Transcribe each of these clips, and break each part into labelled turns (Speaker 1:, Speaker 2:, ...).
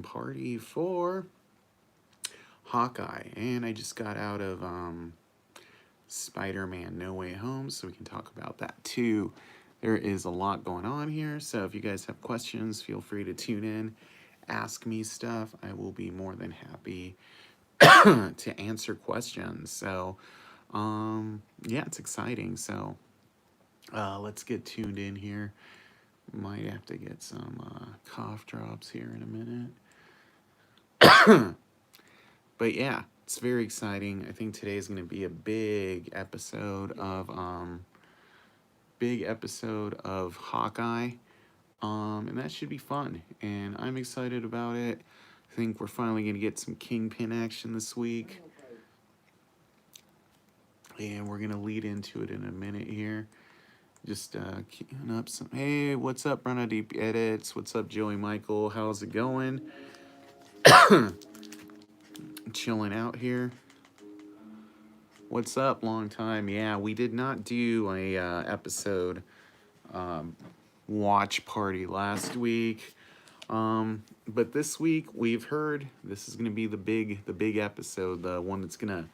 Speaker 1: party for Hawkeye, and I just got out of Spider-Man No Way Home, so we can talk about that too. There is a lot going on here, so if you guys have questions, feel free to tune in, ask me stuff. I will be more than happy to answer questions. So yeah, it's exciting. So let's get tuned in here. Might have to get some cough drops here in a minute. But yeah, it's very exciting. I think today is going to be a big episode of Hawkeye. And that should be fun. And I'm excited about it. I think we're finally going to get some Kingpin action this week. And we're going to lead into it in a minute here. Just keeping up some... Hey, what's up, Run Deep Edits? What's up, Joey Michael? How's it going? Chilling out here. What's up, long time? Yeah, we did not do a episode watch party last week. But this week we've heard this is going to be the big episode, the one that's going to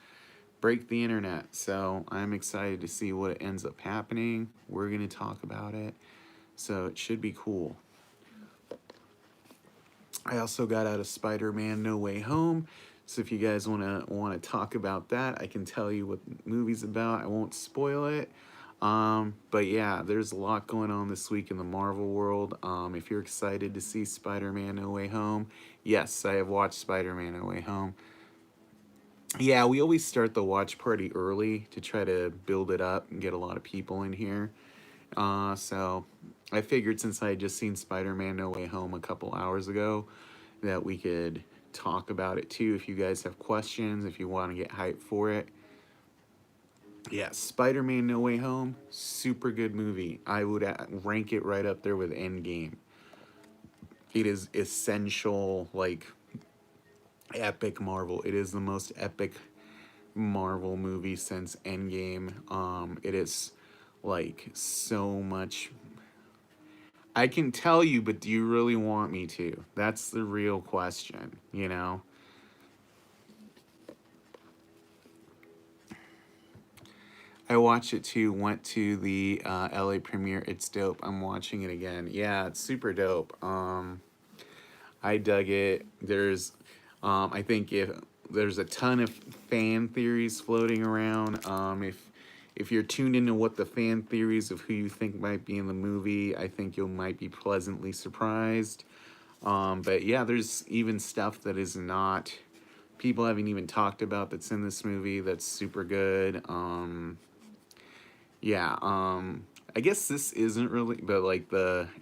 Speaker 1: break the internet. So I'm excited to see what ends up happening. We're going to talk about it. So it should be cool. I also got out of Spider-Man No Way Home. So if you guys want to talk about that, I can tell you what the movie's about. I won't spoil it. But yeah, there's a lot going on this week in the Marvel world. If you're excited to see Spider-Man No Way Home, yes, I have watched Spider-Man No Way Home. Yeah, we always start the watch party early to try to build it up and get a lot of people in here. So I figured since I had just seen Spider-Man No Way Home a couple hours ago that we could talk about it too. If you guys have questions, if you want to get hyped for it. Yeah, Spider-Man No Way Home, super good movie. I would rank it right up there with Endgame. It is essential, like, epic Marvel. It is the most epic Marvel movie since Endgame. It is, like, so much... I can tell you, but do you really want me to? That's the real question, you know? I watched it too, went to the LA premiere. It's dope. I'm watching it again. Yeah, it's super dope. I dug it. There's, I think if there's a ton of fan theories floating around. If you're tuned into what the fan theories of who you think might be in the movie, I think you might be pleasantly surprised. But yeah, there's even stuff that is not, people haven't even talked about that's in this movie that's super good. Yeah, I guess this isn't really, but like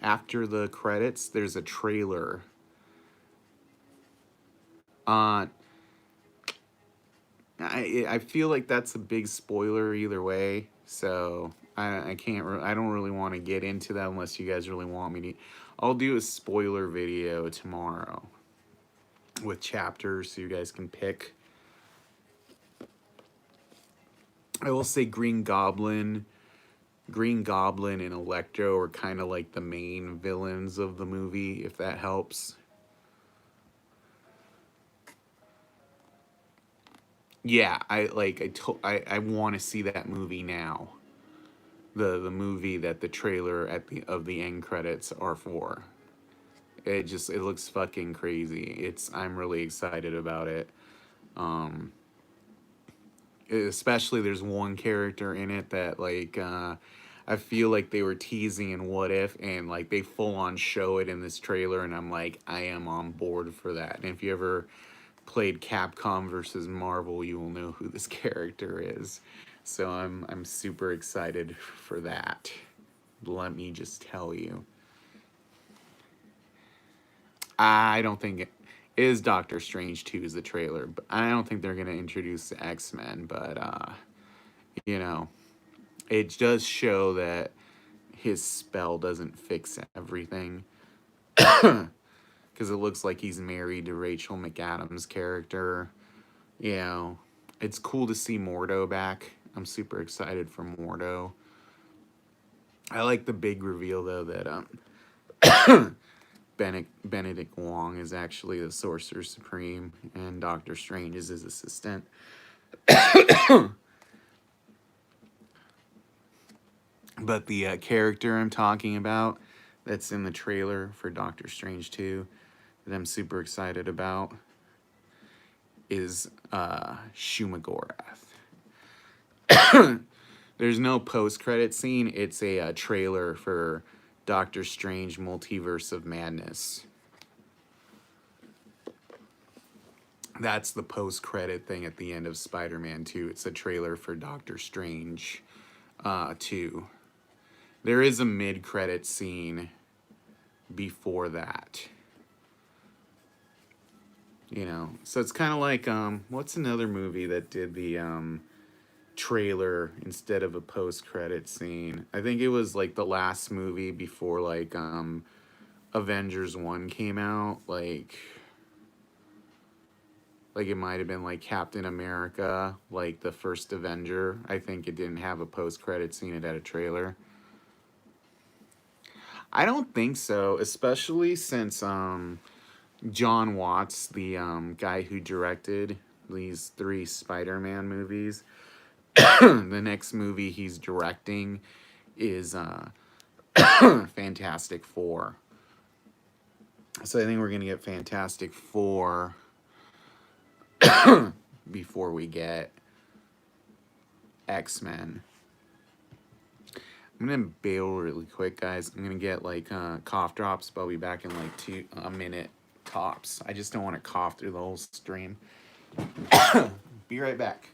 Speaker 1: after the credits, there's a trailer. I feel like that's a big spoiler either way, so I don't really want to get into that unless you guys really want me to. I'll do a spoiler video tomorrow with chapters so you guys can pick. I will say Green Goblin and Electro are kind of like the main villains of the movie, if that helps. Yeah, I want to see that movie now. The movie that the trailer of the end credits are for. It looks fucking crazy. I'm really excited about it. Especially there's one character in it that like I feel like they were teasing in What If, and like they full on show it in this trailer, and I'm like, I am on board for that. And if you ever played Capcom versus Marvel, you will know who this character is. So I'm super excited for that. Let me just tell you. I don't think it is Doctor Strange 2 is the trailer, but I don't think they're going to introduce the X-Men, but you know, it does show that his spell doesn't fix everything. Because it looks like he's married to Rachel McAdams' character. You know, it's cool to see Mordo back. I'm super excited for Mordo. I like the big reveal, though, that Benedict Wong is actually the Sorcerer Supreme, and Doctor Strange is his assistant. But the character I'm talking about that's in the trailer for Doctor Strange 2 that I'm super excited about is Shumagorath. There's no post-credit scene. It's a trailer for Doctor Strange Multiverse of Madness. That's the post-credit thing at the end of Spider-Man 2. It's a trailer for Doctor Strange 2. There is a mid-credit scene before that. You know, so it's kind of like, what's another movie that did the trailer instead of a post-credit scene? I think it was like the last movie before like Avengers 1 came out. Like it might have been like Captain America, like the first Avenger. I think it didn't have a post-credit scene, it had a trailer. I don't think so, especially since John Watts, the guy who directed these 3 Spider-Man movies, the next movie he's directing is Fantastic Four. So I think we're going to get Fantastic Four before we get X-Men. I'm going to bail really quick, guys. I'm going to get like cough drops, but I'll be back in like a minute tops. I just don't want to cough through the whole stream. Be right back.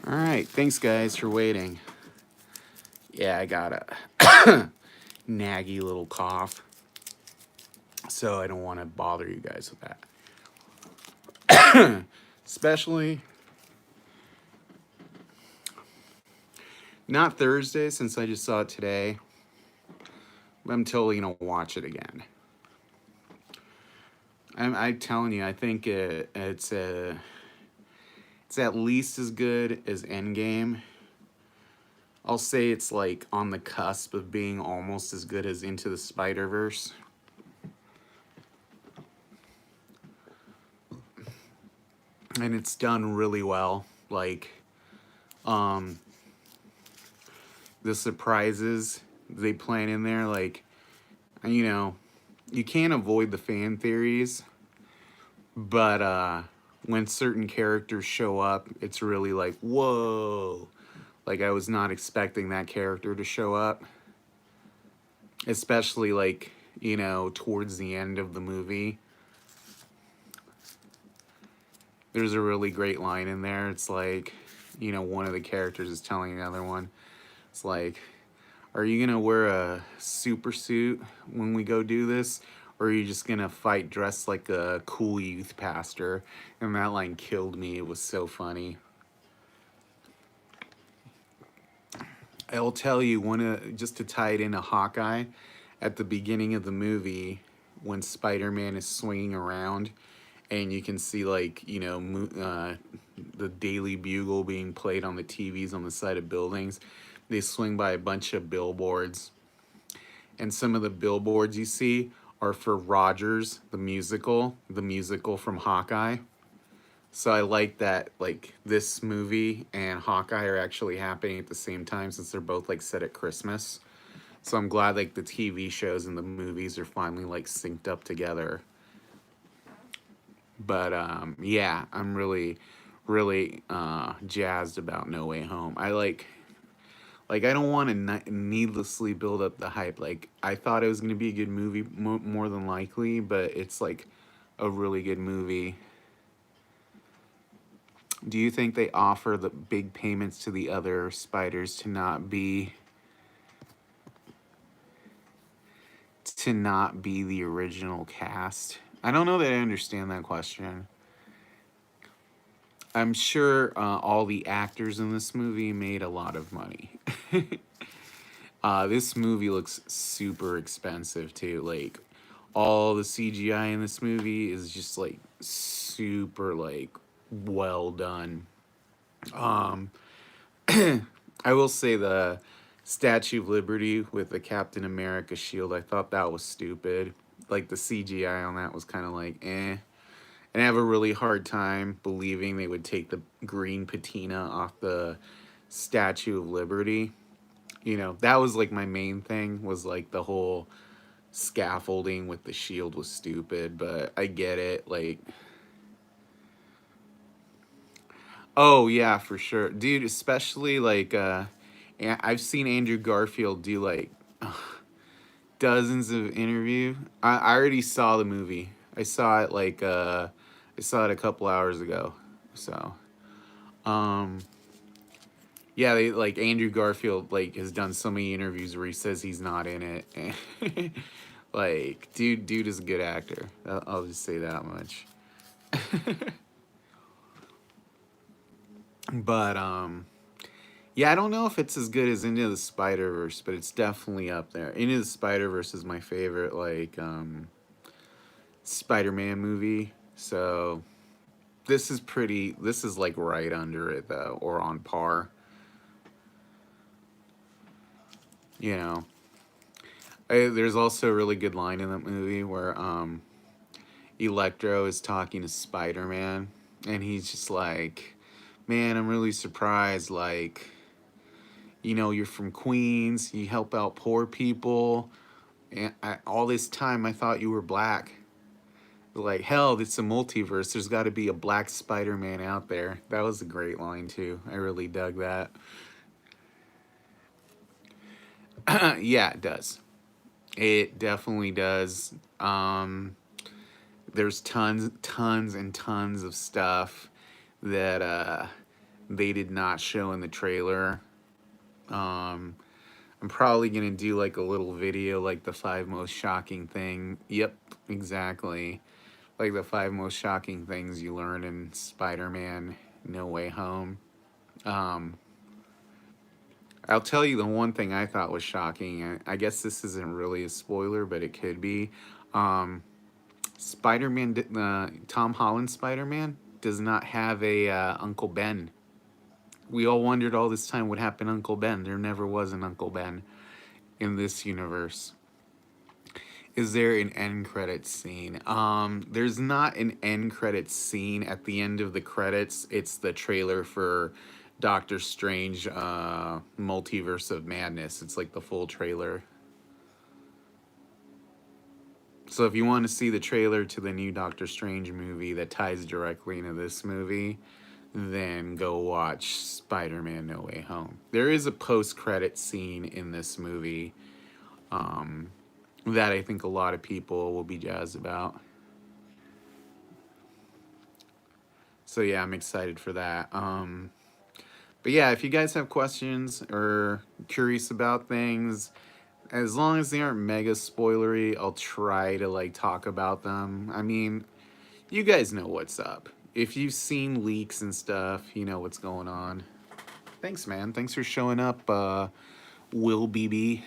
Speaker 1: All right, thanks guys for waiting. Yeah, I got a naggy little cough, so I don't want to bother you guys with that. Especially not Thursday, since I just saw it today, but I'm totally gonna watch it again. I'm telling you, I think it's at least as good as Endgame. I'll say it's like on the cusp of being almost as good as Into the Spider-Verse. And it's done really well. Like, the surprises they plant in there, like, you know, you can't avoid the fan theories, but when certain characters show up, it's really like, whoa. Like, I was not expecting that character to show up. Especially, like, you know, towards the end of the movie. There's a really great line in there. It's like, you know, one of the characters is telling the other one, it's like, are you going to wear a super suit when we go do this? Or are you just going to fight dressed like a cool youth pastor? And that line killed me. It was so funny. I'll tell you, just to tie it into Hawkeye, at the beginning of the movie, when Spider-Man is swinging around, and you can see, like, you know, the Daily Bugle being played on the TVs on the side of buildings. They swing by a bunch of billboards. And some of the billboards you see are for Rogers, the musical from Hawkeye. So I like that, like, this movie and Hawkeye are actually happening at the same time, since they're both, like, set at Christmas. So I'm glad, like, the TV shows and the movies are finally, like, synced up together. But, yeah, I'm really, really jazzed about No Way Home. I I don't want to needlessly build up the hype. Like, I thought it was going to be a good movie, more than likely, but it's, like, a really good movie. Do you think they offer the big payments to the other spiders to not be to not be the original cast? I don't know that I understand that question. I'm sure all the actors in this movie made a lot of money. This movie looks super expensive too. Like, all the CGI in this movie is just like super like well done. Um, I will say the Statue of Liberty with the Captain America shield, I thought that was stupid. Like, the CGI on that was kind of like eh. And I have a really hard time believing they would take the green patina off the Statue of Liberty. You know, that was like my main thing, was like the whole scaffolding with the shield was stupid, but I get it. Like, oh yeah, for sure. Dude, especially like I've seen Andrew Garfield do like dozens of interview. I already saw the movie. I saw it like I saw it a couple hours ago. So, um yeah, they like Andrew Garfield like has done so many interviews where he says he's not in it. Like, dude is a good actor. I'll just say that much. But yeah, I don't know if it's as good as Into the Spider-Verse, but it's definitely up there. Into the Spider-Verse is my favorite like Spider-Man movie. So this is like right under it though, or on par. You know. There's also a really good line in that movie where Electro is talking to Spider-Man, and he's just like, "Man, I'm really surprised. Like, you know, you're from Queens. You help out poor people. And all this time, I thought you were black. Like, hell, it's a multiverse. There's got to be a black Spider-Man out there." That was a great line too. I really dug that. Yeah, it does. It definitely does. There's tons and tons of stuff that they did not show in the trailer. Um, I'm probably gonna do like a little video, like the 5 most shocking thing. Yep, exactly. Like the 5 most shocking things you learn in Spider-Man No Way Home. Um, I'll tell you the one thing I thought was shocking. I guess this isn't really a spoiler, but it could be. Um, Spider-Man, Tom Holland Spider-Man does not have a Uncle Ben. We all wondered all this time what happened to Uncle Ben. There never was an Uncle Ben in this universe. Is there an end credits scene? There's not an end credits scene. At the end of the credits, it's the trailer for Doctor Strange Multiverse of Madness. It's like the full trailer. So if you want to see the trailer to the new Doctor Strange movie that ties directly into this movie, then go watch Spider-Man No Way Home. There is a post-credit scene in this movie that I think a lot of people will be jazzed about. So yeah, I'm excited for that. But yeah, if you guys have questions or curious about things, as long as they aren't mega spoilery, I'll try to like talk about them. I mean, you guys know what's up. If you've seen leaks and stuff, you know what's going on. Thanks, man. Thanks for showing up, Will BB.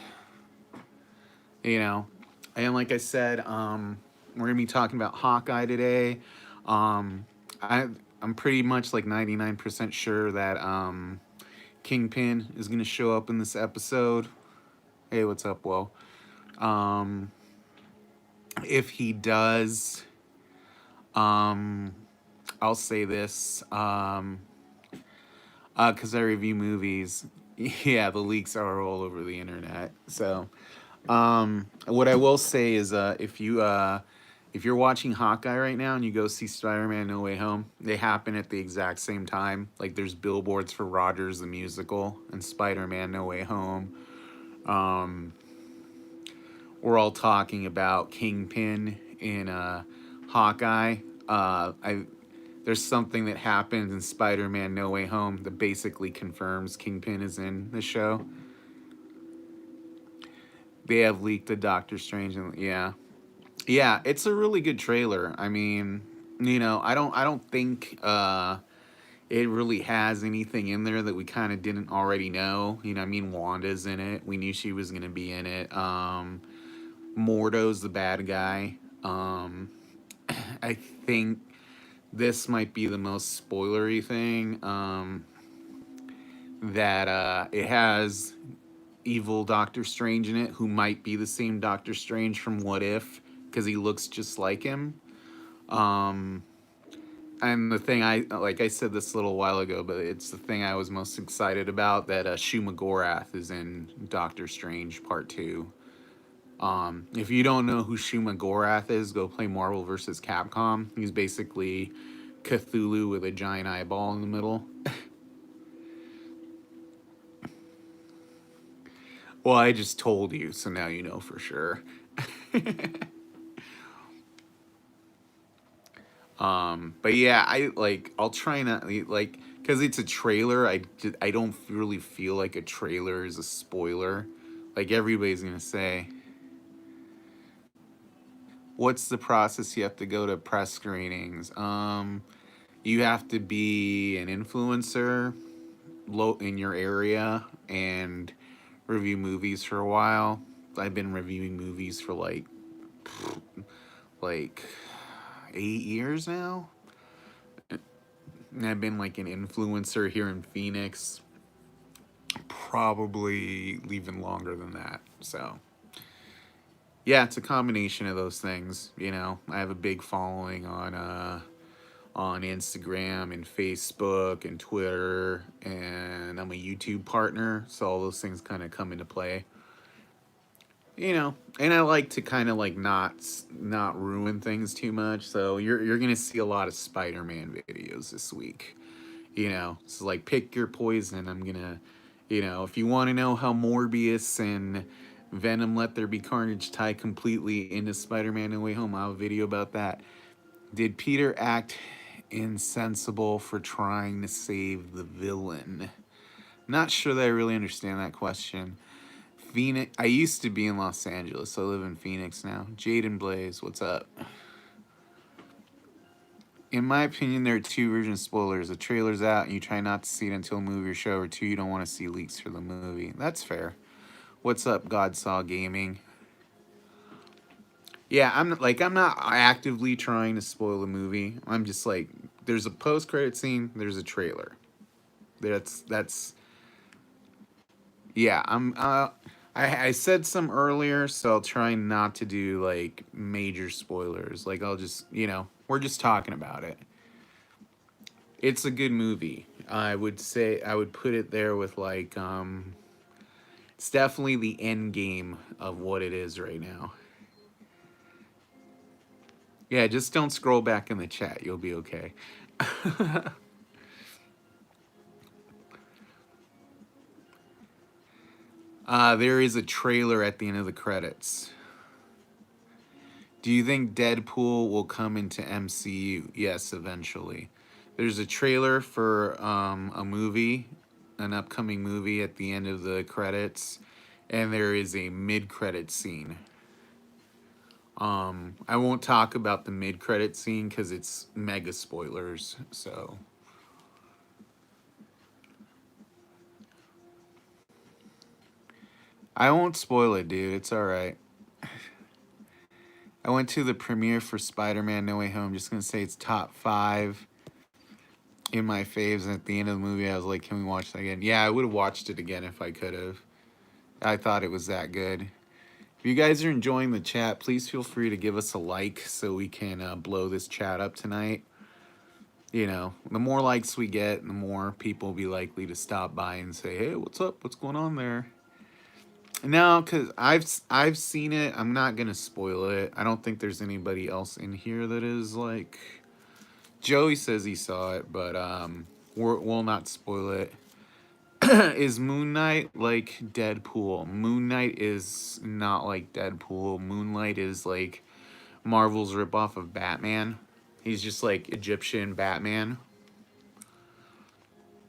Speaker 1: You know, and like I said, we're gonna be talking about Hawkeye today. Um, I'm pretty much like 99% sure that Kingpin is gonna show up in this episode. Hey, what's up, Will? Um, if he does, I'll say this, because I review movies. Yeah, the leaks are all over the internet. So, what I will say is, if you're watching Hawkeye right now and you go see Spider-Man No Way Home, they happen at the exact same time. Like, there's billboards for Rogers the Musical and Spider-Man No Way Home. We're all talking about Kingpin in Hawkeye. There's something that happens in Spider-Man No Way Home that basically confirms Kingpin is in the show. They have leaked the Doctor Strange, and yeah, it's a really good trailer. I mean, I don't think it really has anything in there that we kind of didn't already know. I mean, Wanda's in it. We knew she was gonna be in it. Mordo's the bad guy. I think this might be the most spoilery thing. That it has evil Doctor Strange in it, who might be the same Doctor Strange from What If, because he looks just like him. Um, and the thing I said this a little while ago, but it's the thing I was most excited about, that Shuma Gorath is in Doctor Strange Part 2. If you don't know who Shuma Gorath is, go play Marvel vs. Capcom. He's basically Cthulhu with a giant eyeball in the middle. Well, I just told you, so now you know for sure. But yeah, I'll try not, because it's a trailer. I don't really feel like a trailer is a spoiler. Like, everybody's gonna say, what's the process you have to go to press screenings? You have to be an influencer in your area and review movies for a while. I've been reviewing movies for like 8 years now. And I've been like an influencer here in Phoenix probably even longer than that. So yeah, it's a combination of those things. I have a big following on Instagram and Facebook and Twitter, and I'm a YouTube partner, so all those things kind of come into play. And I like to kind of like not ruin things too much. So you're gonna see a lot of Spider-Man videos this week. So like, pick your poison. I'm gonna, if you want to know how Morbius and Venom Let There Be Carnage tie completely into Spider-Man No Way Home, I'll have a video about that. Did Peter act insensible for trying to save the villain? Not sure that I really understand that question. Phoenix. I used to be in Los Angeles. I live in Phoenix now. Jaden Blaze, what's up? In my opinion, there are two version spoilers. The trailer's out, and you try not to see it until a movie or show, or two, you don't want to see leaks for the movie. That's fair. What's up, Godsaw Gaming? Yeah, I'm not actively trying to spoil the movie. I'm just like, there's a post-credit scene, there's a trailer. That's yeah, I said some earlier, so I'll try not to do like major spoilers. Like, I'll just, we're just talking about it. It's a good movie. I would put it there with like, it's definitely the end game of what it is right now. Yeah, just don't scroll back in the chat. You'll be okay. There is a trailer at the end of the credits. Do you think Deadpool will come into MCU? Yes, eventually. There's a trailer for a movie, an upcoming movie at the end of the credits, and there is a mid-credit scene. I won't talk about the mid-credit scene because it's mega spoilers, so... I won't spoil it, dude. It's alright. I went to the premiere for Spider-Man No Way Home. Just gonna say it's top 5 in my faves. And at the end of the movie, I was like, can we watch that again? Yeah, I would have watched it again if I could have. I thought it was that good. If you guys are enjoying the chat, please feel free to give us a like so we can blow this chat up tonight. The more likes we get, the more people will be likely to stop by and say, hey, what's up? What's going on there? No, because I've seen it. I'm not going to spoil it. I don't think there's anybody else in here that is like... Joey says he saw it, but we'll not spoil it. Is Moon Knight like Deadpool? Moon Knight is not like Deadpool. Moon Knight is like Marvel's ripoff of Batman. He's just like Egyptian Batman.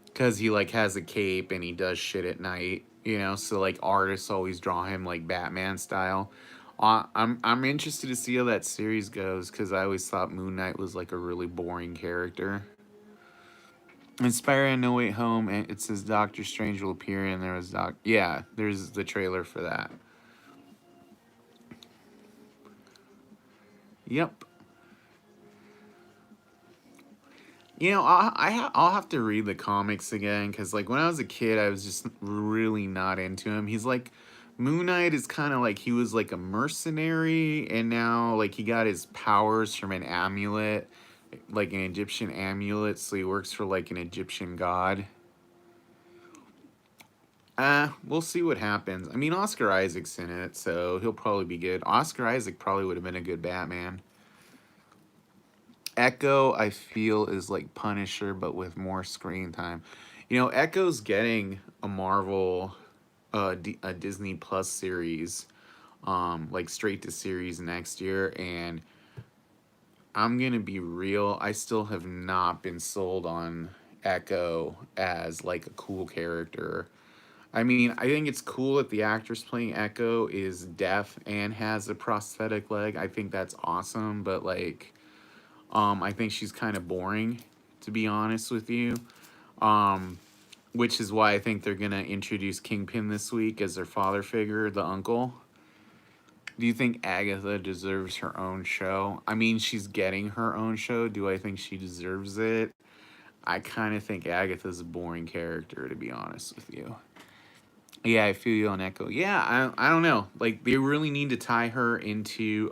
Speaker 1: Because he like has a cape and he does shit at night. you know, so like artists always draw him like Batman style. I'm interested to see how that series goes because I always thought Moon Knight was like a really boring character. In Spider-Man No Way Home, and it says Doctor Strange will appear, and there was Yeah, there's the trailer for that. Yep. You know, I'll have to read the comics again because, like, when I was a kid, I was just really not into him. He's like, Moon Knight is kind of like he was like a mercenary, and now like he got his powers from an amulet, like an Egyptian amulet. So he works for like an Egyptian god. We'll see what happens. I mean, Oscar Isaac's in it, so he'll probably be good. Oscar Isaac probably would have been a good Batman. Echo, I feel, is like Punisher, but with more screen time. You know, Echo's getting a Marvel, a Disney Plus series, like straight to series next year, and I'm gonna be real. I still have not been sold on Echo as like a cool character. I mean, I think it's cool that the actress playing Echo is deaf and has a prosthetic leg. I think that's awesome, but like, I think she's kind of boring, to be honest with you. Um, which is why I think they're gonna introduce Kingpin this week as their father figure, the uncle. Do you think Agatha deserves her own show? I mean, she's getting her own show. Do I think she deserves it? I kind of think Agatha's a boring character, to be honest with you. Yeah, I feel you on Echo. Yeah, I don't know. Like they really need to tie her into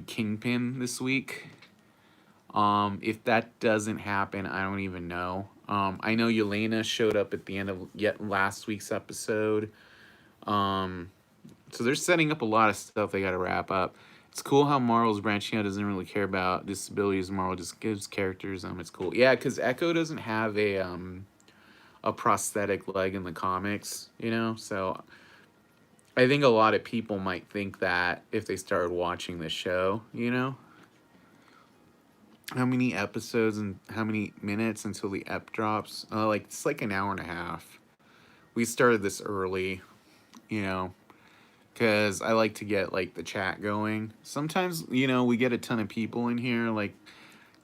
Speaker 1: Kingpin this week. If that doesn't happen, I don't even know. I know Yelena showed up at the end of yet last week's episode. Um, so they're setting up a lot of stuff they got to wrap up. It's cool how Marvel's branching out, doesn't really care about disabilities. Marvel just gives characters. It's cool. Yeah, because Echo doesn't have a prosthetic leg in the comics, you know. So I think a lot of people might think that if they started watching the show, you know. How many episodes and how many minutes until the ep drops? Like it's like an hour and a half. We started this early, you know, because I like to get like the chat going. Sometimes, you know, we get a ton of people in here. Like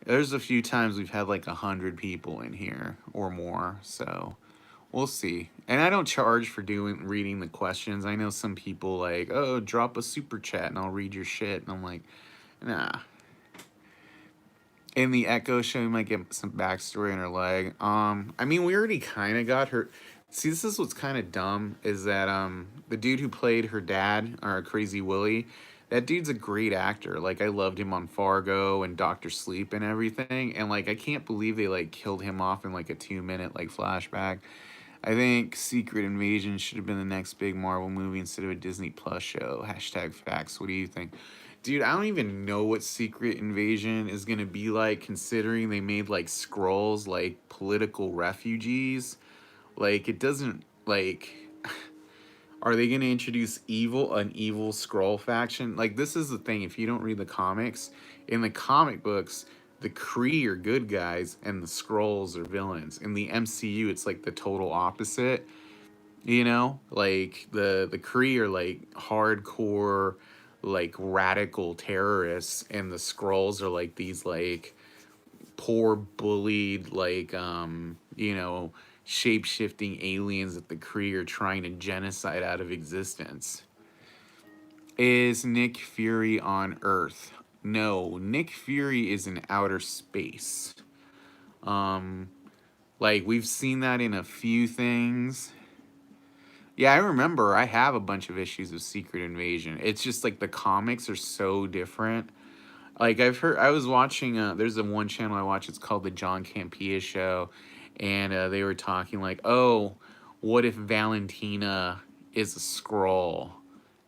Speaker 1: there's a few times we've had like 100 people in here or more. So we'll see. And I don't charge for reading the questions. I know some people like, oh, drop a super chat and I'll read your shit. And I'm like, nah. In the Echo show, we might get some backstory on her leg. I mean, we already kind of got her. See, this is what's kind of dumb is that the dude who played her dad, or Crazy Willie, that dude's a great actor. Like I loved him on Fargo and Doctor Sleep and everything. And like I can't believe they like killed him off in like a 2-minute like flashback. I think Secret Invasion should have been the next big Marvel movie instead of a Disney Plus show. Hashtag facts. What do you think? Dude, I don't even know what Secret Invasion is going to be like considering they made like Skrulls like political refugees. Like it doesn't like are they going to introduce an evil Skrull faction? Like this is the thing, if you don't read the comics, in the comic books, the Kree are good guys and the Skrulls are villains. In the MCU, it's like the total opposite. You know, like the Kree are like hardcore, like radical terrorists, and the Skrulls are like these like poor bullied like you know shape shifting aliens that the Kree are trying to genocide out of existence. Is Nick Fury on Earth? No, Nick Fury is in outer space. Um, like we've seen that in a few things. Yeah, I remember. I have a bunch of issues of Secret Invasion. It's just like the comics are so different. Like I've heard, I was watching. There's a one channel I watch. It's called the John Campea Show, and they were talking like, oh, what if Valentina is a Skrull,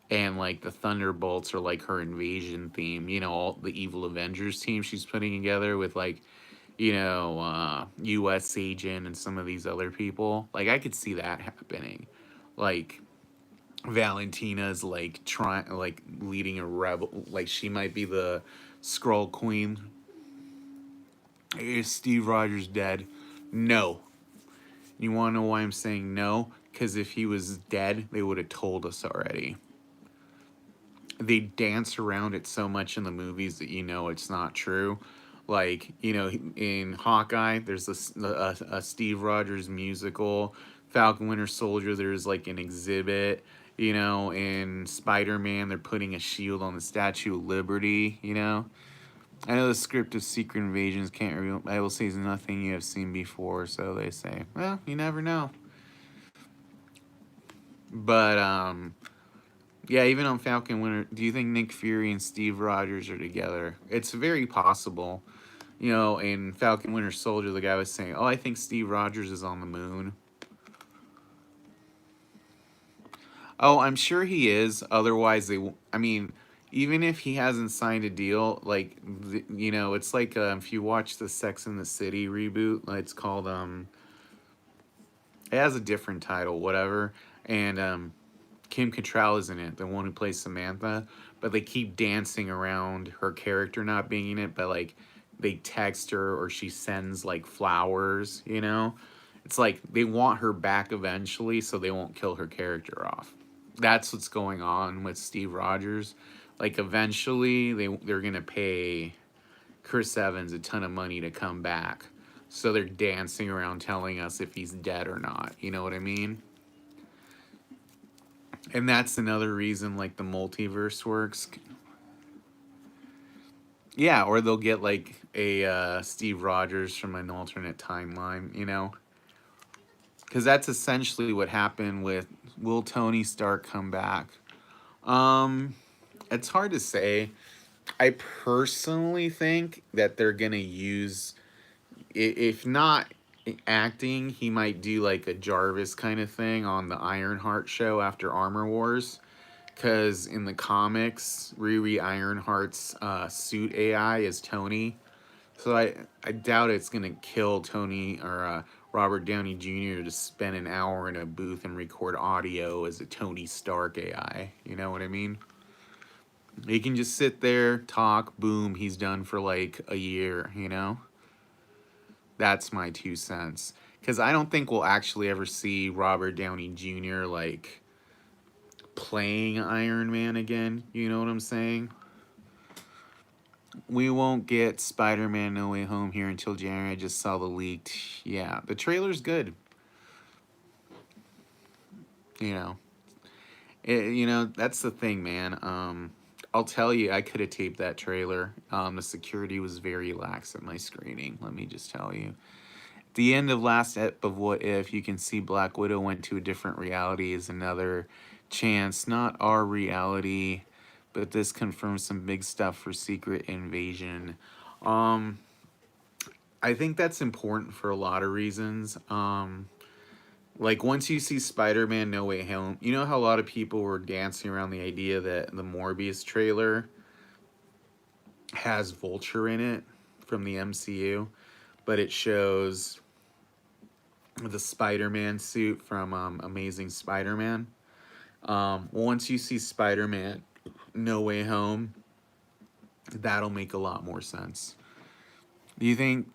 Speaker 1: and like the Thunderbolts are like her invasion theme. You know, all the evil Avengers team she's putting together with like, you know, U.S. Agent and some of these other people. Like I could see that happening. Like Valentina's like trying like leading a rebel, like she might be the Skrull Queen. Is Steve Rogers dead? No. You want to know why I'm saying no? Because if he was dead, they would have told us already. They dance around it so much in the movies that you know it's not true. Like, you know, in Hawkeye, there's a Steve Rogers musical. Falcon Winter Soldier, there's like an exhibit. You know, in Spider-Man, they're putting a shield on the Statue of Liberty, you know. I know the script of Secret Invasions can't reveal. I will say is nothing you have seen before, so they say. Well, you never know. But yeah, even on Falcon Winter, do you think Nick Fury and Steve Rogers are together? It's very possible. You know, in Falcon Winter Soldier, the guy was saying, "Oh, I think Steve Rogers is on the moon." Oh, I'm sure he is. Otherwise, I mean, even if he hasn't signed a deal, like, you know, it's like if you watch the Sex and the City reboot, it's called it has a different title, whatever, and Kim Cattrall is in it, the one who plays Samantha, but they keep dancing around her character not being in it, but like they text her or she sends like flowers, you know? It's like they want her back eventually so they won't kill her character off. That's what's going on with Steve Rogers. Like eventually they're going to pay Chris Evans a ton of money to come back. So they're dancing around telling us if he's dead or not. You know what I mean? And that's another reason like the multiverse works. Yeah, or they'll get like a Steve Rogers from an alternate timeline, you know? Because that's essentially what happened with will Tony Stark come back? Um, it's hard to say. I personally think that they're gonna use, if not acting, he might do like a Jarvis kind of thing on the Ironheart show after Armor Wars. Because in the comics, Riri Ironheart's suit AI is Tony. So I doubt it's going to kill Tony or Robert Downey Jr. to spend an hour in a booth and record audio as a Tony Stark AI. You know what I mean? He can just sit there, talk, boom, he's done for like a year, you know? That's my 2 cents. Because I don't think we'll actually ever see Robert Downey Jr. like playing Iron Man again. You know what I'm saying? We won't get Spider-Man No Way Home here until January. I just saw the leaked. Yeah, the trailer's good. You know, you know that's the thing, man. I'll tell you, I could have taped that trailer. The security was very lax at my screening. Let me just tell you. At the end of last ep of What If, you can see Black Widow went to a different reality is another chance, not our reality, but this confirms some big stuff for Secret Invasion. Um, I think that's important for a lot of reasons. Like once you see Spider-Man No Way Home, you know how a lot of people were dancing around the idea that the Morbius trailer has Vulture in it from the MCU, but it shows the Spider-Man suit from Amazing Spider-Man. Once you see Spider-Man No Way Home, that'll make a lot more sense. Do you think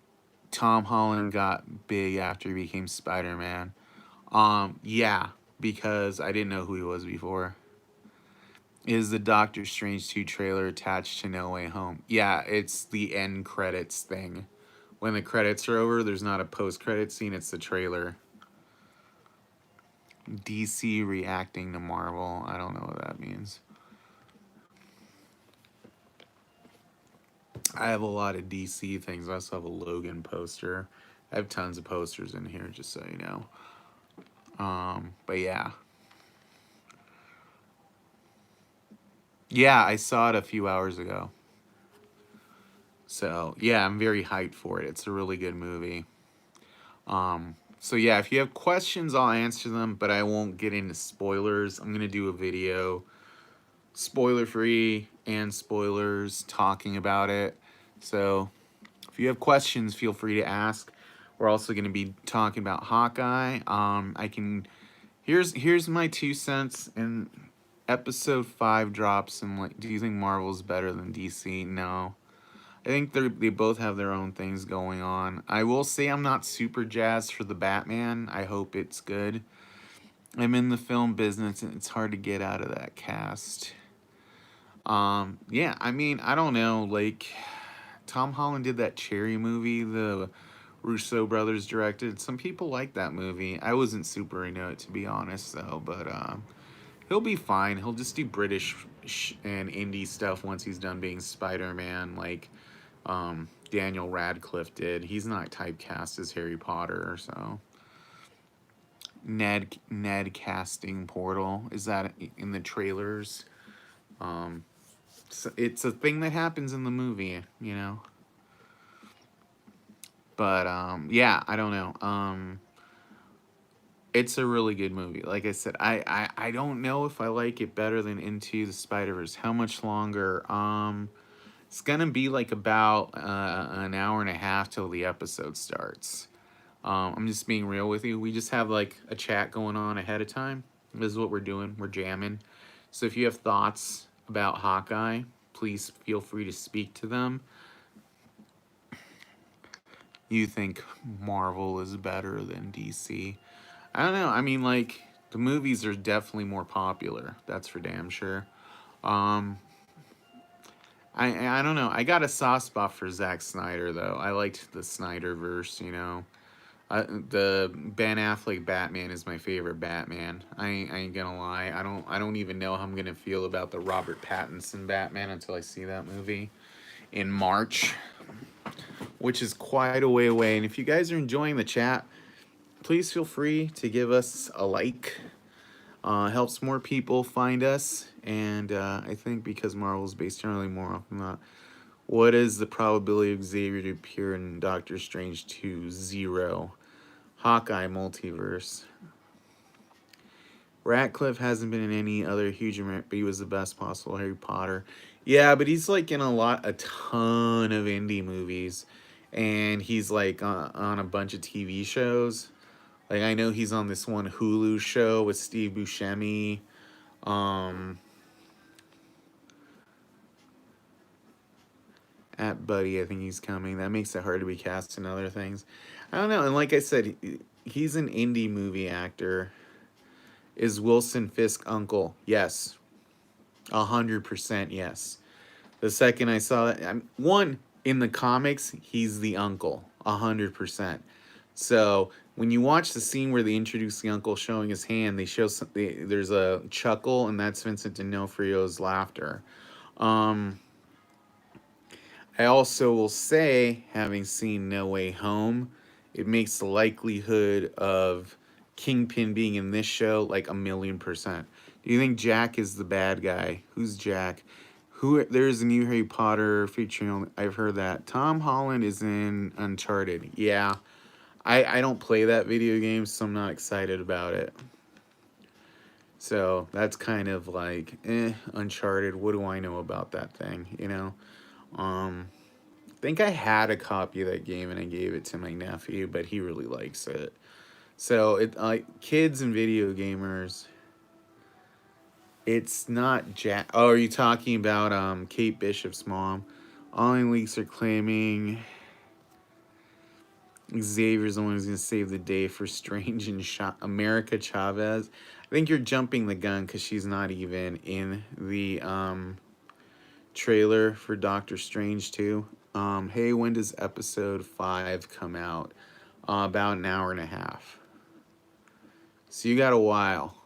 Speaker 1: Tom Holland got big after he became Spider-Man? Yeah, because I didn't know who he was before. Is the Doctor Strange 2 trailer attached to No Way Home? Yeah, it's the end credits thing. When the credits are over, there's not a post-credit scene, it's the trailer. DC reacting to Marvel. I don't know what that means. I have a lot of DC things. I also have a Logan poster. I have tons of posters in here, just so you know. But yeah. Yeah, I saw it a few hours ago. So, yeah, I'm very hyped for it. It's a really good movie. So yeah, if you have questions, I'll answer them, but I won't get into spoilers. I'm going to do a video, spoiler-free and spoilers, talking about it. So if you have questions, feel free to ask. We're also going to be talking about Hawkeye. Here's my 2 cents. And episode 5 drops, and like, do you think Marvel's better than DC? No. I think they both have their own things going on. I will say I'm not super jazzed for the Batman. I hope it's good. I'm in the film business and it's hard to get out of that cast. Yeah, I mean, I don't know, like Tom Holland did that Cherry movie, the Russo brothers directed. Some people like that movie. I wasn't super into it, to be honest, though, but he'll be fine. He'll just do British and indie stuff once he's done being Spider-Man, like Daniel Radcliffe did. He's not typecast as Harry Potter, so Ned casting portal, is that in the trailers? So it's a thing that happens in the movie, you know. But yeah, I don't know. It's a really good movie. Like I said, I don't know if I like it better than Into the Spider-Verse. How much longer? It's gonna be like about an hour and a half till the episode starts. I'm just being real with you. We just have like a chat going on ahead of time. This is what we're doing. We're jamming. So if you have thoughts about Hawkeye, please feel free to speak to them. You think Marvel is better than DC? I don't know. I mean, like, the movies are definitely more popular. That's for damn sure. Um, I don't know. I got a soft spot for Zack Snyder though. I liked the Snyderverse. You know, the Ben Affleck Batman is my favorite Batman. I ain't gonna lie. I don't even know how I'm gonna feel about the Robert Pattinson Batman until I see that movie in March, which is quite a way away. And if you guys are enjoying the chat, please feel free to give us a like. Helps more people find us. And I think because Marvel's based generally more often than not, what is the probability of Xavier to appear in Doctor Strange 2? 0. Hawkeye multiverse. Ratcliffe hasn't been in any other huge amount, but he was the best possible Harry Potter. Yeah, but he's like in a ton of indie movies, and he's like on a bunch of TV shows. Like I know he's on this one Hulu show with Steve Buscemi. At Buddy, I think he's coming. That makes it hard to be cast in other things. I don't know. And like I said, he's an indie movie actor. Is Wilson Fisk uncle? Yes. 100% yes. The second I saw that, one, in the comics, he's the uncle. 100%. So when you watch the scene where they introduce the uncle showing his hand, they show there's a chuckle, and that's Vincent D'Onofrio's laughter. I also will say, having seen No Way Home, it makes the likelihood of Kingpin being in this show like 1,000,000%. Do you think Jack is the bad guy? Who's Jack? There's a new Harry Potter featuring. I've heard that Tom Holland is in Uncharted. Yeah, I don't play that video game, so I'm not excited about it. So that's kind of like, Uncharted. What do I know about that thing? You know. I think I had a copy of that game and I gave it to my nephew, but he really likes it. So kids and video gamers. It's not Jack. Oh, are you talking about Kate Bishop's mom? Online leaks are claiming Xavier's the one who's gonna save the day for Strange and America Chavez. I think you're jumping the gun because she's not even in the trailer for Doctor Strange 2. Hey, when does episode 5 come out? About an hour and a half. So you got a while.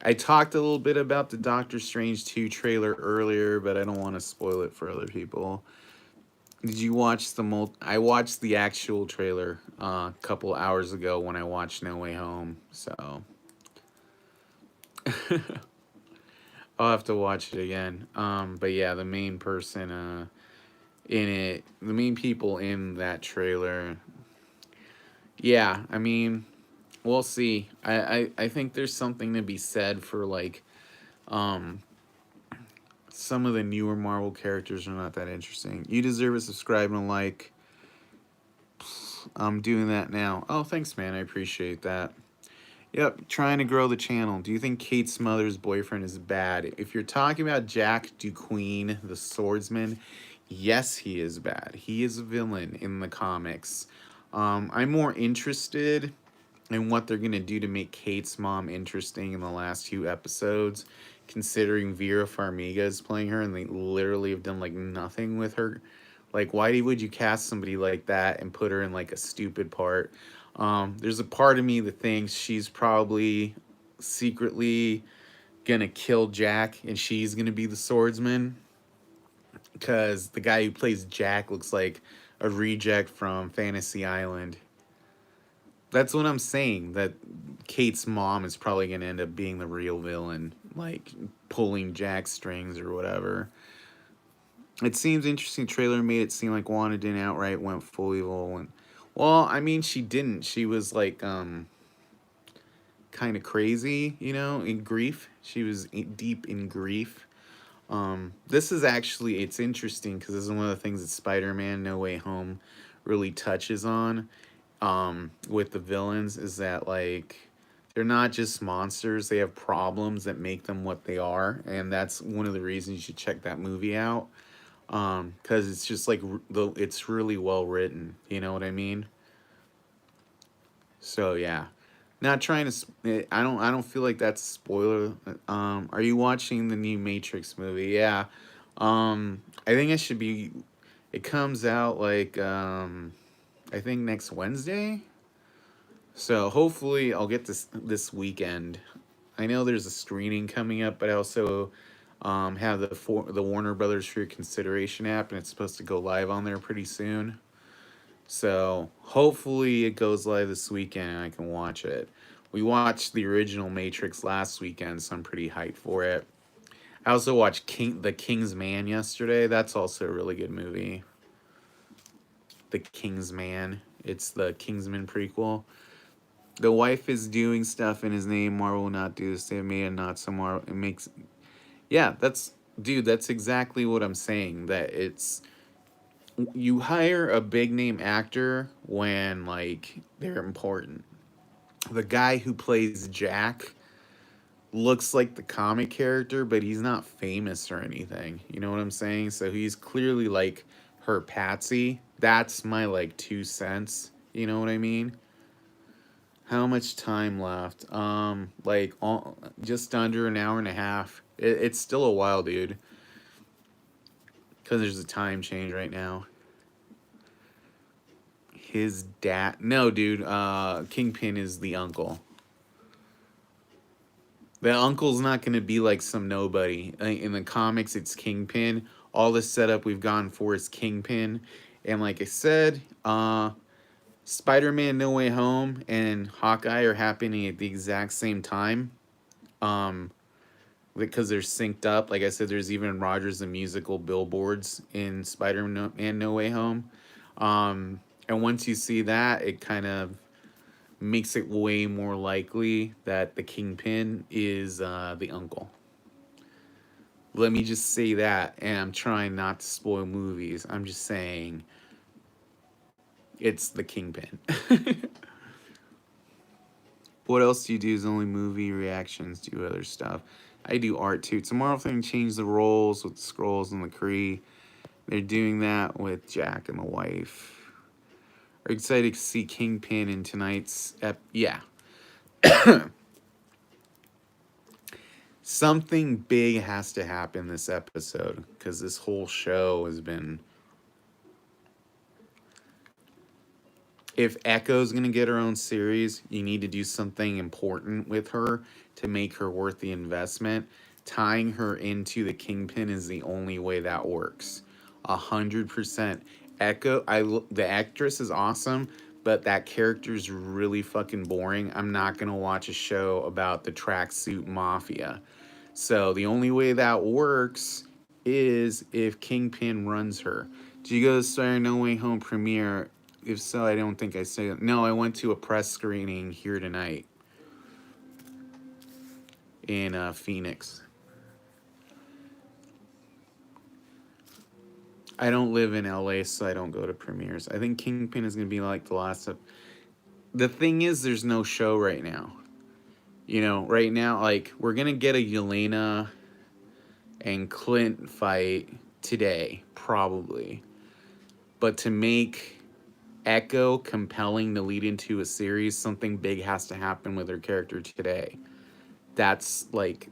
Speaker 1: I talked a little bit about the Doctor Strange 2 trailer earlier, but I don't want to spoil it for other people. Did you watch I watched the actual trailer a couple hours ago when I watched No Way Home, so I'll have to watch it again. But yeah, the main person in it, the main people in that trailer. Yeah, I mean, we'll see. I think there's something to be said for like some of the newer Marvel characters are not that interesting. You deserve a subscribe and a like. I'm doing that now. Oh, thanks, man. I appreciate that. Yep, trying to grow the channel. Do you think Kate Smothers' boyfriend is bad? If you're talking about Jack Duquesne, the swordsman, yes, he is bad. He is a villain in the comics. I'm more interested in what they're going to do to make Kate's mom interesting in the last 2 episodes, considering Vera Farmiga is playing her and they literally have done like nothing with her. Like, why would you cast somebody like that and put her in like a stupid part? There's a part of me that thinks she's probably secretly gonna kill Jack and she's gonna be the swordsman, because the guy who plays Jack looks like a reject from Fantasy Island. That's what I'm saying. That Kate's mom is probably gonna end up being the real villain, like pulling Jack's strings or whatever. It seems interesting. Trailer made it seem like Wanda didn't outright went full evil. And, well, I mean, she didn't. She was like kind of crazy, you know, in grief. She was deep in grief. This is actually, it's interesting because this is one of the things that Spider-Man No Way Home really touches on with the villains, is that like they're not just monsters, they have problems that make them what they are, and that's one of the reasons you should check that movie out, because it's just like it's really well written, you know what I mean? So yeah, not trying to. I don't feel like that's a spoiler. Are you watching the new Matrix movie? Yeah. I think it should be. It comes out like I think next Wednesday. So hopefully I'll get this weekend. I know there's a screening coming up, but I also have the Warner Brothers for Your Consideration app, and it's supposed to go live on there pretty soon. So hopefully it goes live this weekend and I can watch it. We watched the original Matrix last weekend, so I'm pretty hyped for it. I also watched The King's Man yesterday. That's also a really good movie. The King's Man. It's the Kingsman prequel. The wife is doing stuff in his name. Marvel will not do this. They have made a not so Marvel. It makes... Yeah, that's exactly what I'm saying. That it's... You hire a big name actor when like they're important. The guy who plays Jack looks like the comic character, but he's not famous or anything. You know what I'm saying? So he's clearly like her patsy. That's my like 2 cents. You know what I mean? How much time left? Like just under an hour and a half. It's still a while, dude. Because there's a time change right now. His dad... No, dude. Kingpin is the uncle. The uncle's not going to be like some nobody. In the comics, it's Kingpin. All the setup we've gone for is Kingpin. And like I said, Spider-Man No Way Home and Hawkeye are happening at the exact same time. Because they're synced up. Like I said, there's even Rogers the Musical billboards in Spider-Man No Way Home. And once you see that, it kind of makes it way more likely that the Kingpin is the uncle. Let me just say that, and I'm trying not to spoil movies. I'm just saying it's the Kingpin. What else do you do? Is only movie reactions, do other stuff. I do art too. Tomorrow they're going to change the roles with the Skrulls and the Kree. They're doing that with Jack and the wife. Are you excited to see Kingpin in tonight's yeah. Something big has to happen this episode, because this whole show has been... If Echo's going to get her own series, you need to do something important with her to make her worth the investment. Tying her into the Kingpin is the only way that works. 100%. Echo, the actress is awesome, but that character's really fucking boring. I'm not going to watch a show about the tracksuit mafia. So the only way that works is if Kingpin runs her. Did you go to the Spider No Way Home premiere? If so, I don't think I said it. No, I went to a press screening here tonight in Phoenix. I don't live in LA, so I don't go to premieres. I think Kingpin is going to be like the last of... The thing is, there's no show right now. You know, right now, like, we're going to get a Yelena and Clint fight today, probably. But to make Echo compelling to lead into a series, something big has to happen with her character today. That's like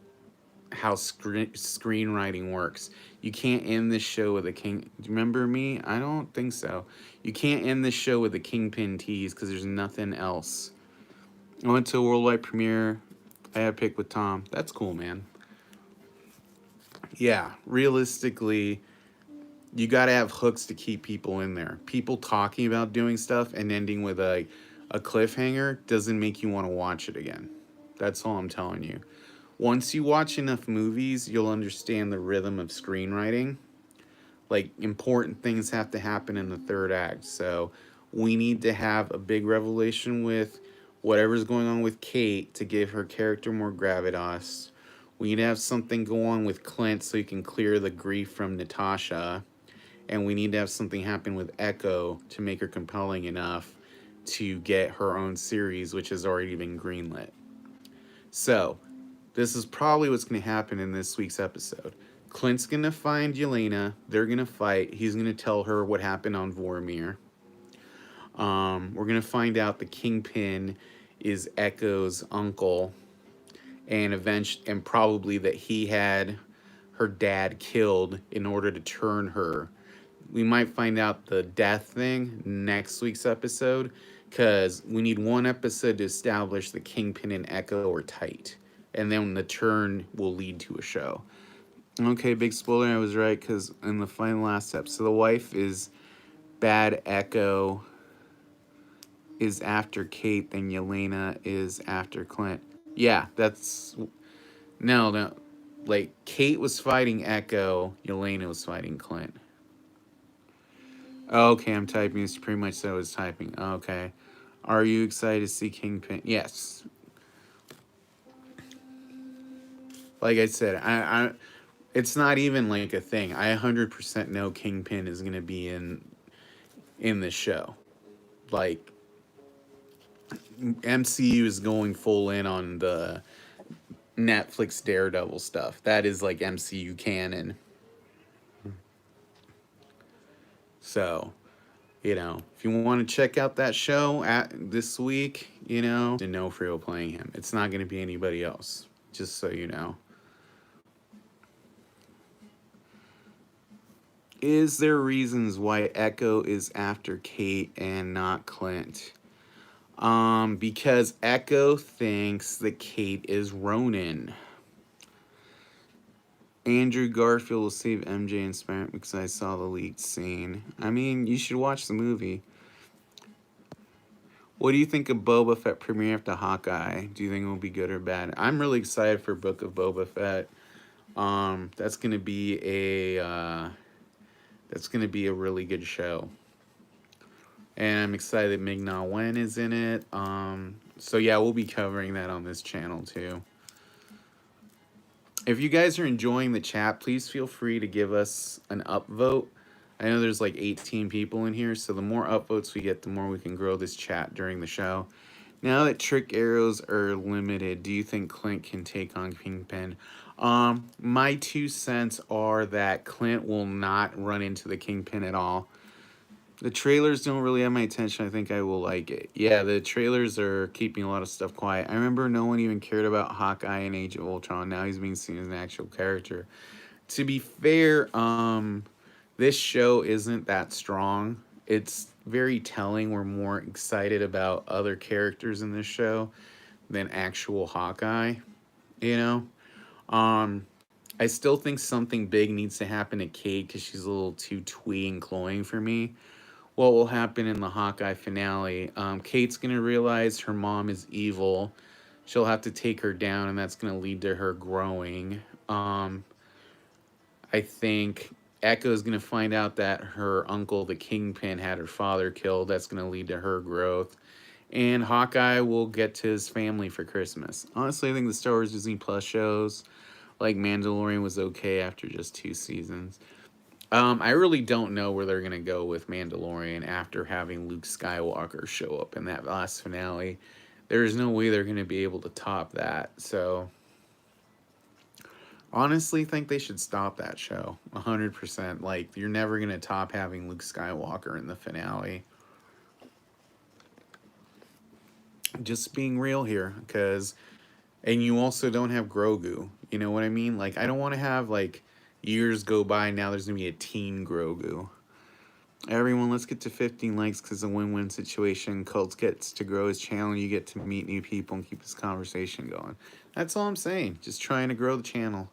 Speaker 1: how screenwriting works. You can't end this show with a king. Do you remember me? I don't think so. You can't end this show with a Kingpin tease because there's nothing else. I went to a worldwide premiere. I had a pick with Tom. That's cool, man. Yeah, realistically, you got to have hooks to keep people in there. People talking about doing stuff and ending with a cliffhanger doesn't make you want to watch it again. That's all I'm telling you. Once you watch enough movies, you'll understand the rhythm of screenwriting. Like, important things have to happen in the third act. So we need to have a big revelation with whatever's going on with Kate to give her character more gravitas. We need to have something go on with Clint so he can clear the grief from Natasha. And we need to have something happen with Echo to make her compelling enough to get her own series, which has already been greenlit. So, this is probably what's going to happen in this week's episode. Clint's going to find Yelena. They're going to fight. He's going to tell her what happened on Vormir. We're going to find out the Kingpin is Echo's uncle. And probably that he had her dad killed in order to turn her. We might find out the death thing next week's episode, because we need one episode to establish the Kingpin and Echo are tight. And then the turn will lead to a show. Okay, big spoiler, I was right, because in the final last episode, the wife is bad. Echo is after Kate, then Yelena is after Clint. Yeah, that's... No. Like, Kate was fighting Echo, Yelena was fighting Clint. Okay, I'm typing. It's pretty much what I was typing. Okay. Are you excited to see Kingpin? Yes. Like I said, I it's not even like a thing. I 100% know Kingpin is going to be in this show. Like, MCU is going full in on the Netflix Daredevil stuff. That is like MCU canon. So, you know, if you want to check out that show this week, you know, D'Onofrio playing him. It's not going to be anybody else, just so you know. Is there reasons why Echo is after Kate and not Clint? Because Echo thinks that Kate is Ronin. Andrew Garfield will save MJ and Spider because I saw the leaked scene. I mean, you should watch the movie. What do you think of Boba Fett premiere after Hawkeye? Do you think it will be good or bad? I'm really excited for Book of Boba Fett. That's gonna be a really good show. And I'm excited that Ming-Na Wen is in it. So yeah, we'll be covering that on this channel too. If you guys are enjoying the chat, please feel free to give us an upvote. I know there's like 18 people in here, so the more upvotes we get, the more we can grow this chat during the show. Now that trick arrows are limited, do you think Clint can take on Kingpin? My 2 cents are that Clint will not run into the Kingpin at all. The trailers don't really have my attention. I think I will like it. Yeah, the trailers are keeping a lot of stuff quiet. I remember no one even cared about Hawkeye in Age of Ultron. Now he's being seen as an actual character. To be fair, this show isn't that strong. It's very telling. We're more excited about other characters in this show than actual Hawkeye, you know? I still think something big needs to happen to Kate because she's a little too twee and cloying for me. What will happen in the Hawkeye finale? Kate's going to realize her mom is evil. She'll have to take her down, and that's going to lead to her growing. I think Echo's going to find out that her uncle, the Kingpin, had her father killed. That's going to lead to her growth. And Hawkeye will get to his family for Christmas. Honestly, I think the Star Wars Disney Plus shows, like Mandalorian, was okay after just 2 seasons. I really don't know where they're going to go with Mandalorian after having Luke Skywalker show up in that last finale. there's no way they're going to be able to top that. So honestly think they should stop that show 100%. Like, you're never going to top having Luke Skywalker in the finale. Just being real here, because, and you also don't have Grogu. You know what I mean? Like, I don't want to have, like, years go by, now there's going to be a teen Grogu. Everyone, let's get to 15 likes, because it's a win-win situation. Colt gets to grow his channel, you get to meet new people and keep this conversation going. That's all I'm saying. Just trying to grow the channel.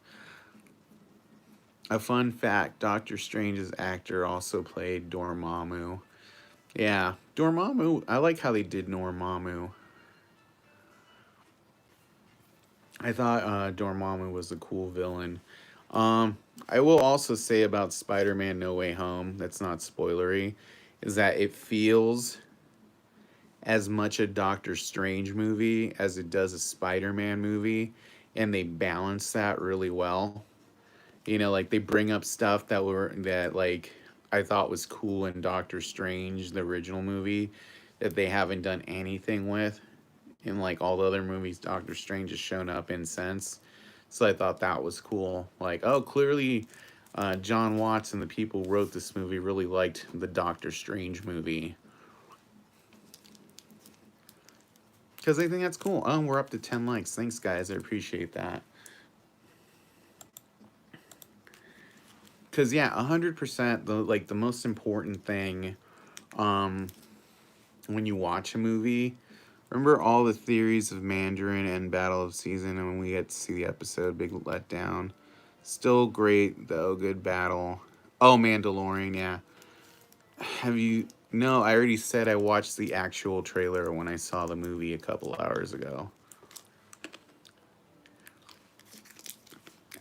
Speaker 1: A fun fact, Doctor Strange's actor also played Dormammu. Yeah, Dormammu, I like how they did Dormammu. I thought Dormammu was a cool villain. I will also say about Spider-Man No Way Home, that's not spoilery, is that it feels as much a Doctor Strange movie as it does a Spider-Man movie, and they balance that really well. You know, like, they bring up stuff that like I thought was cool in Doctor Strange, the original movie, that they haven't done anything with in, like, all the other movies Doctor Strange has shown up in since. So I thought that was cool. Like, oh, clearly John Watts and the people who wrote this movie really liked the Doctor Strange movie. Because I think that's cool. Oh, we're up to 10 likes. Thanks, guys. I appreciate that. Because, yeah, 100%, the most important thing when you watch a movie, remember all the theories of Mandarin and Battle of Season, and when we get to see the episode, big letdown. Still great, though. Good battle. Oh, Mandalorian, yeah. Have you... No, I already said I watched the actual trailer when I saw the movie a couple hours ago.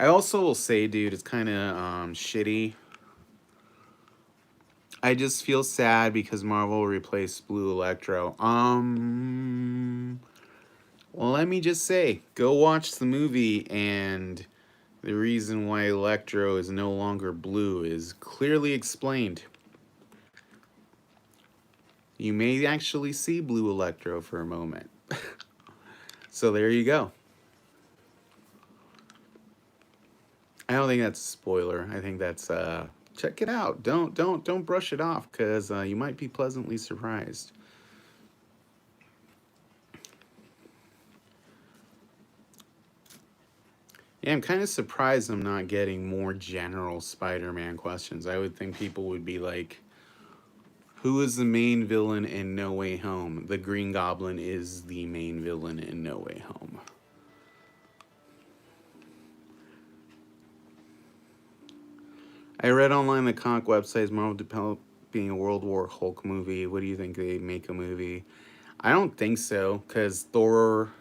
Speaker 1: I also will say, dude, it's kind of shitty. I just feel sad because Marvel replaced Blue Electro. Well, let me just say, go watch the movie, and the reason why Electro is no longer blue is clearly explained. You may actually see Blue Electro for a moment. So there you go. I don't think that's a spoiler. I think that's check it out. Don't brush it off, because you might be pleasantly surprised. Yeah, I'm kind of surprised I'm not getting more general Spider-Man questions. I would think people would be like, who is the main villain in No Way Home? The Green Goblin is the main villain in No Way Home. I read online the comic websites Marvel developing a World War Hulk movie. What do you think they make a movie? I don't think so, because Thor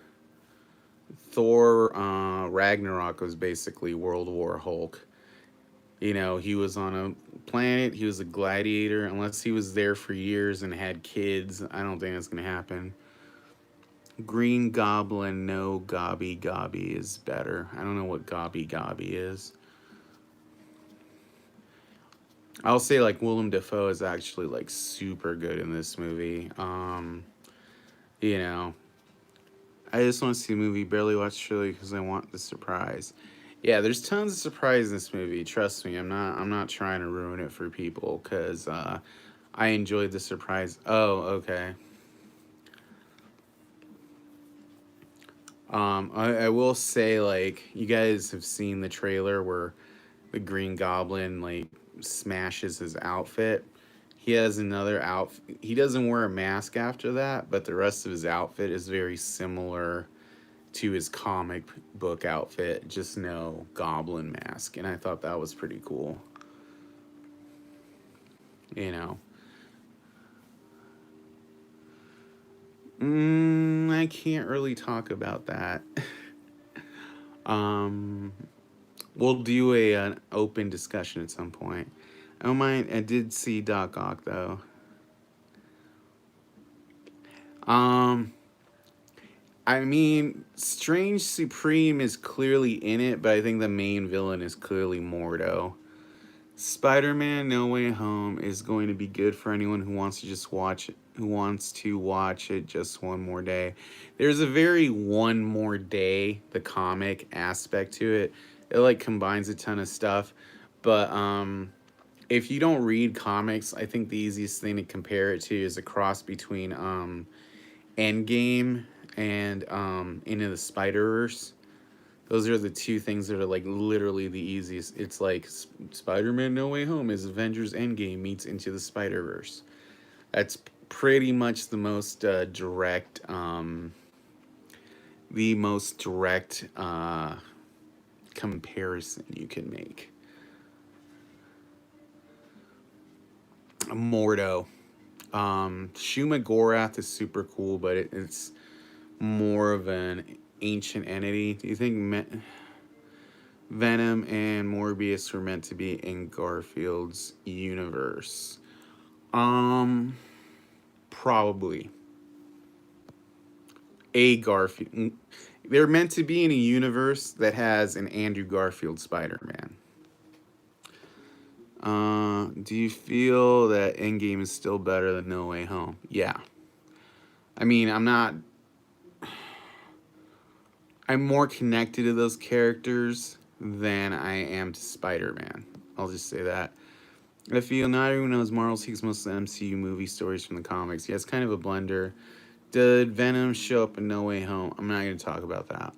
Speaker 1: Ragnarok was basically World War Hulk. You know, he was on a planet, he was a gladiator. Unless he was there for years and had kids, I don't think that's going to happen. Green Goblin, no, Gobby Gobby is better. I don't know what Gobby Gobby is. I'll say, like, Willem Dafoe is actually, like, super good in this movie. You know, I just want to see the movie. Barely watched Shirley because I want the surprise. Yeah, there's tons of surprise in this movie. Trust me, I'm not trying to ruin it for people, because I enjoyed the surprise. Oh, okay. I will say, like, you guys have seen the trailer where the Green Goblin, like, smashes his outfit. He has another outfit. He doesn't wear a mask after that, but the rest of his outfit is very similar to his comic book outfit, just no goblin mask. And I thought that was pretty cool. You know. I can't really talk about that. We'll do an open discussion at some point. I don't mind. I did see Doc Ock, though. I mean, Strange Supreme is clearly in it, but I think the main villain is clearly Mordo. Spider-Man No Way Home is going to be good for anyone who wants to just watch who wants to watch it just one more day. There's a very one more day, the comic aspect to it. It like combines a ton of stuff. But if you don't read comics, I think the easiest thing to compare it to is a cross between Endgame and Into the Spider-Verse. Those are the two things that are like literally the easiest. It's like Spider-Man No Way Home is Avengers Endgame meets Into the Spider-Verse. That's pretty much the most direct comparison you can make. Mordo. Shuma Gorath is super cool, but it's more of an ancient entity. Do you think Venom and Morbius were meant to be in Garfield's universe? Probably. A Garfield. They're meant to be in a universe that has an Andrew Garfield Spider-Man. Do you feel that Endgame is still better than No Way Home? Yeah. I mean, I'm more connected to those characters than I am to Spider-Man. I'll just say that. I feel not everyone knows Marvel takes most of the MCU movie stories from the comics. Yeah, it's kind of a blender. Did Venom show up in No Way Home? I'm not going to talk about that.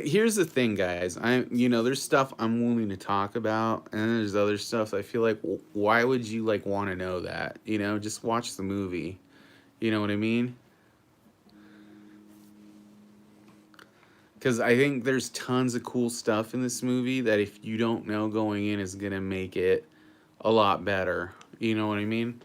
Speaker 1: Here's the thing, guys. There's stuff I'm willing to talk about, and there's other stuff I feel like, why would you like want to know that? Just watch the movie. You know what I mean? Because I think there's tons of cool stuff in this movie that if you don't know going in is gonna make it a lot better. You know what I mean?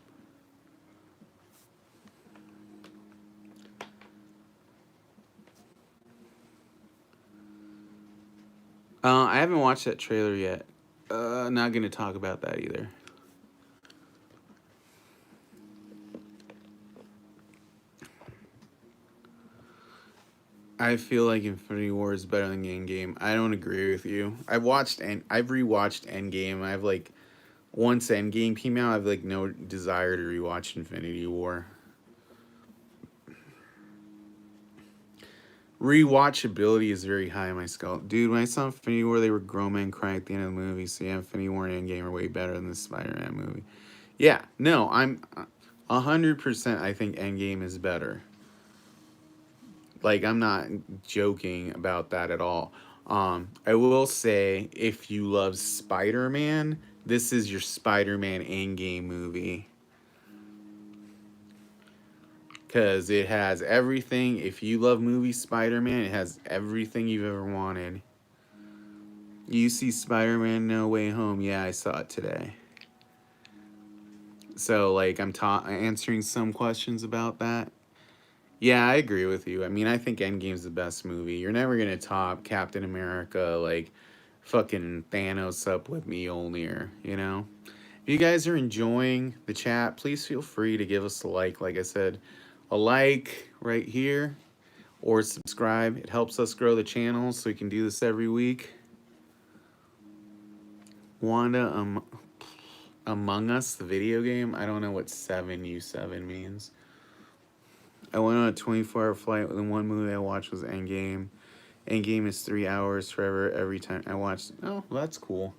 Speaker 1: I haven't watched that trailer yet. Not gonna talk about that either. I feel like Infinity War is better than Endgame. I don't agree with you. I've rewatched Endgame. I've like, once Endgame came out, I've like no desire to rewatch Infinity War. Rewatchability is very high in my skull. Dude, when I saw Infinity War, they were grown men crying at the end of the movie. So yeah, Infinity War and Endgame are way better than the Spider-Man movie. Yeah, no, I'm 100%. I think Endgame is better. Like, I'm not joking about that at all. I will say, if you love Spider-Man, this is your Spider-Man Endgame movie. Because it has everything. If you love movie Spider-Man, it has everything you've ever wanted. You see Spider-Man No Way Home. Yeah, I saw it today. So, like, I'm answering some questions about that. Yeah, I agree with you. I mean, I think Endgame's the best movie. You're never going to top Captain America, like, fucking Thanos up with Mjolnir, you know? If you guys are enjoying the chat, please feel free to give us a like. Like I said, a like right here, or subscribe. It helps us grow the channel so we can do this every week. Wanda Among Us, the video game. I don't know what 7U7 means. I went on a 24-hour flight. The one movie I watched was Endgame. Endgame is 3 hours forever every time I watched. Oh, well, that's cool.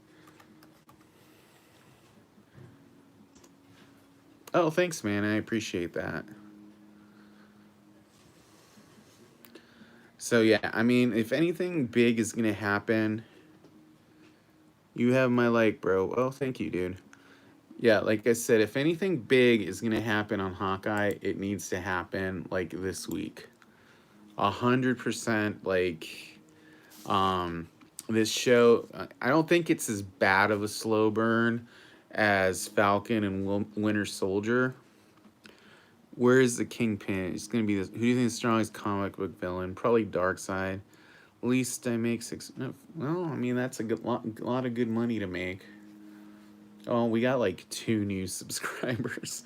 Speaker 1: Oh, thanks, man. I appreciate that. So, yeah, I mean, if anything big is going to happen, you have my like, bro. Oh, thank you, dude. Yeah, like I said, if anything big is going to happen on Hawkeye, it needs to happen, like, this week. 100%, like, this show, I don't think it's as bad of a slow burn as Falcon and Winter Soldier. Where is the Kingpin? It's going to be this. Who do you think is the strongest comic book villain? Probably Darkseid. Least I make six. No, well, I mean, that's a lot of good money to make. Oh, we got like 2 new subscribers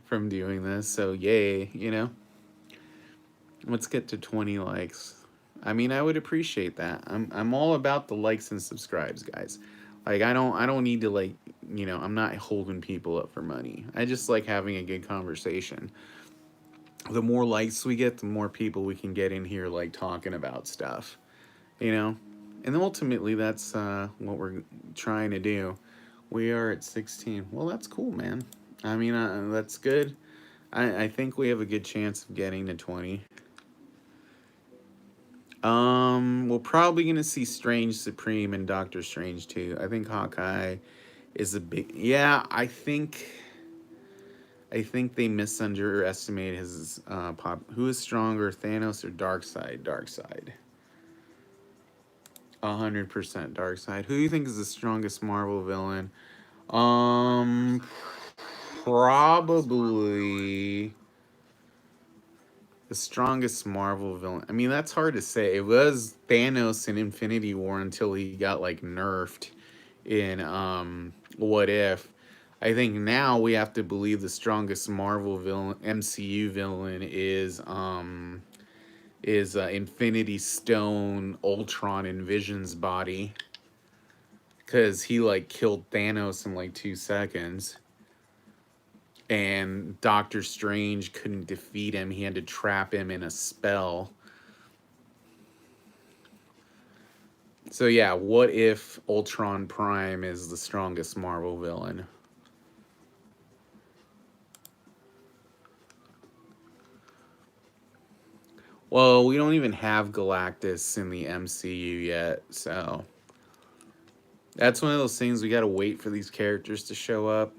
Speaker 1: from doing this, so yay, you know. Let's get to 20 likes. I mean, I would appreciate that. I'm all about the likes and subscribes, guys. Like I don't need to like, you know, I'm not holding people up for money. I just like having a good conversation. The more likes we get, the more people we can get in here like talking about stuff, you know? And ultimately that's what we're trying to do. We are at 16. Well, that's cool, man. I mean, that's good. I think we have a good chance of getting to 20. We're probably gonna see Strange Supreme and Doctor Strange too. I think Hawkeye is a big. Yeah, I think they misunderestimate his pop. Who is stronger, Thanos or Darkseid? Darkseid. 100% Darkseid. Who do you think is the strongest Marvel villain? Um, Probably the strongest Marvel villain. I mean, that's hard to say. It was Thanos in Infinity War until he got like nerfed in What If. I think now we have to believe the strongest Marvel villain, MCU villain, is Infinity Stone Ultron in Vision's body, because he like killed Thanos in like 2 seconds, and Doctor Strange couldn't defeat him. He had to trap him in a spell. So yeah, what if Ultron Prime is the strongest Marvel villain? Well, we don't even have Galactus in the MCU yet, so that's one of those things we gotta wait for these characters to show up.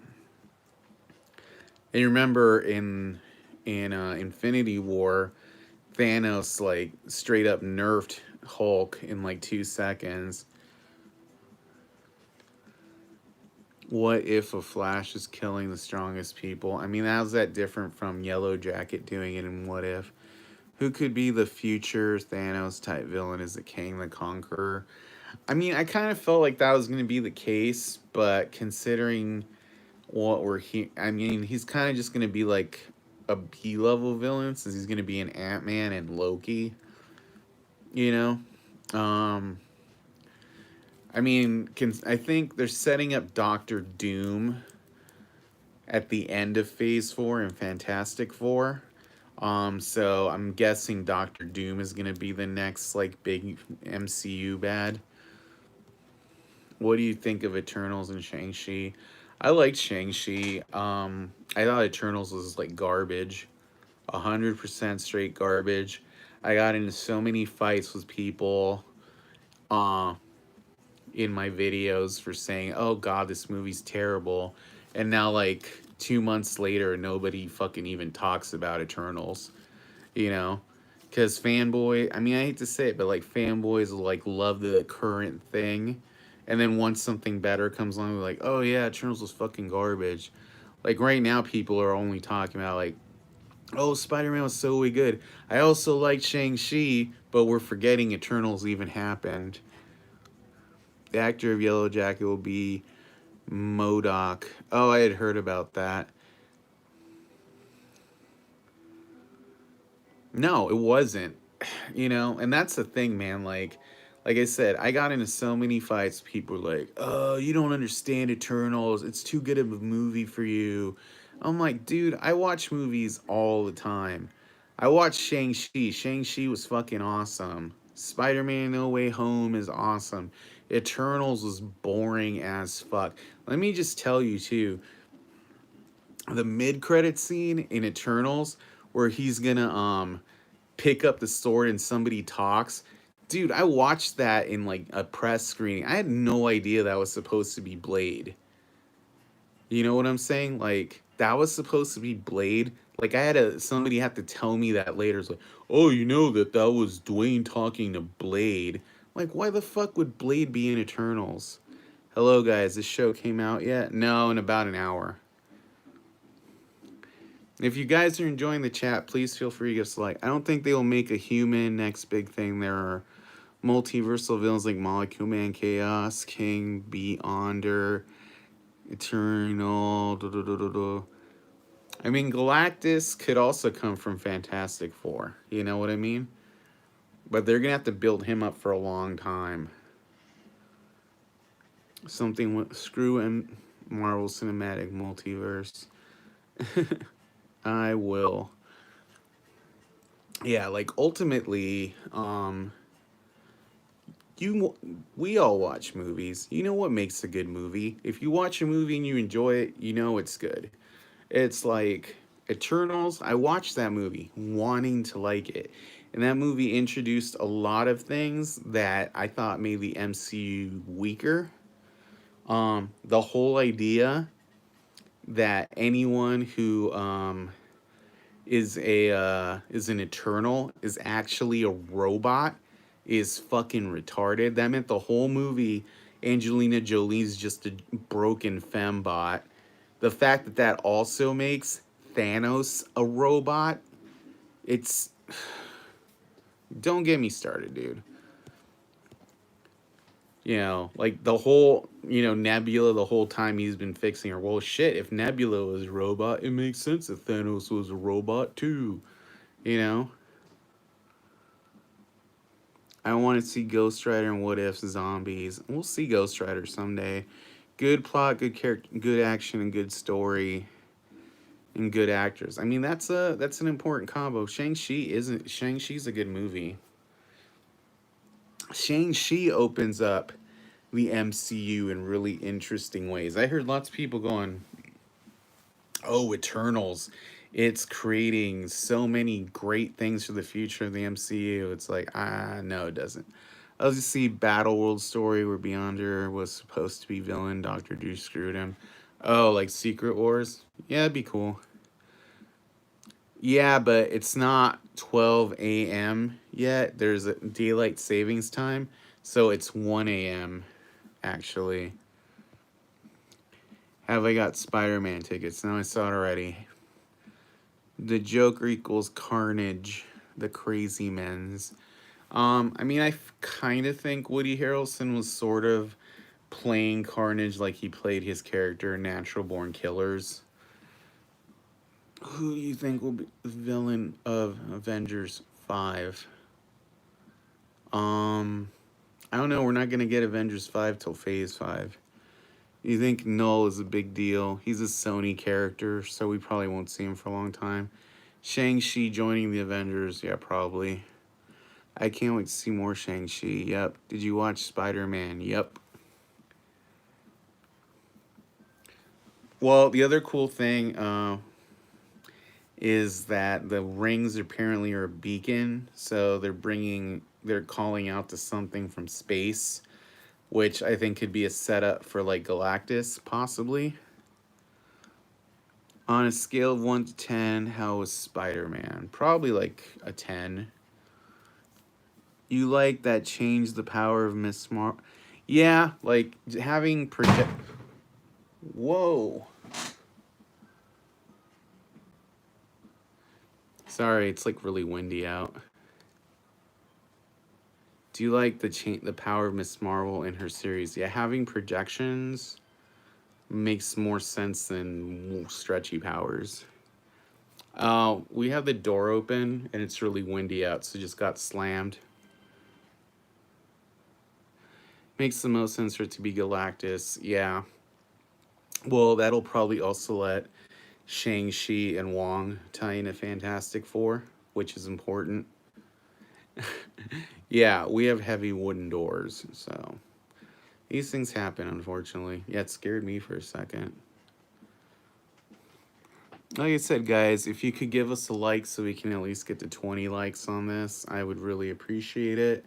Speaker 1: And you remember in Infinity War, Thanos like straight up nerfed Hulk in like 2 seconds. What if a Flash is killing the strongest people? I mean, how's that different from Yellow Jacket doing it in What If? Who could be the future Thanos type villain? Is it Kang the Conqueror? I mean, I kind of felt like that was going to be the case, but considering what we're here, I mean, he's kind of just going to be like a B level villain since he's going to be an Ant-Man and Loki, you know? I mean, I think they're setting up Doctor Doom at the end of Phase 4 and Fantastic Four. So I'm guessing Doctor Doom is gonna be the next like big MCU bad. What do you think of Eternals and Shang-Chi? I liked Shang-Chi. I thought Eternals was like garbage. 100% straight garbage. I got into so many fights with people uh in my videos for saying, "Oh god, this movie's terrible." And now like 2 months later nobody fucking even talks about Eternals, you know? Cuz fanboy, I mean I hate to say it, but like fanboys like love the current thing. And then once something better comes along, they're like, "Oh yeah, Eternals was fucking garbage." Like right now people are only talking about like, "Oh, Spider-Man was so good." I also like Shang-Chi, but we're forgetting Eternals even happened. The actor of Yellow Jacket will be MODOK. Oh, I had heard about that. No, it wasn't. You know, and that's the thing, man. Like I said, I got into so many fights. People were like, "Oh, you don't understand Eternals. It's too good of a movie for you." I'm like, dude, I watch movies all the time. I watched Shang-Chi. Shang-Chi was fucking awesome. Spider-Man No Way Home is awesome. Eternals was boring as fuck. Let me just tell you too, the mid-credit scene in Eternals where he's gonna pick up the sword and somebody talks. Dude, I watched that in like a press screening. I had no idea that was supposed to be Blade. You know what I'm saying? Like that was supposed to be Blade. Like I had somebody have to tell me that later. It's like, "Oh, you know that was Dwayne talking to Blade." Like, why the fuck would Blade be in Eternals? Hello guys, this show came out yet? No, in about an hour. If you guys are enjoying the chat, please feel free to give us a like. I don't think they will make a human next big thing. There are multiversal villains like Molecule Man, Chaos King, Beyonder, Eternal. I mean, Galactus could also come from Fantastic Four. You know what I mean? But they're gonna have to build him up for a long time. something with screw and Marvel Cinematic Multiverse. I will. Yeah, like ultimately, you we all watch movies. You know what makes a good movie? If you watch a movie and you enjoy it, you know it's good. It's like Eternals. I watched that movie wanting to like it. And that movie introduced a lot of things that I thought made the MCU weaker. The whole idea that anyone who is an Eternal is actually a robot is fucking retarded. That meant the whole movie Angelina Jolie's just a broken fembot. The fact that that also makes Thanos a robot, it's don't get me started, dude. You know, like the whole, Nebula the whole time he's been fixing her. Well, shit, if Nebula was a robot, it makes sense that Thanos was a robot too. You know? I want to see Ghost Rider and What If zombies. We'll see Ghost Rider someday. Good plot, good character, good action, and good story, and good actors. I mean, that's an important combo. Shang-Chi's a good movie. Shang-Chi opens up the MCU in really interesting ways. I heard lots of people going, "Oh, Eternals, it's creating so many great things for the future of the MCU." It's like, no, it doesn't. I was just see Battle World story where Beyonder was supposed to be villain. Doctor Doom screwed him. Oh, like Secret Wars? Yeah, it'd be cool. Yeah, but it's not 12 a.m. yet. There's a daylight savings time, so it's 1 a.m. actually. Have I got Spider-Man tickets? No, I saw it already. The Joker equals Carnage, the Crazy Men's. I mean, I kind of think Woody Harrelson was sort of playing Carnage like he played his character in Natural Born Killers. Who do you think will be the villain of Avengers 5? I don't know. We're not going to get Avengers 5 till Phase 5. You think Null is a big deal? He's a Sony character, so we probably won't see him for a long time. Shang-Chi joining the Avengers? Yeah, probably. I can't wait to see more Shang-Chi. Yep. Did you watch Spider-Man? Yep. Well, the other cool thing is that the rings apparently are a beacon, so they're calling out to something from space, which I think could be a setup for like Galactus, possibly. On a scale of 1 to 10, how was Spider-Man? Probably like a 10. You like that changed the power of Miss Smart? Yeah, like having project. Whoa. Sorry, it's like really windy out. Do you like the power of Miss Marvel in her series? Yeah, having projections makes more sense than stretchy powers. We have the door open and it's really windy out, so just got slammed. Makes the most sense for it to be Galactus. Yeah. Well, that'll probably also let Shang-Chi and Wong tie in a Fantastic Four, which is important. Yeah, we have heavy wooden doors, so these things happen, unfortunately. Yeah, it scared me for a second. Like I said, guys, if you could give us a like so we can at least get to 20 likes on this, I would really appreciate it.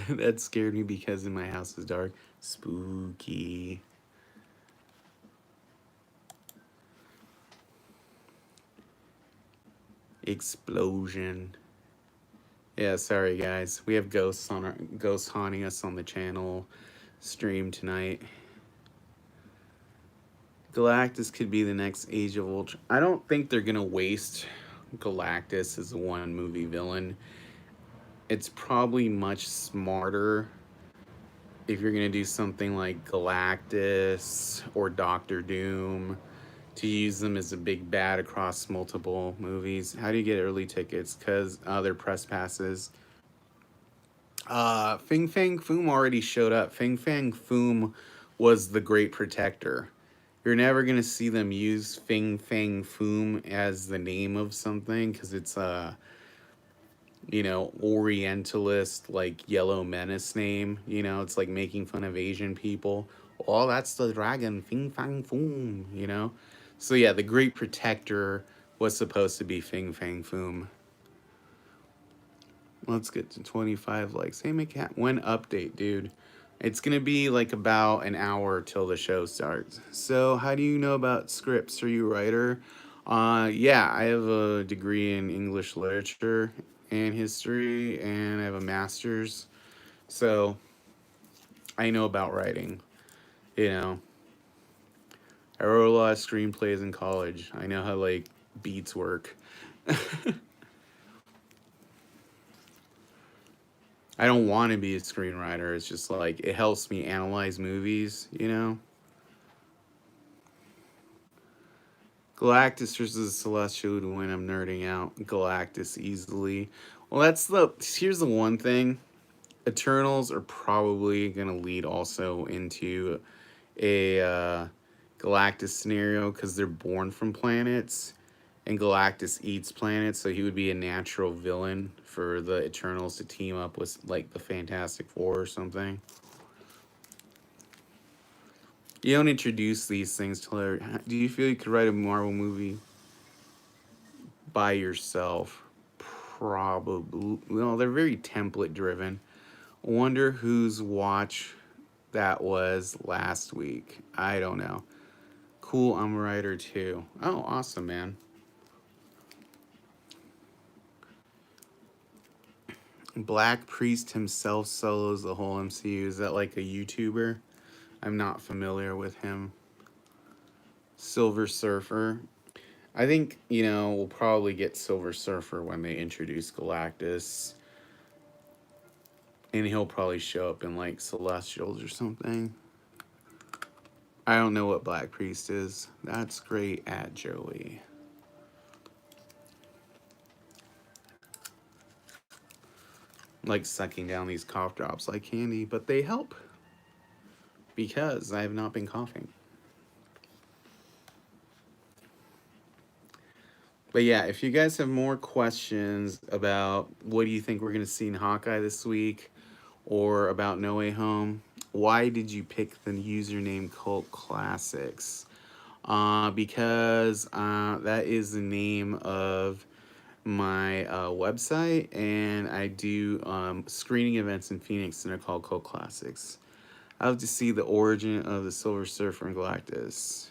Speaker 1: That scared me because in my house is dark. Spooky. Explosion. Yeah, sorry guys. We have ghosts haunting us on the channel stream tonight. Galactus could be the next Age of Ultron. I don't think they're gonna waste Galactus as a one movie villain. It's probably much smarter if you're gonna do something like Galactus or Doctor Doom to use them as a big bad across multiple movies. How do you get early tickets? Because they're press passes. Fing Fang Foom already showed up. Fing Fang Foom was the Great Protector. You're never gonna see them use Fing Fang Foom as the name of something because it's Orientalist like Yellow Menace name. It's like making fun of Asian people. Oh, that's the dragon, Fing Fang Foom. So yeah, the Great Protector was supposed to be Fing Fang Foom. Let's get to 25 likes. Hey, McCat, when update, dude? It's going to be like about an hour till the show starts. So, how do you know about scripts? Are you a writer? Yeah, I have a degree in English literature and history, and I have a master's. So, I know about writing. You know, I wrote a lot of screenplays in college. I know how, like, beats work. I don't want to be a screenwriter. It's just like it helps me analyze movies. Galactus versus Celestial would win. I'm nerding out. Galactus easily. Well, here's the one thing. Eternals are probably gonna lead also into a Galactus scenario because they're born from planets, and Galactus eats planets, so he would be a natural villain for the Eternals to team up with like the Fantastic Four or something. You don't introduce these things till. Do you feel you could write a Marvel movie by yourself? Probably. Well, they're very template driven. Wonder whose watch that was last week. I don't know. Cool, I'm a writer too. Oh, awesome, man. Black Priest himself solos the whole MCU. Is that like a YouTuber? I'm not familiar with him. Silver Surfer. I think, we'll probably get Silver Surfer when they introduce Galactus. And he'll probably show up in like Celestials or something. I don't know what Black Priest is. That's great at Joey. Like sucking down these cough drops like candy, but they help because I have not been coughing. But yeah, if you guys have more questions about what do you think we're going to see in Hawkeye this week or about No Way Home, why did you pick the username Cult Classics? Because that is the name of my website, and I do screening events in Phoenix, and they're called Cult Classics. I love to see the origin of the Silver Surfer and Galactus.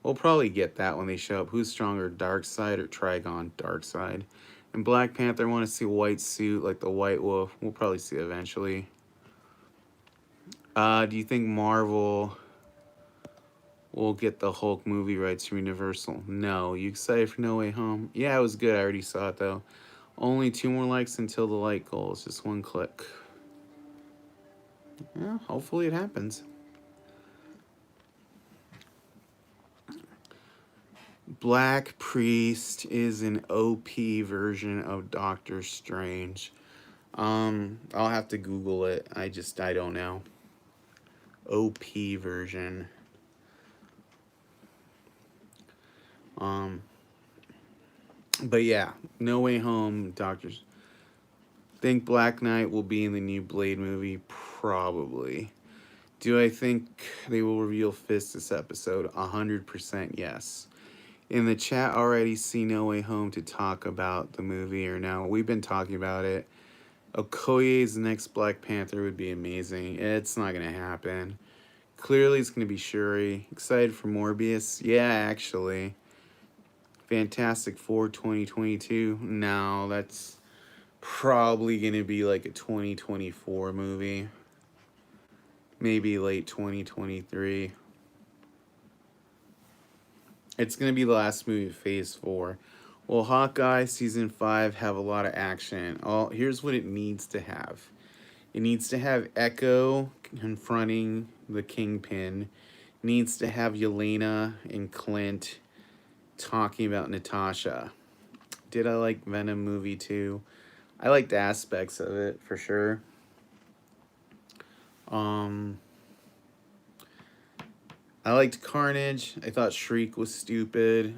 Speaker 1: We'll probably get that when they show up. Who's stronger, Darkseid or Trigon? Darkseid. And Black Panther, I want to see a white suit like the White Wolf. We'll probably see it eventually. Do you think Marvel will get the Hulk movie rights from Universal? No. You excited for No Way Home? Yeah, it was good. I already saw it, though. Only 2 more likes until the like goal. It's just 1 click. Yeah, hopefully it happens. Black Priest is an OP version of Doctor Strange. I'll have to Google it. I don't know. OP version. But yeah, No Way Home, Doctors. Think Black Knight will be in the new Blade movie? Probably. Do I think they will reveal Fist this episode? 100% yes. In the chat already see No Way Home to talk about the movie or no? We've been talking about it. Okoye's next Black Panther would be amazing. It's not going to happen. Clearly it's going to be Shuri. Excited for Morbius? Yeah, actually. Fantastic Four 2022? No, that's probably going to be like a 2024 movie. Maybe late 2023. It's going to be the last movie of Phase 4. Will Hawkeye Season 5 have a lot of action? Oh, here's what it needs to have. It needs to have Echo confronting the Kingpin. It needs to have Yelena and Clint talking about Natasha. Did I like Venom movie too? I liked aspects of it, for sure. Um, I liked Carnage. I thought Shriek was stupid.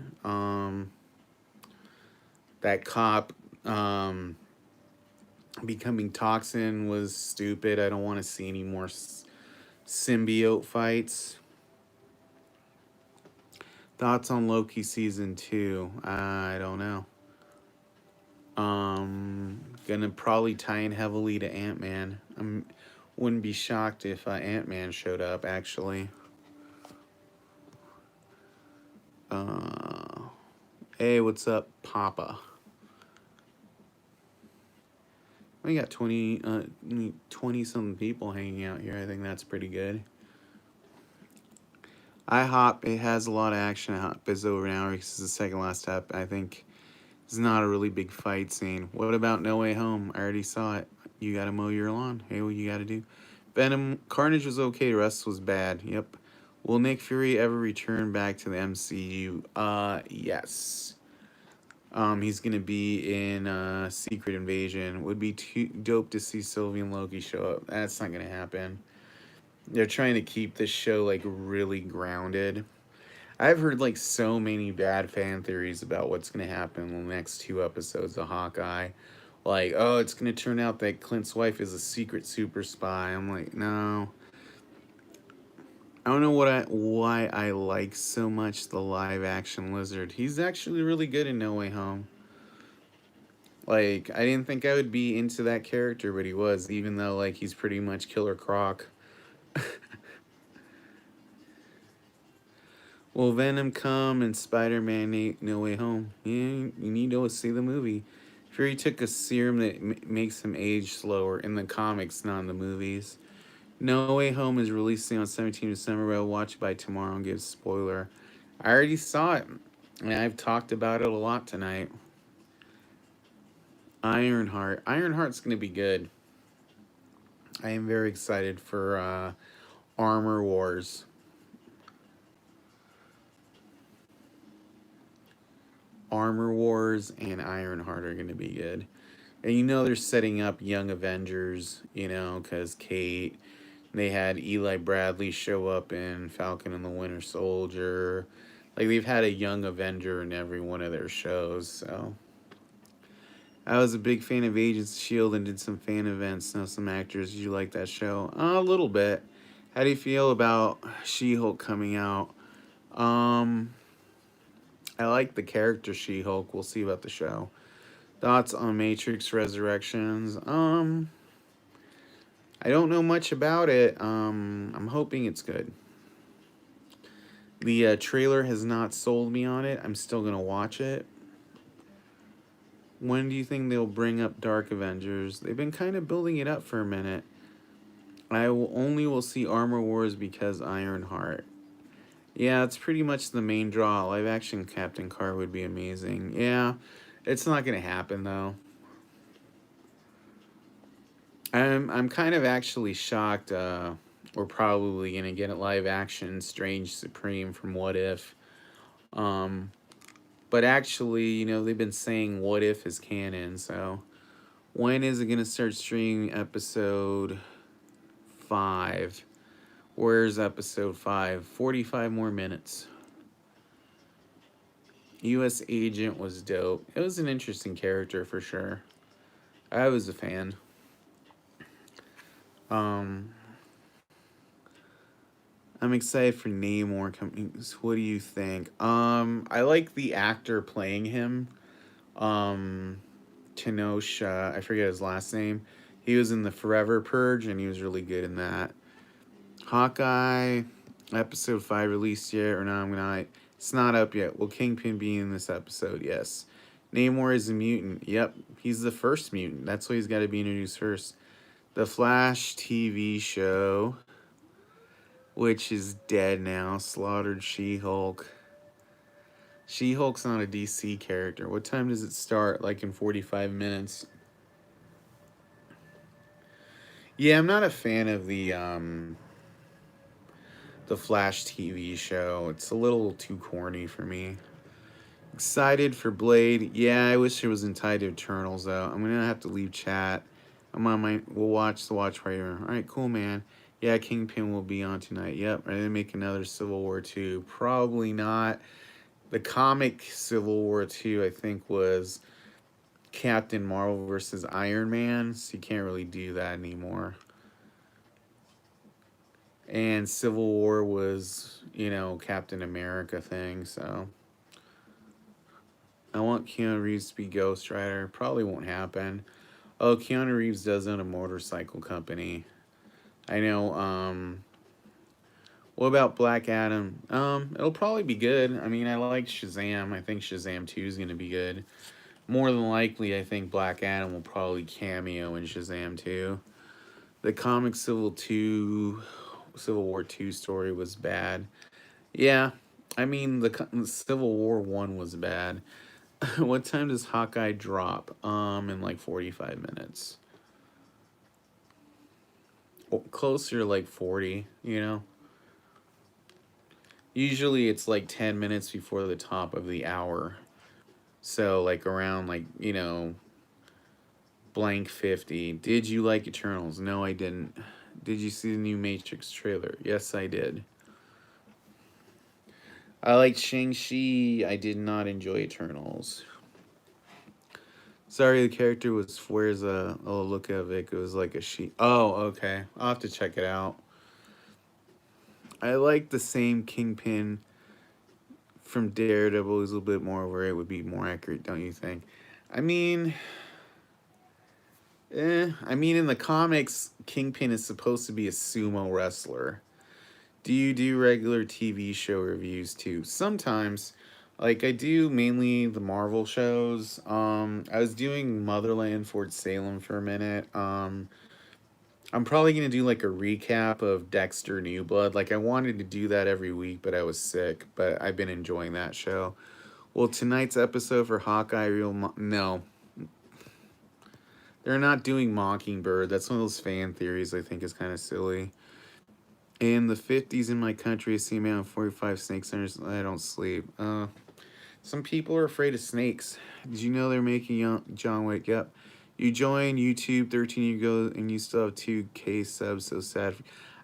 Speaker 1: That cop becoming Toxin was stupid. I don't want to see any more symbiote fights. Thoughts on Loki season 2? I don't know. Gonna probably tie in heavily to Ant-Man. Wouldn't be shocked if Ant-Man showed up, actually. Hey, what's up, Papa? We got 20-something people hanging out here. I think that's pretty good. IHOP, it has a lot of action. IHOP is over now. This is the second last step. I think it's not a really big fight scene. What about No Way Home? I already saw it. You gotta mow your lawn. Hey, what you gotta do? Venom, Carnage was okay. Rust was bad. Yep. Will Nick Fury ever return back to the MCU? Yes. He's gonna be in Secret Invasion. Would be too dope to see Sylvie and Loki show up. That's not gonna happen. They're trying to keep this show like really grounded. I've heard like so many bad fan theories about what's gonna happen in the next 2 episodes of Hawkeye. Like, oh, it's gonna turn out that Clint's wife is a secret super spy. I'm like, no. I don't know why I like so much the live action Lizard. He's actually really good in No Way Home. Like, I didn't think I would be into that character, but he was, even though like he's pretty much Killer Croc. Will Venom come and Spider-Man No Way Home? Yeah, you need to see the movie. Fury took a serum that makes him age slower in the comics, not in the movies. No Way Home is releasing on 17 December. I'll watch it by tomorrow and give a spoiler. I already saw it, and I've talked about it a lot tonight. Ironheart. Ironheart's going to be good. I am very excited for Armor Wars. Armor Wars and Ironheart are going to be good. And you know they're setting up Young Avengers, you know, because Kate, they had Eli Bradley show up in Falcon and the Winter Soldier. Like, they've had a Young Avenger in every one of their shows, so. I was a big fan of Agents of S.H.I.E.L.D. and did some fan events. Know some actors. Did you like that show? A little bit. How do you feel about She-Hulk coming out? I like the character She-Hulk. We'll see about the show. Thoughts on Matrix Resurrections? I don't know much about it. I'm hoping it's good. The trailer has not sold me on it. I'm still gonna watch it. When do you think they'll bring up Dark Avengers? They've been kind of building it up for a minute. I will see Armor Wars because Ironheart. Yeah, it's pretty much the main draw. Live action Captain Carter would be amazing. Yeah, it's not gonna happen though. I'm kind of actually shocked. We're probably gonna get a live action Strange Supreme from What If. But actually, you know, they've been saying What If is canon. So when is it gonna start streaming episode 5? Where's episode 5? 45 more minutes. U.S. Agent was dope. It was an interesting character for sure. I was a fan. I'm excited for Namor coming. What do you think? I like the actor playing him. Tenoch, I forget his last name. He was in the Forever Purge, and he was really good in that. Hawkeye, episode 5 released yet, or not? It's not up yet. Will Kingpin be in this episode? Yes. Namor is a mutant. Yep, he's the first mutant. That's why he's got to be introduced first. The Flash TV show, which is dead now, slaughtered She-Hulk. She-Hulk's not a DC character. What time does it start? Like in 45 minutes. Yeah, I'm not a fan of the Flash TV show. It's a little too corny for me. Excited for Blade. Yeah, I wish it was in Tide of Eternals, though. I'm going to have to leave chat. We'll watch the Watch Party. All right, cool, man. Yeah, Kingpin will be on tonight. Yep, ready to make another Civil War 2. Probably not. The comic Civil War 2, I think, was Captain Marvel versus Iron Man, so you can't really do that anymore. And Civil War was, Captain America thing, so. I want Keanu Reeves to be Ghost Rider. Probably won't happen. Oh, Keanu Reeves does own a motorcycle company. I know, what about Black Adam? It'll probably be good. I mean, I like Shazam. I think Shazam 2 is going to be good. More than likely, I think Black Adam will probably cameo in Shazam 2. The comic Civil War 2 story was bad. Yeah, I mean, the Civil War 1 was bad. What time does Hawkeye drop? In like 45 minutes. Closer, like 40, Usually it's like 10 minutes before the top of the hour. So, like, around, like, blank 50. Did you like Eternals? No, I didn't. Did you see the new Matrix trailer? Yes, I did. I liked Shang-Chi. I did not enjoy Eternals. Sorry, the character was Fuerza. Oh, look at Vic. It was like a she. Oh, okay. I'll have to check it out. I like the same Kingpin from Daredevil. Is a little bit more where it would be more accurate, don't you think? I mean, in the comics, Kingpin is supposed to be a sumo wrestler. Do you do regular TV show reviews too? Sometimes. Like, I do mainly the Marvel shows. I was doing Motherland, Fort Salem for a minute. I'm probably going to do, like, a recap of Dexter New Blood. Like, I wanted to do that every week, but I was sick. But I've been enjoying that show. Well, tonight's episode for Hawkeye, no. They're not doing Mockingbird. That's one of those fan theories I think is kind of silly. In the 50s in my country, I see a man with 45 snake centers. I don't sleep. Some people are afraid of snakes. Did you know they're making John Wick? Yep. You joined YouTube 13 years ago and you still have 2K subs. So sad.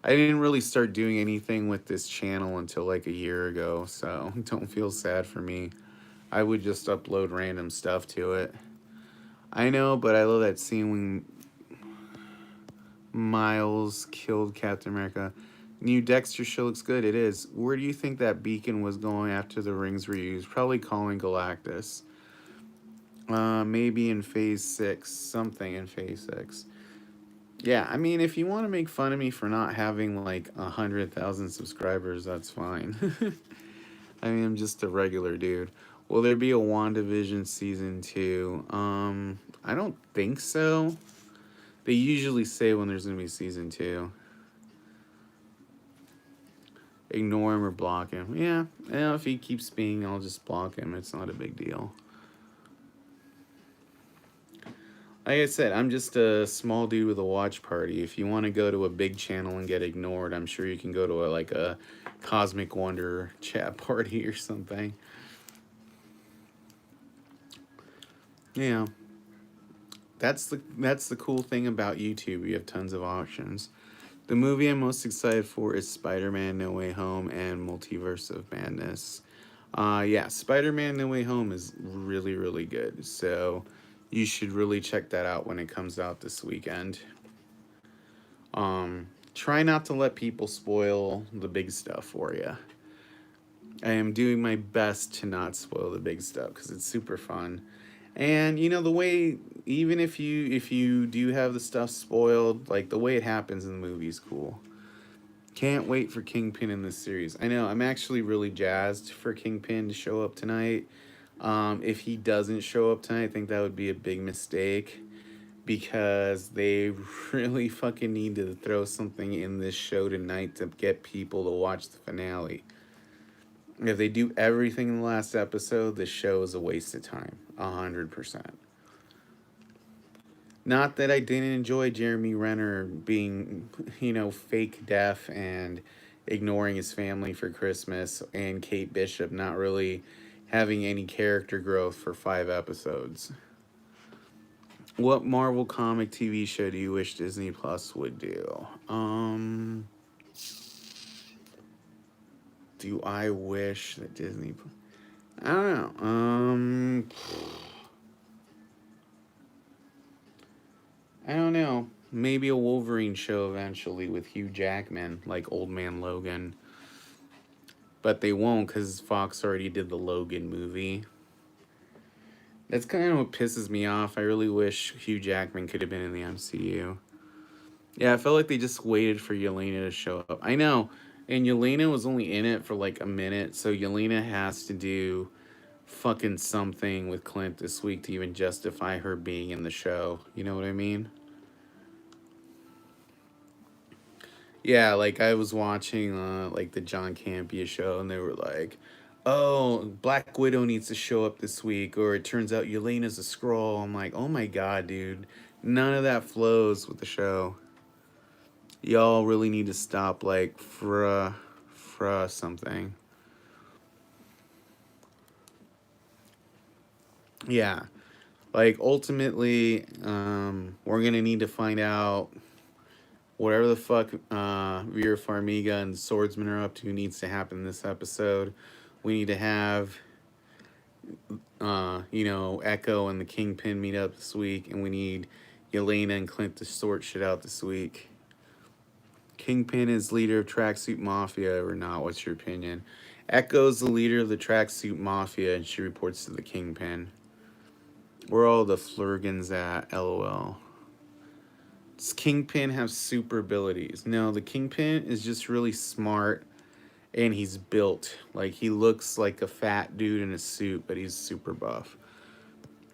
Speaker 1: I didn't really start doing anything with this channel until like a year ago. So don't feel sad for me. I would just upload random stuff to it. I know, but I love that scene when Miles killed Captain America. New Dexter show looks good. It is. Where do you think that beacon was going after the rings were used? Probably calling Galactus. Maybe in Phase 6. Something in Phase 6. Yeah, I mean, if you want to make fun of me for not having like 100,000 subscribers, that's fine. I mean, I'm just a regular dude. Will there be a WandaVision Season 2? I don't think so. They usually say when there's going to be Season 2. Ignore him or block him. Yeah, if he keeps being, I'll just block him. It's not a big deal. Like I said, I'm just a small dude with a watch party. If you want to go to a big channel and get ignored, I'm sure you can go to a Cosmic Wonder chat party or something. Yeah. That's the cool thing about YouTube. You have tons of options. The movie I'm most excited for is Spider-Man No Way Home and Multiverse of Madness. Yeah, Spider-Man No Way Home is really, really good. So you should really check that out when it comes out this weekend. Try not to let people spoil the big stuff for you. I am doing my best to not spoil the big stuff because it's super fun. And the way, even if you do have the stuff spoiled, like the way it happens in the movie is cool. Can't wait for Kingpin in this series. I know, I'm actually really jazzed for Kingpin to show up tonight. If he doesn't show up tonight, I think that would be a big mistake because they really fucking need to throw something in this show tonight to get people to watch the finale. If they do everything in the last episode, the show is a waste of time. 100%. Not that I didn't enjoy Jeremy Renner being, fake deaf and ignoring his family for Christmas, and Kate Bishop not really having any character growth for 5 episodes. What Marvel comic TV show do you wish Disney Plus would do? Do I wish that Disney? I don't know. I don't know. Maybe a Wolverine show eventually with Hugh Jackman, like Old Man Logan. But they won't because Fox already did the Logan movie. That's kind of what pisses me off. I really wish Hugh Jackman could have been in the MCU. Yeah, I felt like they just waited for Yelena to show up. I know, and Yelena was only in it for like a minute, so Yelena has to do fucking something with Clint this week to even justify her being in the show. You know what I mean? Yeah, like I was watching like the John Campea show, and they were like, "Oh, Black Widow needs to show up this week," or it turns out Yelena's a Skrull. I'm like, "Oh my god, dude, none of that flows with the show. Y'all really need to stop like fra something." Yeah, like ultimately, we're gonna need to find out whatever the fuck Vera Farmiga and the Swordsman are up to needs to happen this episode. We need to have Echo and the Kingpin meet up this week, and we need Yelena and Clint to sort shit out this week. Kingpin is leader of Tracksuit Mafia or not? What's your opinion? Echo's the leader of the Tracksuit Mafia, and she reports to the Kingpin. Where are all the Flurgans at? LOL. Does Kingpin have super abilities? No, the Kingpin is just really smart, and he's built. Like, he looks like a fat dude in a suit, but he's super buff.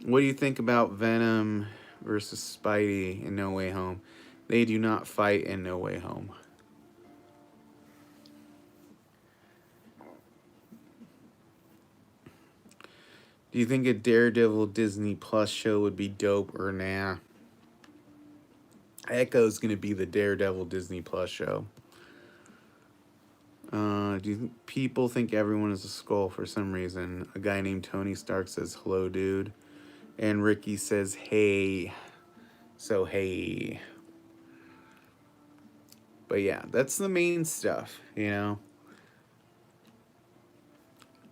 Speaker 1: What do you think about Venom versus Spidey in No Way Home? They do not fight in No Way Home. Do you think a Daredevil Disney Plus show would be dope or nah? Echo's going to be the Daredevil Disney Plus show. Do you think people think everyone is a Skrull for some reason? A guy named Tony Stark says, "Hello, dude." And Ricky says, "Hey." So, hey. But yeah, that's the main stuff, you know?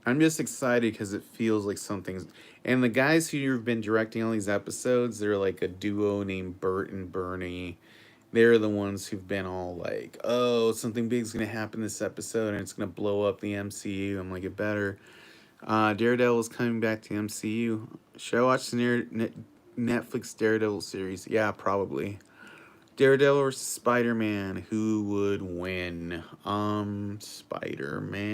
Speaker 1: I'm just excited because it feels like something's... And the guys who have been directing all these episodes, they're like a duo named Bert and Bertie. They're the ones who've been all like, "Oh, something big's going to happen this episode and it's going to blow up the MCU." I'm like, it better. Daredevil's coming back to MCU. Should I watch the Netflix Daredevil series? Yeah, probably. Daredevil versus Spider-Man. Who would win? Spider-Man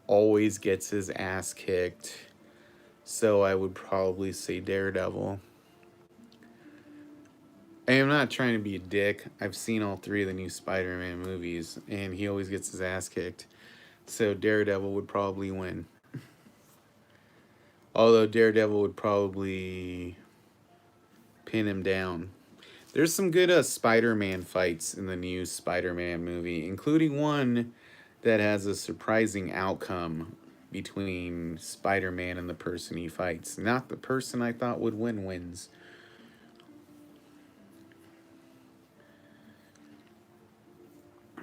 Speaker 1: always gets his ass kicked. So I would probably say Daredevil. I am not trying to be a dick. I've seen all three of the new Spider-Man movies, and he always gets his ass kicked. So Daredevil would probably win. Although Daredevil would probably pin him down. There's some good Spider-Man fights in the new Spider-Man movie, including one that has a surprising outcome between Spider-Man and the person he fights. Not the person I thought would win wins.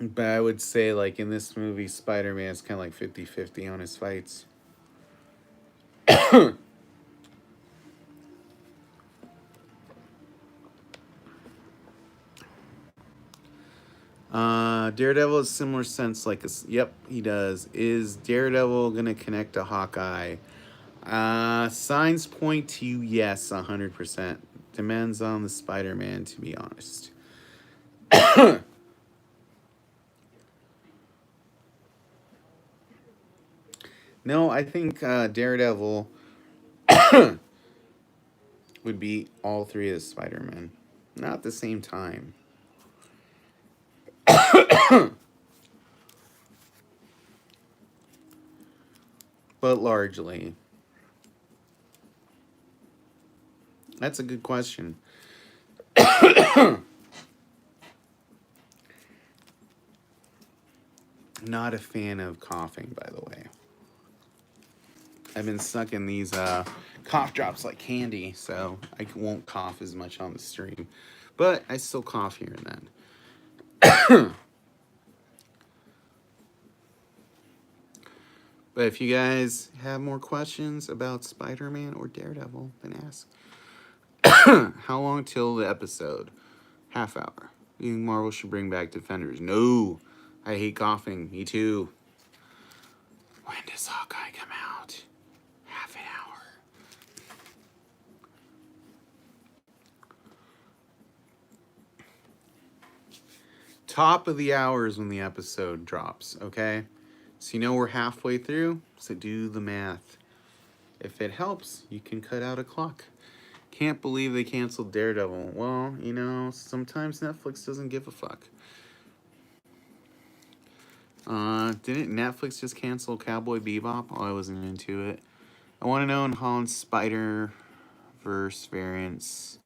Speaker 1: But I would say, like, in this movie, Spider-Man is kind of like 50-50 on his fights. Daredevil has similar sense, like, yep, he does. Is Daredevil going to connect to Hawkeye? Signs point to yes, 100%. Demands on the Spider-Man, to be honest. No, I think Daredevil would beat all three of the Spider-Men. Not at the same time. But largely. That's a good question. Not a fan of coughing, by the way. I've been sucking these cough drops like candy, so I won't cough as much on the stream. But I still cough here and then. But if you guys have more questions about Spider-Man or Daredevil, then ask. How long till the episode? Half hour. You think Marvel should bring back Defenders? No. I hate coughing. Me too. When does Hawkeye come out? Half an hour. Top of the hour is when the episode drops, okay? So you know we're halfway through, so do the math. If it helps, you can cut out a clock. Can't believe they canceled Daredevil. Well, you know, sometimes Netflix doesn't give a fuck. Didn't Netflix just cancel Cowboy Bebop? Oh, I wasn't into it. I want to know in Holland's Spider-Verse variants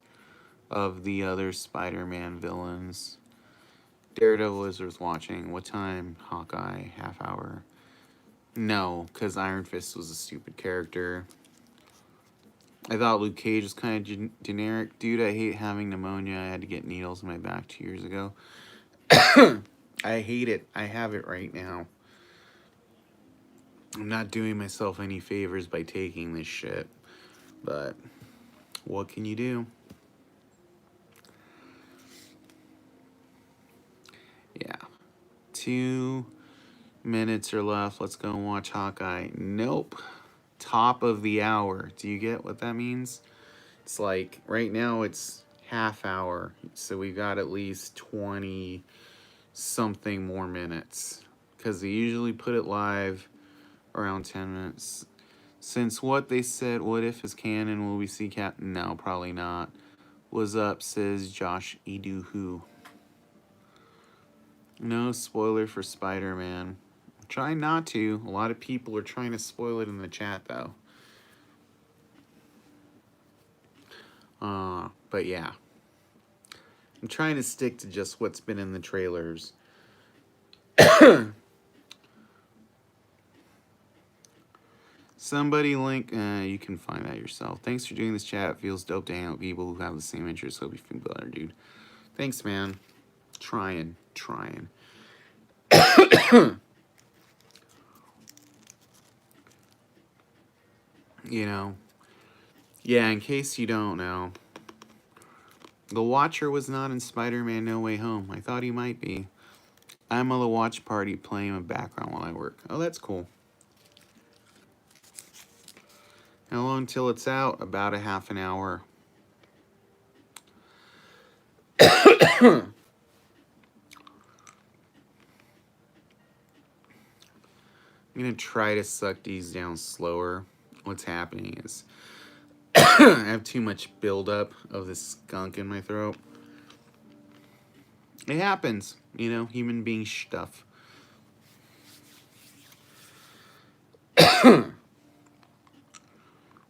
Speaker 1: of the other Spider-Man villains. Daredevil is worth watching. What time? Hawkeye, half hour. No, because Iron Fist was a stupid character. I thought Luke Cage was kind of generic. Dude, I hate having pneumonia. I had to get needles in my back 2 years ago. I hate it. I have it right now. I'm not doing myself any favors by taking this shit. But what can you do? Yeah. 2 minutes are left. Let's go and watch Hawkeye. Nope. Top of the hour. Do you get what that means? It's like right now it's half hour. So we got at least 20 something more minutes. Because they usually put it live around 10 minutes. Since what they said, what if is canon, will we see Cap? No, probably not. What's up, says Josh Eduhu. No spoiler for Spider-Man. Try not to. A lot of people are trying to spoil it in the chat, though. But yeah. I'm trying to stick to just what's been in the trailers. Somebody link, you can find that yourself. Thanks for doing this chat. It feels dope to hang out with people who have the same interests. Hope you feel better, dude. Thanks, man. Trying. You know, yeah, in case you don't know, the Watcher was not in Spider-Man No Way Home. I thought he might be. I'm on the watch party playing in background while I work. Oh, that's cool. How long till it's out? About a half an hour. I'm going to try to suck these down slower. What's happening is I have too much buildup of this skunk in my throat. It happens, you know, human being stuff.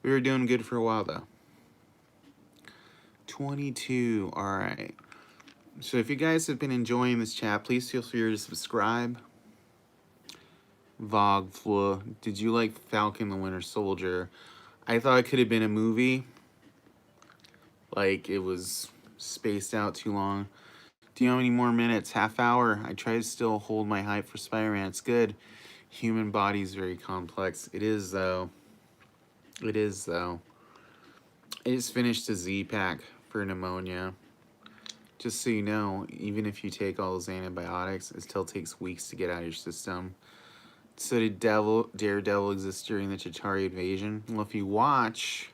Speaker 1: We were doing good for a while, though. 22, all right. So if you guys have been enjoying this chat, please feel free to subscribe. Vogfla, did you like Falcon the Winter Soldier? I thought it could have been a movie. Like, it was spaced out too long. Do you know how many more minutes? Half hour. I try to still hold my hype for Spider-Man. It's good. Human body is very complex. It is, though. It is, though. I just finished a Z-Pack for pneumonia. Just so you know, even if you take all those antibiotics, it still takes weeks to get out of your system. So did Daredevil exist during the Chitauri invasion? Well, if you watch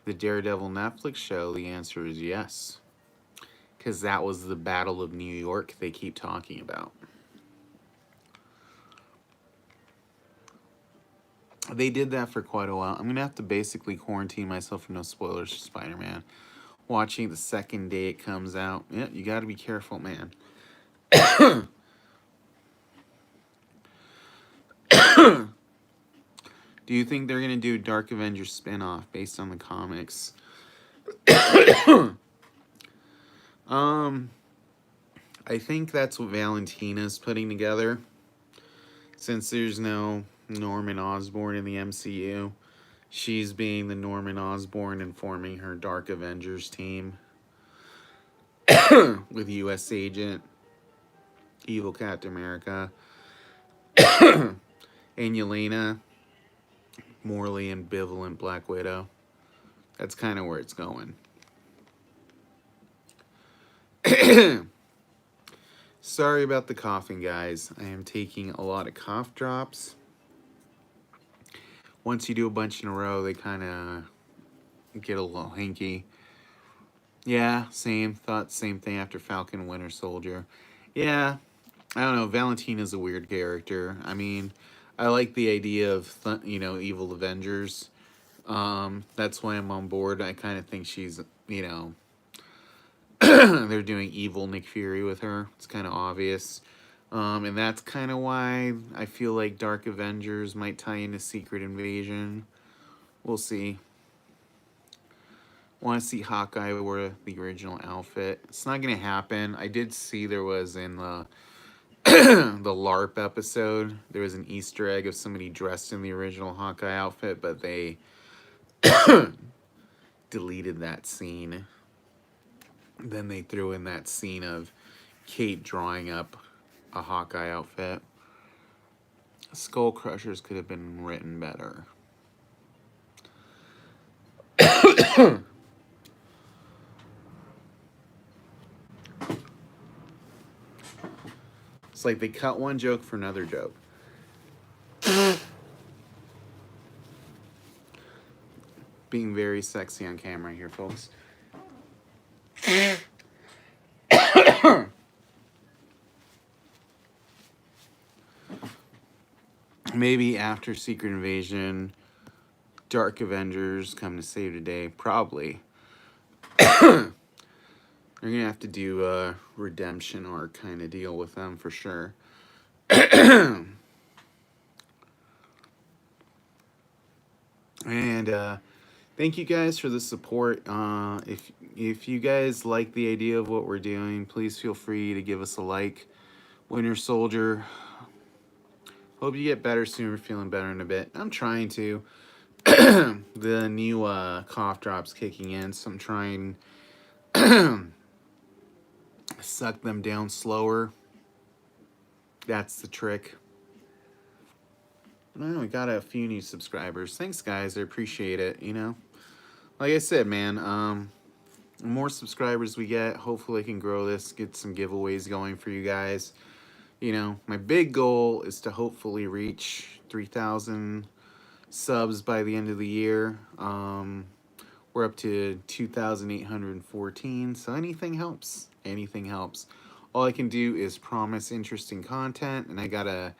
Speaker 1: the Daredevil Netflix show, the answer is yes. Because that was the Battle of New York they keep talking about. They did that for quite a while. I'm going to have to basically quarantine myself for no spoilers for Spider-Man. Watching the second day it comes out. Yeah, you got to be careful, man. Do you think they're going to do a Dark Avengers spinoff based on the comics? I think that's what Valentina's putting together. Since there's no Norman Osborn in the MCU. She's being the Norman Osborn and forming her Dark Avengers team with U.S. Agent, Evil Captain America, and Yelena, morally ambivalent Black Widow. That's kind of where it's going. Sorry about the coughing, guys. I am taking a lot of cough drops. Once you do a bunch in a row, they kind of get a little hinky. Yeah, same. Thought same thing after Falcon Winter Soldier. Yeah, I don't know. Valentina's a weird character. I mean, I like the idea of, evil Avengers. That's why I'm on board. I kind of think she's, they're doing evil Nick Fury with her. It's kind of obvious. And that's kind of why I feel like Dark Avengers might tie into Secret Invasion. We'll see. Want to see Hawkeye wear the original outfit. It's not going to happen. I did see there was in the the LARP episode, there was an Easter egg of somebody dressed in the original Hawkeye outfit, but they deleted that scene. Then they threw in that scene of Kate drawing up a Hawkeye outfit. Skull Crushers could have been written better. It's like they cut one joke for another joke. Being very sexy on camera here, folks. Maybe after Secret Invasion, Dark Avengers come to save the day. Probably. They're going to have to do a redemption arc kind of deal with them for sure. And thank you guys for the support. If you guys like the idea of what we're doing, please feel free to give us a like. Winter Soldier. Hope you get better soon. We're feeling better in a bit. I'm trying to. The new cough drop's kicking in, so I'm trying suck them down slower. That's the trick. Well, we got a few new subscribers. Thanks, guys. I appreciate it, Like I said, man, the more subscribers we get, hopefully I can grow this, get some giveaways going for you guys. My big goal is to hopefully reach 3,000 subs by the end of the year. We're up to 2,814, so anything helps. Anything helps. All I can do is promise interesting content, and I got a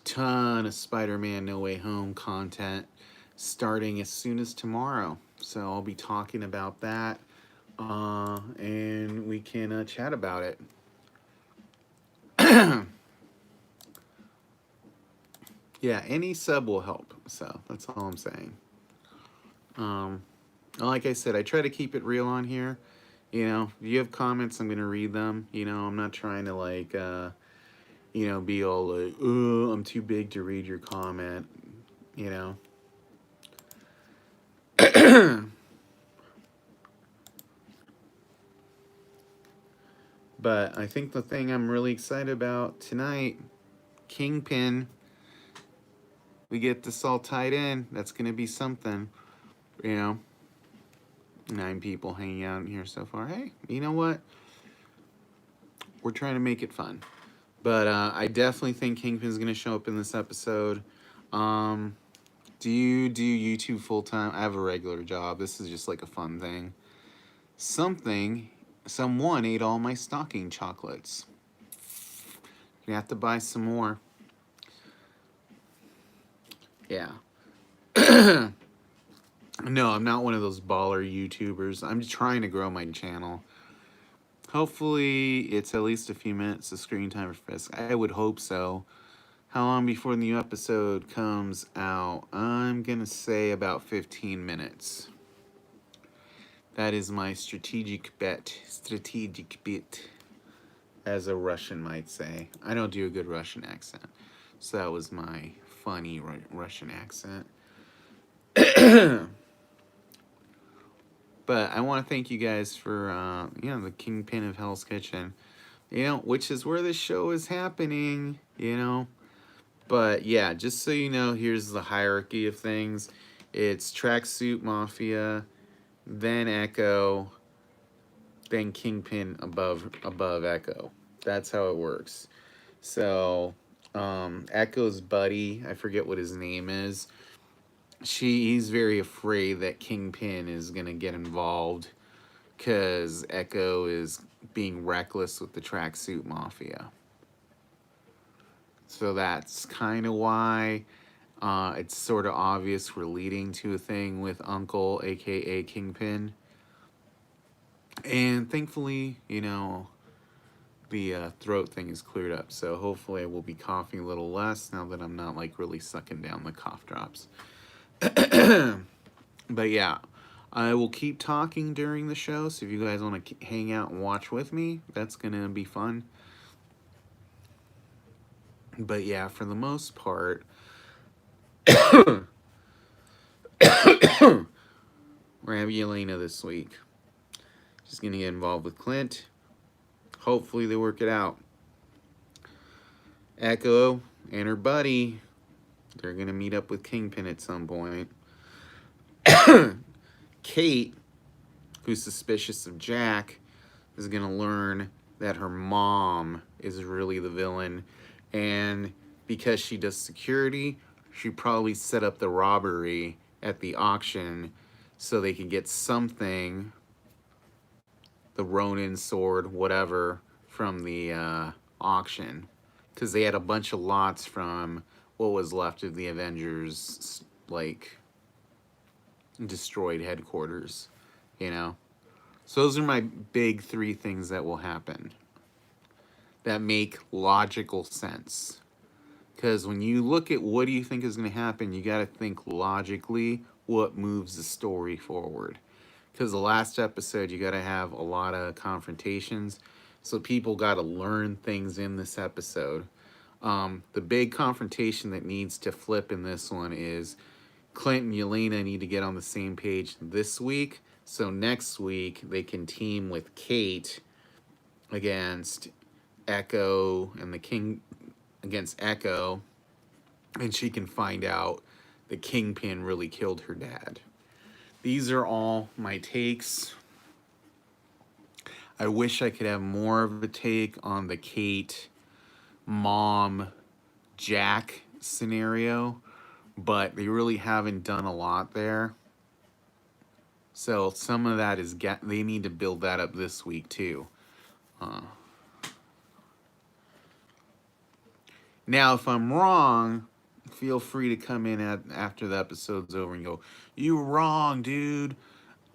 Speaker 1: ton of Spider-Man No Way Home content starting as soon as tomorrow. So I'll be talking about that, and we can chat about it. Yeah, any sub will help, so that's all I'm saying. Like I said, I try to keep it real on here. If you have comments, I'm going to read them. I'm not trying to, be all like, oh, I'm too big to read your comment, But I think the thing I'm really excited about tonight, Kingpin, we get this all tied in. That's going to be something, 9 people hanging out in here so far. Hey, you know what? We're trying to make it fun. But I definitely think Kingpin's going to show up in this episode. Do you do YouTube full-time? I have a regular job. This is just like a fun thing. Someone ate all my stocking chocolates. You have to buy some more. Yeah. No, I'm not one of those baller YouTubers. I'm just trying to grow my channel. Hopefully, it's at least a few minutes of screen time for Fisk. I would hope so. How long before the new episode comes out? I'm going to say about 15 minutes. That is my strategic bet. Strategic bit, as a Russian might say. I don't do a good Russian accent. So that was my funny Russian accent. But I want to thank you guys for, the Kingpin of Hell's Kitchen, which is where this show is happening, But yeah, just so you know, here's the hierarchy of things. It's Tracksuit Mafia, then Echo, then Kingpin above Echo. That's how it works. So, Echo's buddy, I forget what his name is. He's very afraid that Kingpin is gonna get involved because Echo is being reckless with the Tracksuit Mafia. So that's kind of why it's sort of obvious we're leading to a thing with Uncle, aka Kingpin. And thankfully, the throat thing is cleared up. So hopefully I will be coughing a little less now that I'm not like really sucking down the cough drops. But yeah, I will keep talking during the show. So if you guys want to hang out and watch with me, that's going to be fun. But yeah, for the most part, we're having Yelena this week. She's going to get involved with Clint. Hopefully they work it out. Echo and her buddy, they're going to meet up with Kingpin at some point. Kate, who's suspicious of Jack, is going to learn that her mom is really the villain. And because she does security, she probably set up the robbery at the auction so they can get something, the Ronin sword, whatever, from the auction. Because they had a bunch of lots from what was left of the Avengers, like, destroyed headquarters, So those are my big 3 things that will happen that make logical sense. Because when you look at what do you think is going to happen, you got to think logically what moves the story forward. Because the last episode, you got to have a lot of confrontations. So people got to learn things in this episode. The big confrontation that needs to flip in this one is Clint and Yelena need to get on the same page this week. So next week, they can team with Kate against Echo and the King against Echo, and she can find out the Kingpin really killed her dad. These are all my takes. I wish I could have more of a take on the Kate, Mom, Jack scenario, but they really haven't done a lot there. So some of that is they need to build that up this week too. Now, if I'm wrong, feel free to come in after the episode's over and go, "You were wrong, dude.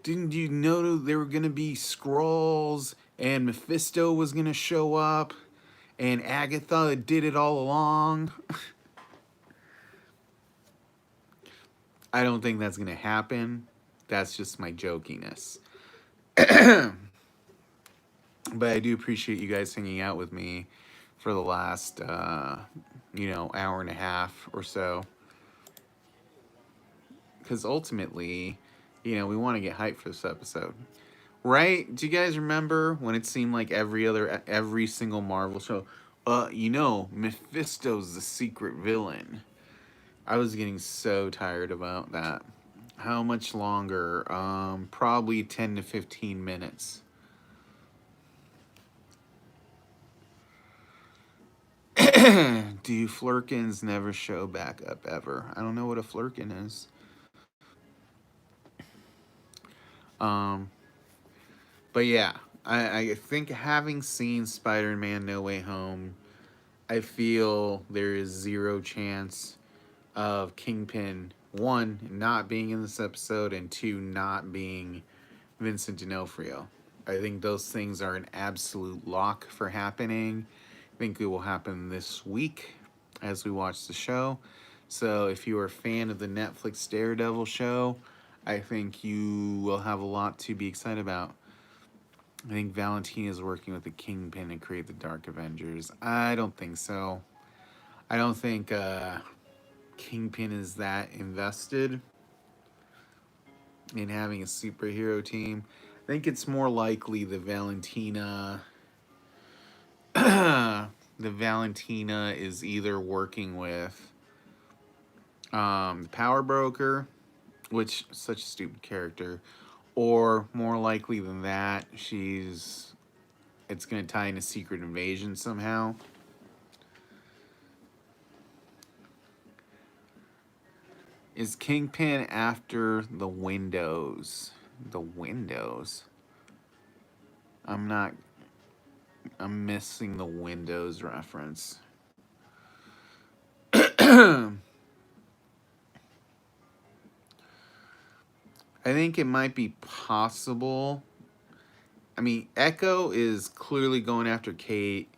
Speaker 1: Didn't you know there were going to be scrolls and Mephisto was going to show up and Agatha did it all along?" I don't think that's going to happen. That's just my jokiness. But I do appreciate you guys hanging out with me for the last, hour and a half or so. Because ultimately, we want to get hyped for this episode. Right? Do you guys remember when it seemed like every single Marvel show, Mephisto's the secret villain? I was getting so tired about that. How much longer? Probably 10 to 15 minutes. Do flurkins never show back up ever? I don't know what a flurkin is. But yeah, I think having seen Spider-Man No Way Home, I feel there is 0 chance of Kingpin, 1, not being in this episode, and 2, not being Vincent D'Onofrio. I think those things are an absolute lock for happening. I think it will happen this week as we watch the show. So if you are a fan of the Netflix Daredevil show, I think you will have a lot to be excited about. I think Valentina is working with the Kingpin to create the Dark Avengers. I don't think so. I don't think Kingpin is that invested in having a superhero team. I think it's more likely the Valentina is either working with the Power Broker, which such a stupid character, or more likely than that, it's gonna tie into Secret Invasion somehow. Is Kingpin after the Windows? The Windows? I'm missing the Windows reference. I think it might be possible. I mean, Echo is clearly going after Kate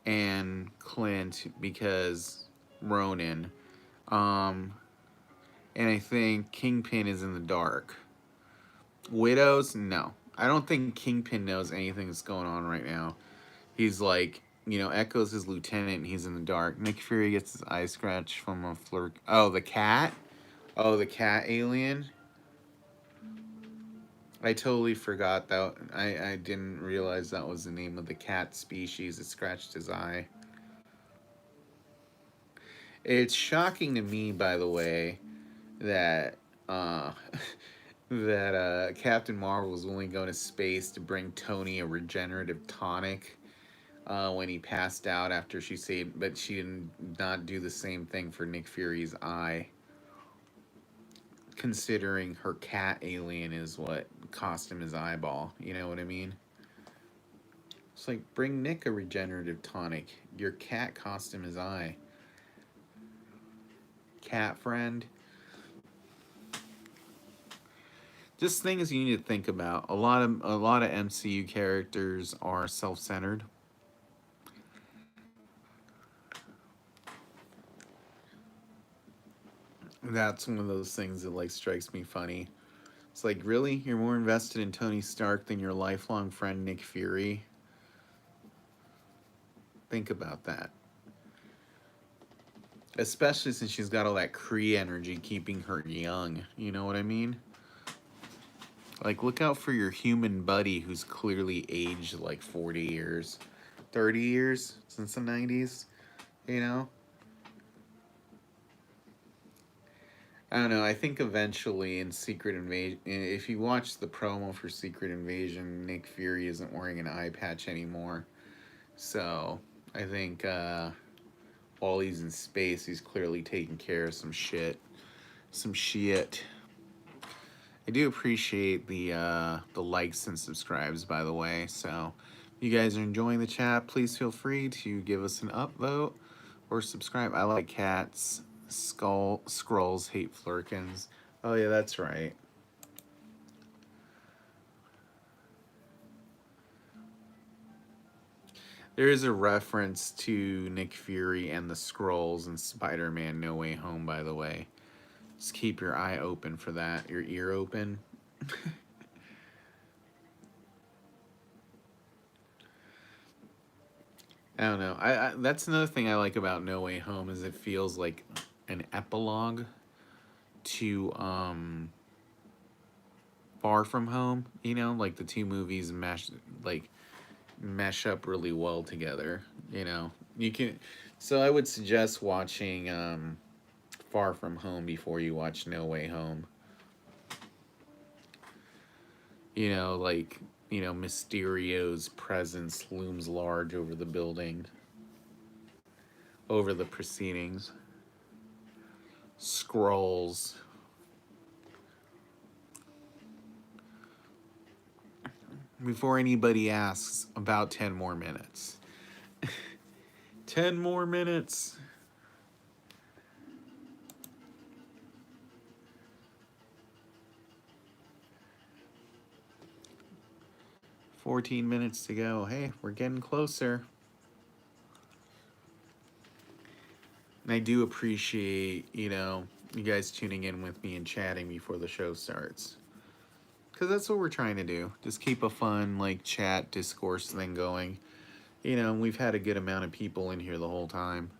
Speaker 1: and Clint because Ronin. And I think Kingpin is in the dark. Widows? No. I don't think Kingpin knows anything that's going on right now. He's like, Echo's his lieutenant and he's in the dark. Nick Fury gets his eye scratched from a flirt. Oh, the cat? Oh, the cat alien? I totally forgot that. I didn't realize that was the name of the cat species that scratched his eye. It's shocking to me, by the way, that Captain Marvel was willing to go to space to bring Tony a regenerative tonic when he passed out after she saved, but she did not do the same thing for Nick Fury's eye. Considering her cat alien is what cost him his eyeball. You know what I mean? It's like, bring Nick a regenerative tonic. Your cat cost him his eye. Cat friend. Just things you need to think about. A lot of MCU characters are self-centered. That's one of those things that like strikes me funny. It's like, really? You're more invested in Tony Stark than your lifelong friend Nick Fury? Think about that. Especially since she's got all that Kree energy keeping her young. You know what I mean? Like, look out for your human buddy who's clearly aged like 40 years. 30 years since the 90s, you know? I don't know. I think eventually in Secret Invasion, if you watch the promo for Secret Invasion, Nick Fury isn't wearing an eye patch anymore. So I think while he's in space, he's clearly taking care of some shit. I do appreciate the likes and subscribes, by the way. So if you guys are enjoying the chat, please feel free to give us an upvote or subscribe. I like cats. Scrolls hate flurkins. Oh yeah, that's right. There is a reference to Nick Fury and the Skrulls in Spider-Man No Way Home, by the way. Just keep your eye open for that, your ear open. I don't know. I that's another thing I like about No Way Home is it feels like an epilogue to Far From Home. You know, like the two movies mesh up really well together. You know, you can. So I would suggest watching Far From Home before you watch No Way Home. You know, like, Mysterio's presence looms large over the building, over the proceedings. Scrolls. Before anybody asks, about 10 more minutes. 10 more minutes. $14 minutes to go. Hey, we're getting closer. And I do appreciate, you guys tuning in with me and chatting before the show starts. Because that's what we're trying to do. Just keep a fun, chat, discourse thing going. We've had a good amount of people in here the whole time.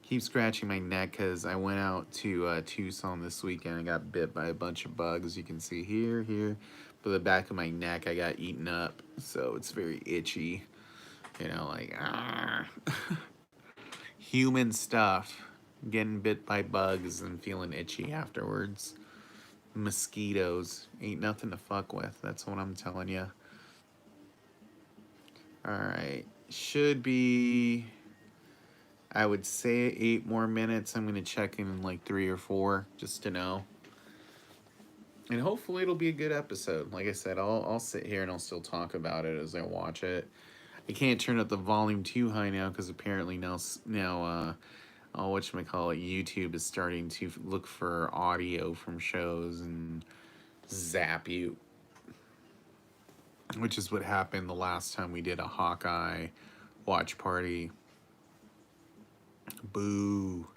Speaker 1: Keep scratching my neck because I went out to Tucson this weekend and got bit by a bunch of bugs. You can see here. But the back of my neck, I got eaten up. So it's very itchy. You know, like, human stuff. Getting bit by bugs and feeling itchy afterwards. Mosquitoes. Ain't nothing to fuck with. That's what I'm telling you. Alright. Should be, I would say 8 more minutes. I'm going to check in like 3 or 4 just to know. And hopefully it'll be a good episode. Like I said, I'll sit here and I'll still talk about it as I watch it. I can't turn up the volume too high now because apparently now whatchamacallit, YouTube is starting to look for audio from shows and zap you. Which is what happened the last time we did a Hawkeye watch party. Boo.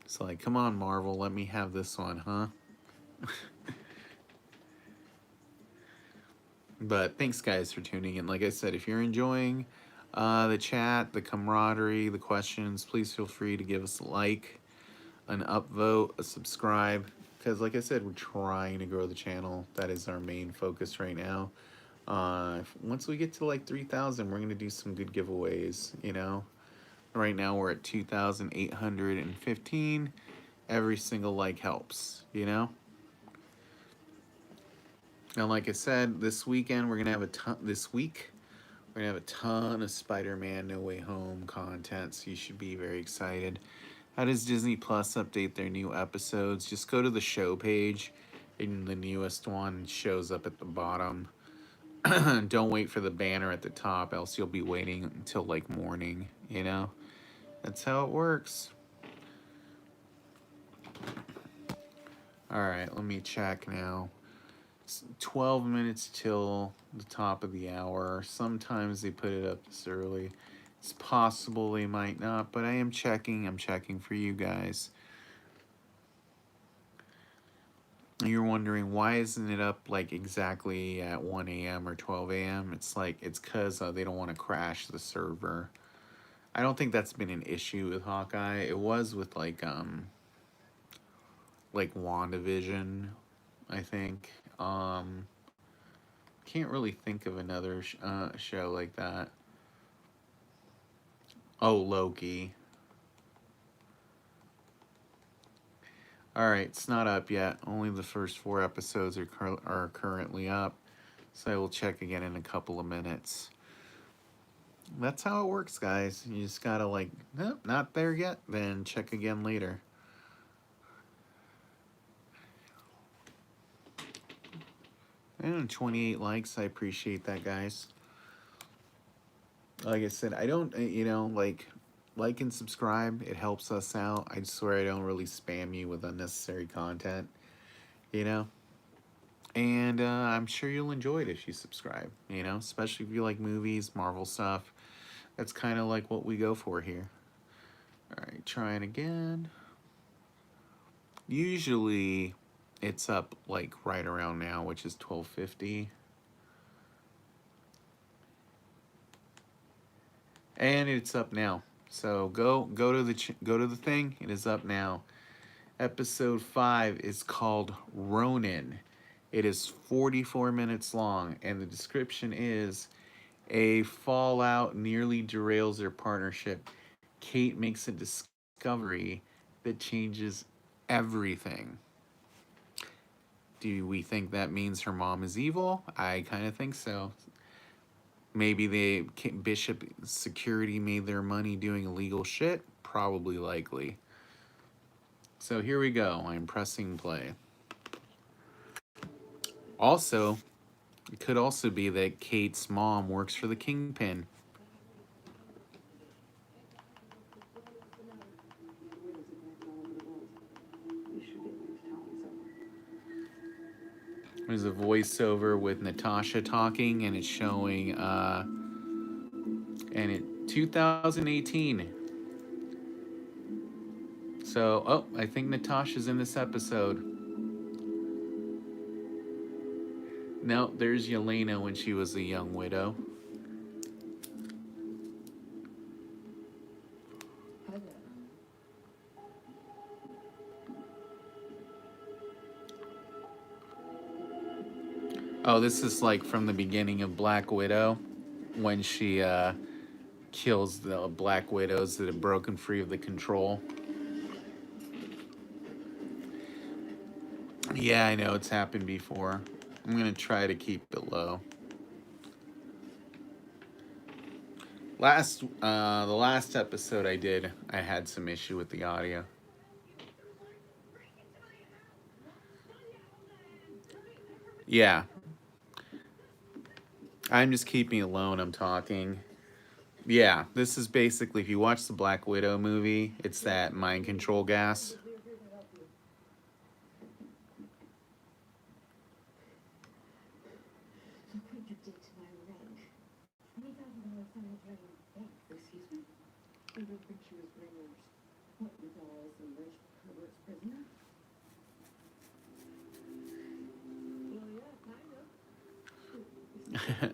Speaker 1: It's like, come on, Marvel, let me have this one, huh? But thanks, guys, for tuning in. Like I said, if you're enjoying the chat, the camaraderie, the questions, please feel free to give us a like, an upvote, a subscribe. Because, like I said, we're trying to grow the channel. That is our main focus right now. Once we get to like 3,000, we're going to do some good giveaways, you know. Right now, we're at 2,815. Every single like helps, you know. And like I said, this weekend we're gonna have a ton. This week we're gonna have a ton of Spider-Man No Way Home content, so you should be very excited. How does Disney Plus update their new episodes? Just go to the show page, and the newest one shows up at the bottom. Don't wait for the banner at the top, else you'll be waiting until like morning. You know, that's how it works. All right, let me check now. 12 minutes till the top of the hour. Sometimes they put it up this early. It's possible they might not, but I am checking. I'm checking for you guys. You're wondering, why isn't it up like exactly at 1 a.m. or 12 a.m.? It's like, it's because they don't want to crash the server. I don't think that's been an issue with Hawkeye. It was with like WandaVision, I think. Can't really think of another show like that. Oh, Loki. Alright, it's not up yet. Only the first 4 episodes are currently up. So I will check again in a couple of minutes. That's how it works, guys. You just gotta like, nope, not there yet. Then check again later. And 28 likes. I appreciate that, guys. Like I said, I don't, you know, like and subscribe. It helps us out. I swear I don't really spam you with unnecessary content, you know. And I'm sure you'll enjoy it if you subscribe, you know, especially if you like movies, Marvel stuff. That's kind of like what we go for here. All right, trying again. Usually it's up like right around now, which is 12:50. And it's up now. So go to the thing. It is up now. Episode 5 is called Ronin. It is 44 minutes long, and the description is: a fallout nearly derails their partnership. Kate makes a discovery that changes everything. Do we think that means her mom is evil? I kind of think so. Maybe Bishop Security made their money doing illegal shit? Probably likely. So here we go. I'm pressing play. Also, it could also be that Kate's mom works for the Kingpin. There's a voiceover with Natasha talking, and it's showing, and it 2018. So, oh, I think Natasha's in this episode. No, there's Yelena when she was a young widow. Oh, this is like from the beginning of Black Widow when she kills the Black Widows that have broken free of the control. Yeah, I know it's happened before. I'm gonna try to keep it low. The last episode I did, I had some issue with the audio. Yeah, I'm just keeping it low and I'm talking. Yeah, this is basically, if you watch the Black Widow movie, it's that mind control gas.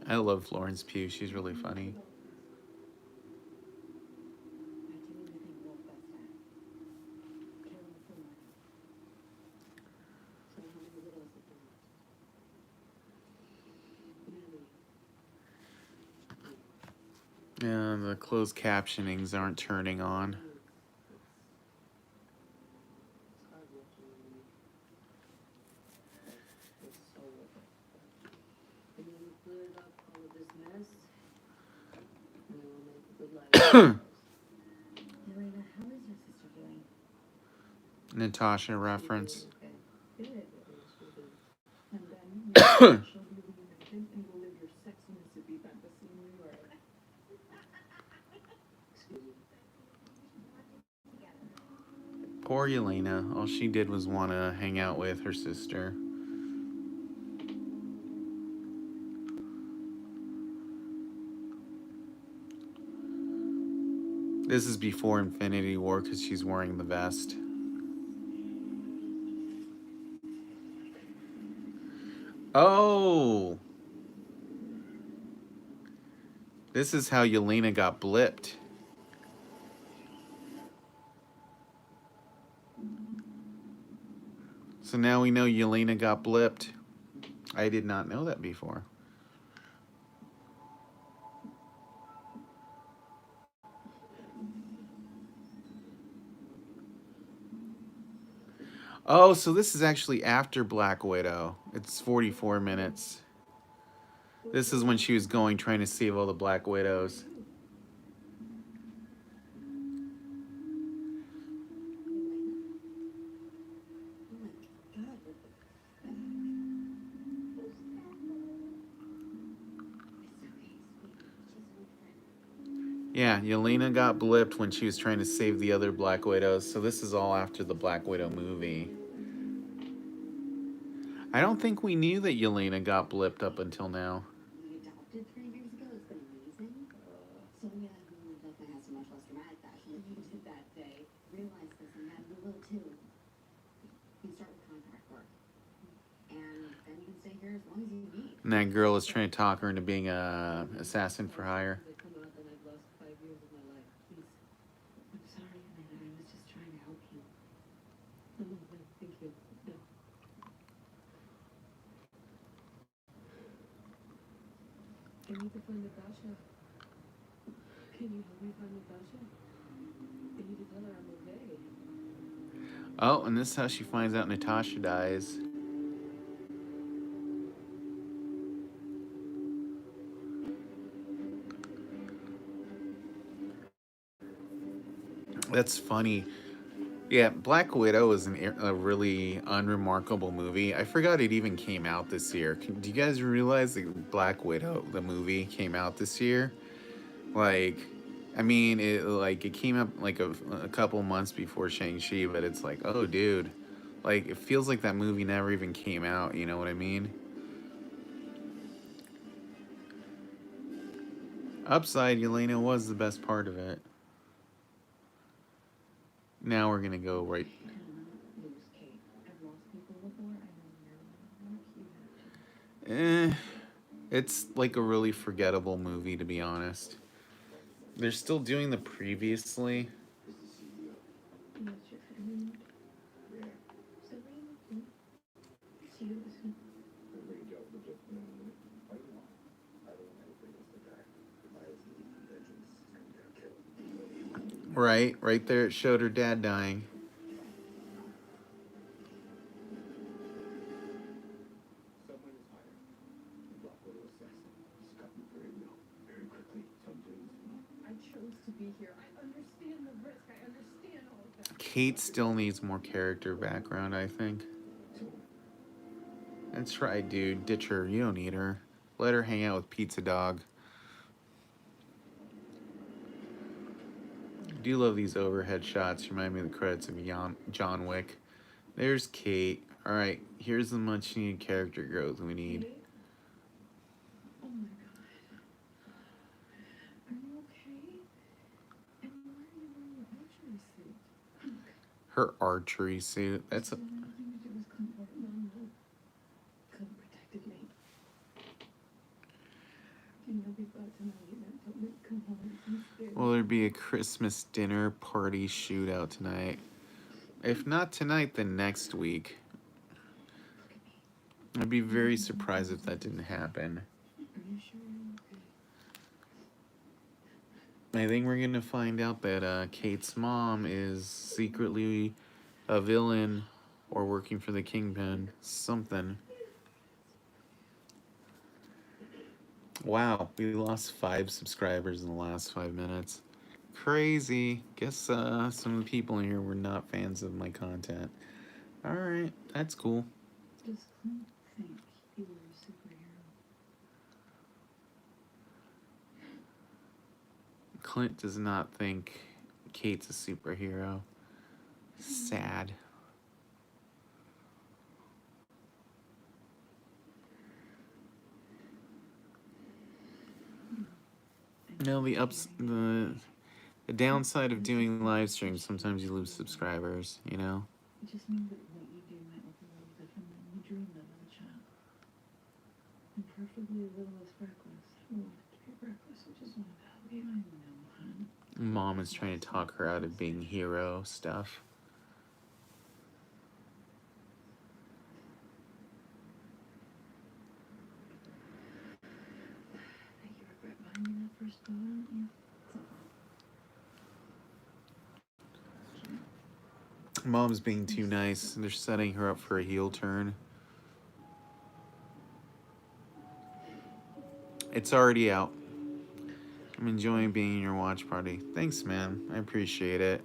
Speaker 1: I love Florence Pugh. She's really funny. Yeah, the closed captionings aren't turning on. Natasha reference. Poor Yelena. All she did was want to hang out with her sister. This is before Infinity War because she's wearing the vest. Oh! This is how Yelena got blipped. So now we know Yelena got blipped. I did not know that before. Oh, so this is actually after Black Widow. It's 44 minutes. This is when she was going, trying to save all the Black Widows. Yeah, Yelena got blipped when she was trying to save the other Black Widows. So this is all after the Black Widow movie. I don't think we knew that Yelena got blipped up until now. And that girl is trying to talk her into being a assassin for hire. Oh, and this is how she finds out Natasha dies. That's funny. Yeah, Black Widow is a really unremarkable movie. I forgot it even came out this year. Do you guys realize that Black Widow, the movie, came out this year? Like, I mean, it came up like a couple months before Shang-Chi, but it's like, oh, dude, like it feels like that movie never even came out. You know what I mean? Upside, Yelena was the best part of it. Now we're gonna go right. It's like a really forgettable movie, to be honest. They're still doing the previously. Right there it showed her dad dying. Kate still needs more character background, I think. That's right, dude. Ditch her. You don't need her. Let her hang out with Pizza Dog. I do love these overhead shots. Remind me of the credits of John Wick. There's Kate. Alright, here's the much needed character growth we need.
Speaker 2: Oh my god. Are you okay? And why are you wearing your archery suit?
Speaker 1: Her archery suit. That's a...
Speaker 2: Clint protected me. And you'll be glad to know you meant to come home instead.
Speaker 1: Will there be a Christmas dinner party shootout tonight? If not tonight, then next week. I'd be very surprised if that didn't happen.
Speaker 2: Are you sure you're okay?
Speaker 1: I think we're gonna find out that Kate's mom is secretly a villain or working for the Kingpin. Something. Wow, we lost 5 subscribers in the last 5 minutes. Crazy. Guess some of the people in here were not fans of my content. Alright, that's cool.
Speaker 2: Does Clint think you were a superhero?
Speaker 1: Clint does not think Kate's a superhero. Sad. No, the downside of doing live streams, sometimes you lose subscribers, you know?
Speaker 2: It just means that what you do might look a little different than you dreamed of as a child. And preferably a little less reckless. I wanted to be reckless, I just wanted to help you. I know, hon.
Speaker 1: Mom is trying to talk her out of being hero stuff.
Speaker 2: I think you regret buying me that first boat, don't you?
Speaker 1: Mom's being too nice. They're setting her up for a heel turn. It's already out. I'm enjoying being in your watch party. Thanks, man. I appreciate it.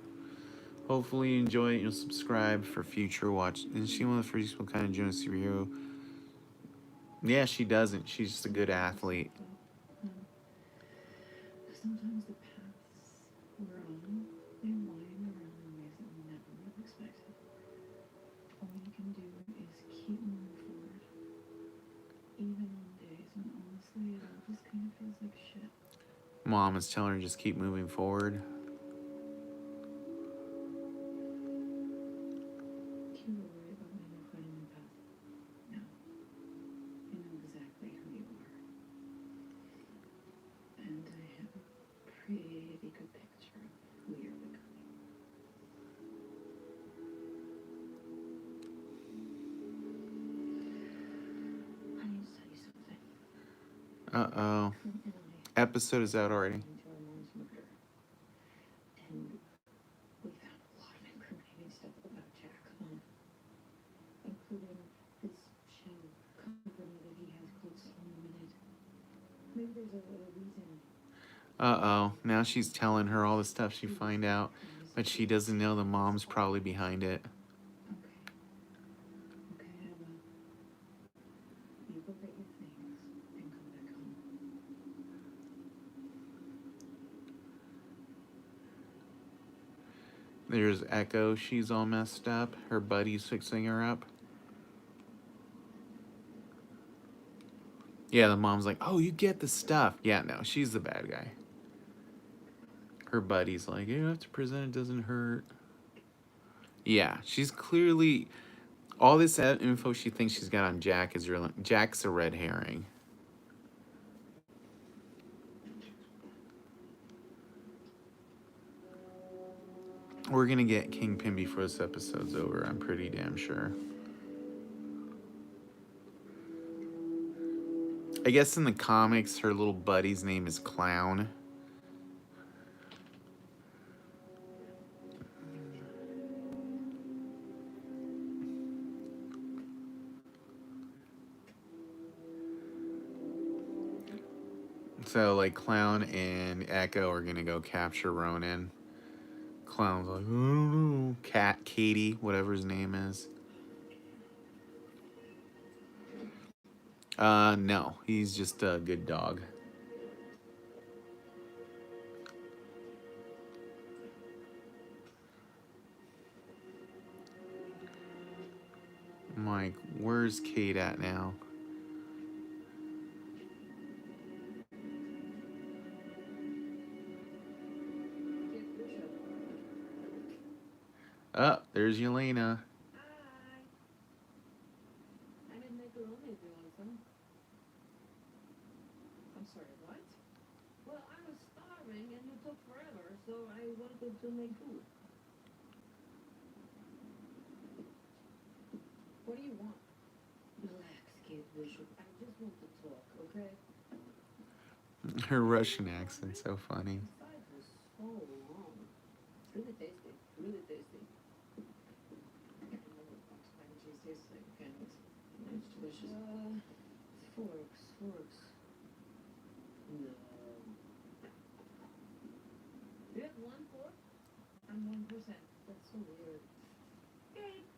Speaker 1: Hopefully you enjoy it. You'll subscribe for future watch. Isn't she one of the first people kind of join a superhero? Yeah, she doesn't. She's just a good athlete.
Speaker 2: Sometimes the paths we're on, they wind around in ways that we never would have expected. All you can do is keep moving forward. Even on days when honestly it all just kind of feels like shit.
Speaker 1: Mom is telling her just keep moving forward.
Speaker 2: Do you worry about me not finding my path? No. I know exactly who you are. And I have a pretty good picture of who you're becoming. I need to tell you something.
Speaker 1: Uh-oh. Episode is out already.
Speaker 2: Into our mom's murder. And we found a lot of incriminating stuff about Jack, including this shell company that he has called Unlimited. Maybe there's a reason.
Speaker 1: Uh-oh. Now she's telling her all the stuff she find out, but she doesn't know the mom's probably behind it.
Speaker 2: Okay, Eva. You go get your things and come back home.
Speaker 1: There's Echo. She's all messed up. Her buddy's fixing her up. Yeah, the mom's like, oh, you get the stuff. Yeah, no, she's the bad guy. Her buddy's like, you have to present it doesn't hurt. Yeah, she's clearly... All this info she thinks she's got on Jack is real. Jack's a red herring. We're gonna get Kingpin before this episode's over, I'm pretty damn sure. I guess in the comics, her little buddy's name is Clown. So, like, Clown and Echo are gonna go capture Ronan. Clown's like, I don't know. Katie, whatever his name is. No, he's just a good dog. I'm like, where's Kate at now? Oh, there's Yelena.
Speaker 3: Hi. I made macaroni if you want some.
Speaker 2: I'm sorry, what?
Speaker 3: Well, I was starving and you took forever, so I wanted to make food.
Speaker 2: What do you want?
Speaker 3: Relax, Kate Bishop. I just want to talk, okay?
Speaker 1: Her Russian accent's so funny.
Speaker 3: The side was so long. It's really tasty. Really tasty.
Speaker 2: I don't know what box mac and cheese tastes like, and it's delicious.
Speaker 3: Forks. No. You have one fork?
Speaker 2: I'm 1%.
Speaker 3: That's so weird. Kate,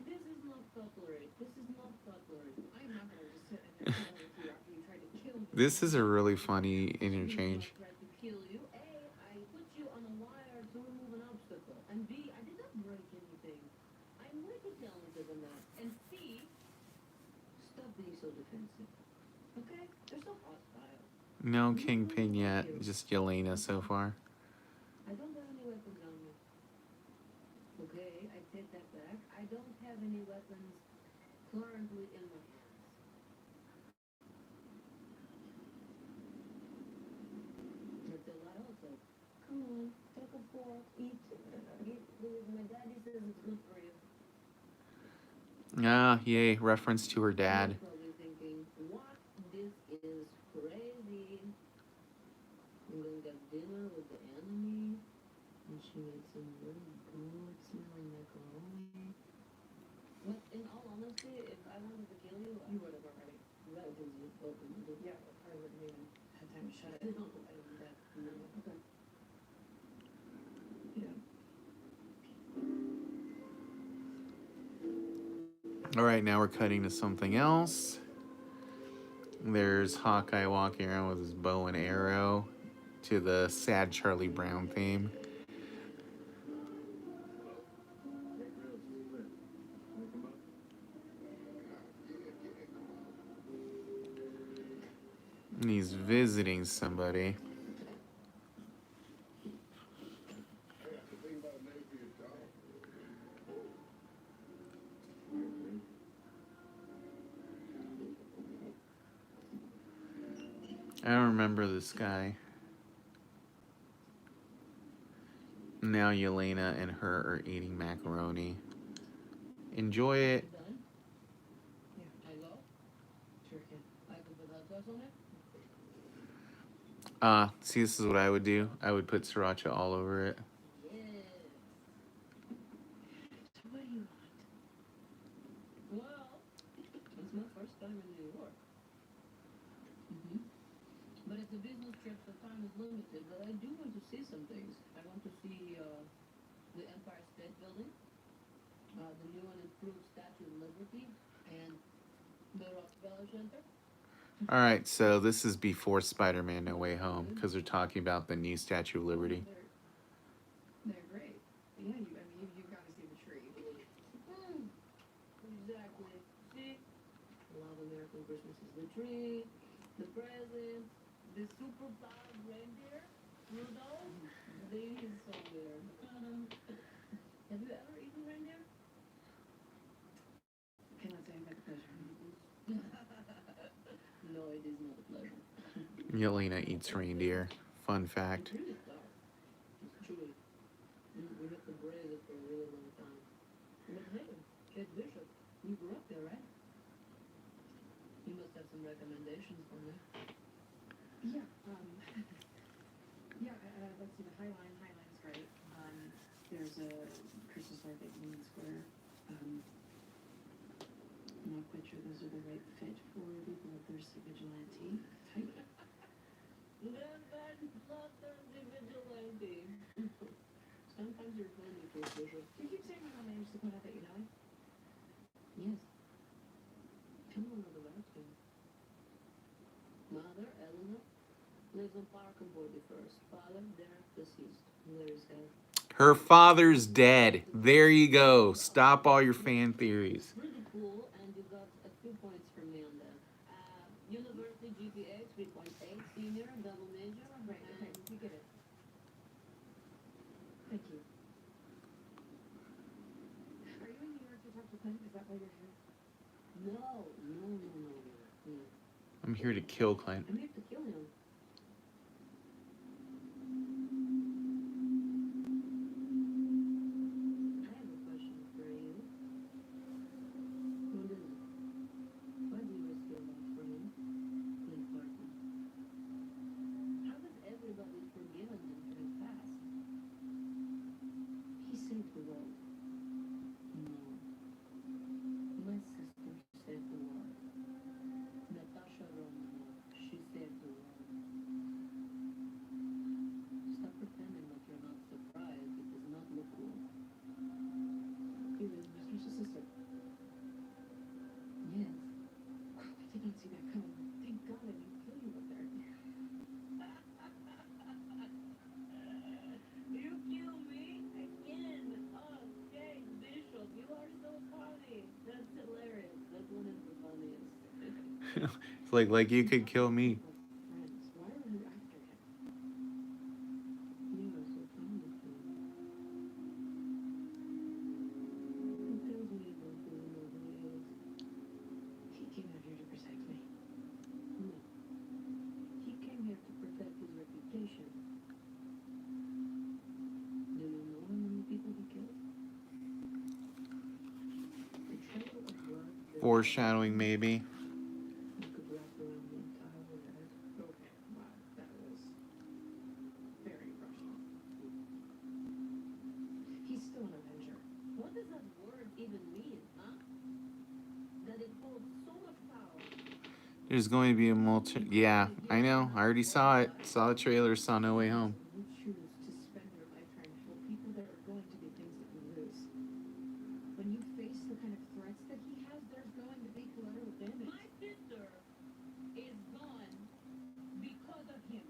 Speaker 3: this is not cutlery. This is not cutlery.
Speaker 2: I'm not gonna just sit in there chilling with you after you tried to kill me.
Speaker 1: This is a really funny interchange.
Speaker 3: I tried to kill you. A, I put you on a wire to remove an obstacle. And B, I did not break anything. I'm way too talented than that. And C, stop being so defensive. Okay? They're so hostile.
Speaker 1: No Kingpin yet, just Yelena so far.
Speaker 3: I don't have any weapons on me. Okay, I take that back. I don't have any weapons currently in my hands. It's a lot also. Come on, take a fork, eat, please. My daddy says it's good for you.
Speaker 1: Ah, yay, reference to her dad.
Speaker 3: You're probably thinking, what? This is crazy. I'm gonna get dinner with the enemy. And she made some really good smelling macaroni. But in all honesty, if I wanted to kill you,
Speaker 2: You would have already.
Speaker 3: right, because you opened it.
Speaker 2: Yeah, but I wouldn't even have time to shut it.
Speaker 3: I don't do that. No. Okay.
Speaker 2: Yeah.
Speaker 1: All right, now we're cutting to something else. There's Hawkeye walking around with his bow and arrow to the sad Charlie Brown theme. And he's visiting somebody. I don't remember this guy. Now Yelena and her are eating macaroni. Enjoy it.
Speaker 3: Done?
Speaker 2: Yeah.
Speaker 3: I go?
Speaker 2: Sure can.
Speaker 3: I can put hot sauce on it?
Speaker 1: See, this is what I would do. I would put sriracha all over it.
Speaker 3: Yes.
Speaker 2: So what do you want?
Speaker 3: Well, it's my first time in New York.
Speaker 2: Mm-hmm.
Speaker 3: But it's a business trip, so time is limited. But I do want to see some things. I want to see the Empire State Building, the new and improved Statue of Liberty, and the Rockefeller Center.
Speaker 1: All right, so this is before Spider-Man No Way Home because they're talking about the new Statue of Liberty.
Speaker 2: They're great. Yeah, you got to see the tree.
Speaker 3: Exactly. See? A lot of American Christmas is the tree, the presents, the super-powered reindeer, Rudolph. They is so weird. Have you ever eaten reindeer?
Speaker 2: Cannot say I've had the pleasure.
Speaker 3: No, it is not a pleasure.
Speaker 1: Yelena eats reindeer. Fun fact.
Speaker 3: It's really tough. It's chewy. We have to braise it for a really long time. But hey, Kate Bishop, you grew up there, right? You must have some recommendations for me.
Speaker 2: Yeah. Yeah. Let's see the Highline. Highline's great. There's a Christmas market in Union Square. I'm not quite sure those are the right fit for people of thirsty vigilante type.
Speaker 3: Sometimes you're funny, Chris Bishop.
Speaker 2: You keep saying my mom managed to point out that you died?
Speaker 3: Yes. Come on, the bathroom. Mother, Eleanor, lives on Park and 41st. Father, Derek, deceased. Larry's head.
Speaker 1: Her father's dead. There you go. Stop all your fan theories.
Speaker 3: Pretty cool, and you got a few points from me on that. University GPA 3.8, senior, double major,
Speaker 2: Right, okay, you get it. Thank you. Are you in New York to talk to Clint? Is that why you're here?
Speaker 3: No.
Speaker 1: I'm here to kill Clint.
Speaker 3: I'm here to kill him. I have a question for you. What is it? Why do you always feel bad for him? Clint Barton. How does everybody forgive him for his past? He saved the world. No. My sister saved the world. Natasha Romanoff, she saved the world. Stop pretending like you're not surprised. It does not look cool.
Speaker 2: You really lost your sister.
Speaker 3: Yes.
Speaker 2: I did not see that coming. Thank God I didn't kill you up there.
Speaker 3: You kill me again. Oh, Jay Bishop, you are so funny. That's hilarious. That one is the funniest.
Speaker 1: It's like you could kill me.
Speaker 2: Friends, why are you after him?
Speaker 3: You are so fond of him. It tells me about who you know who he is.
Speaker 2: He came out here to protect me.
Speaker 3: No. He came here to protect his reputation. Do you know how many people he killed? The trail of blood that
Speaker 1: Foreshadowing, maybe.
Speaker 3: you could wrap around the entire world.
Speaker 2: Okay, wow, that was very rushing. He's still an Avenger.
Speaker 3: What does that word even mean, huh? That it holds so much power.
Speaker 1: There's going to be a Yeah, I know. I already saw it. Saw the trailer. Saw No Way Home.
Speaker 2: You choose to spend your life trying to help people, there are going to be things that you lose. When you face the kind of threats that he has, there's going to be collateral damage.
Speaker 3: My sister is gone because of him.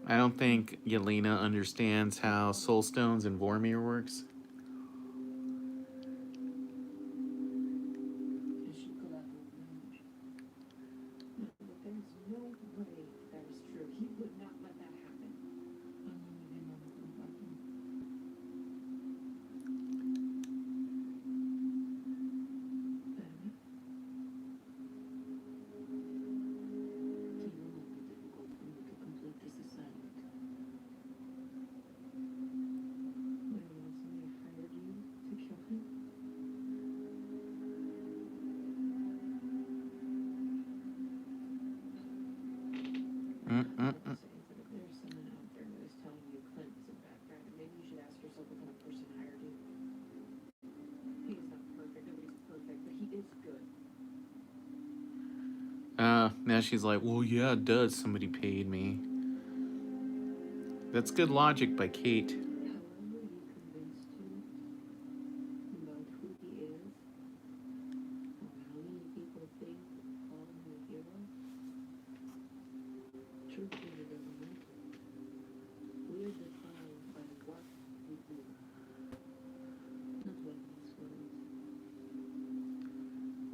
Speaker 1: I don't think Yelena understands how Soul Stones and Vormir works.
Speaker 3: And she collateral damage.
Speaker 2: No, but there's no way that is true. He would not let that happen.
Speaker 3: I'm only him on the button.
Speaker 2: Better.
Speaker 3: It will not be difficult for me to complete this assignment.
Speaker 2: Wait a minute, somebody hired you to kill him?
Speaker 1: Mm-mm-mm.
Speaker 2: But if there's someone out there who is telling you Clint is a bad guy, maybe you should ask yourself what kind of person hired you. He is not perfect, nobody's perfect, but he is good.
Speaker 1: Now she's like, well, yeah, it does. Somebody paid me. That's good logic by Kate.
Speaker 3: However he convinced you about who he is, or how many people think call him a hero, truth really doesn't matter. We are defined by what we do, not what makes words.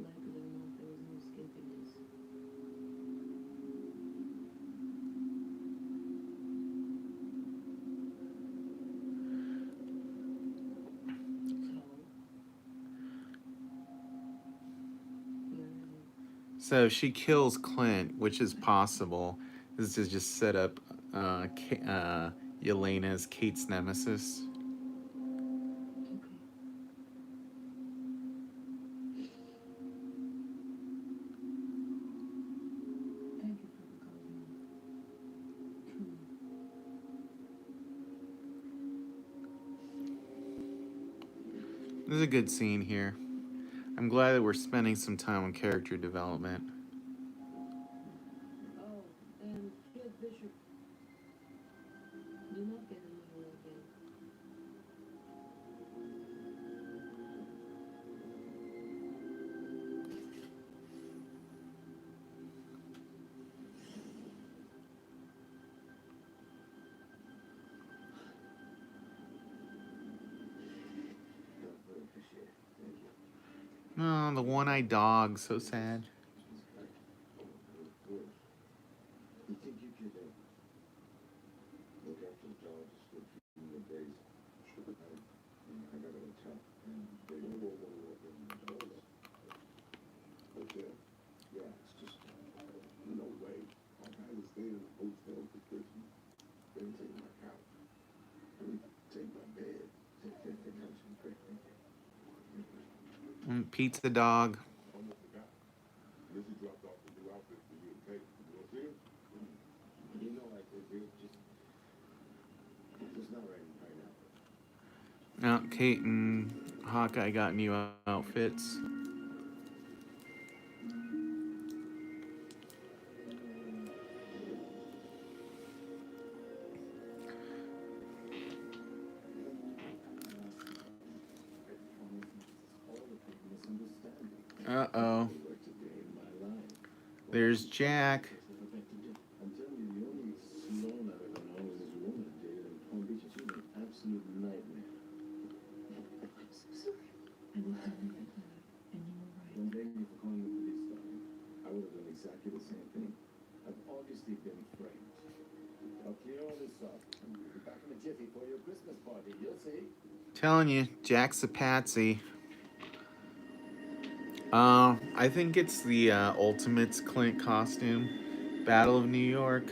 Speaker 3: Like it or not, there is no escaping this.
Speaker 1: So if she kills Clint, which is possible. This is just set up Yelena as Kate's nemesis.
Speaker 3: Thank you for the compliment. Truly.
Speaker 1: This is a good scene here. I'm glad that we're spending some time on character development.
Speaker 3: Oh, and Kid Bishop. Do not get annoyed again.
Speaker 1: Oh, the one-eyed dog, so sad. Pizza dog. Kate and Hawkeye got new outfits. Uh-oh. There's Jack. Telling you, Jack's a patsy. I think it's the Ultimates Clint costume. Battle of New York.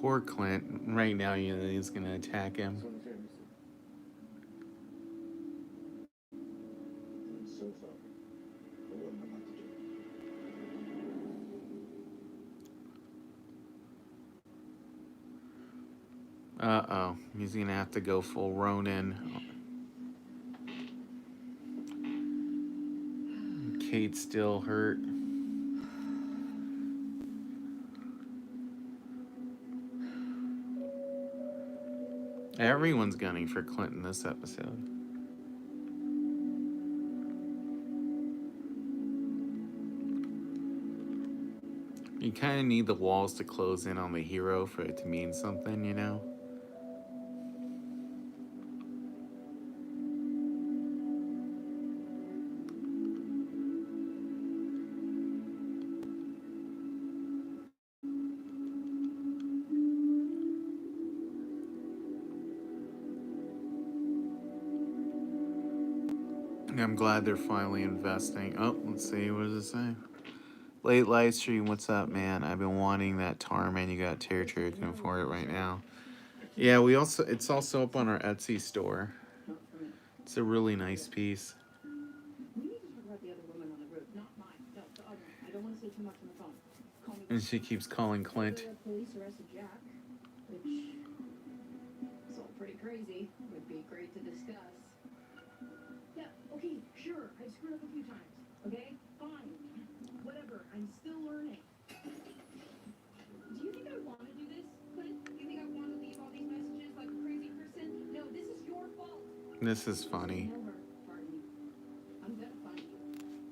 Speaker 1: Poor Clint. Right now, you know, he's gonna attack him. Uh-oh. He's gonna have to go full Ronin. Kate's still hurt. Everyone's gunning for Clint in this episode. You kind of need the walls to close in on the hero for it to mean something, you know? I'm glad they're finally investing. Oh, let's see. What does it say? Late live stream. What's up, man? I've been wanting that tar man. You got territory. I can afford it right now. Yeah, it's also up on our Etsy store. It's a really nice piece.
Speaker 2: We need to talk about the other woman on the roof, not mine. No, the other one. I don't want to say too much on the phone. Call me.
Speaker 1: And she keeps calling Clint.
Speaker 2: The police arrested Jack, which is all pretty crazy. Would be great to discuss. Yeah, okay, sure. I've screwed up a few times. Okay, fine. Whatever. I'm still learning. Do you think I want to do this, Clint? Do you think I want to leave all these messages like a crazy person? No, this is your fault.
Speaker 1: This is funny.
Speaker 2: I'm gonna find you.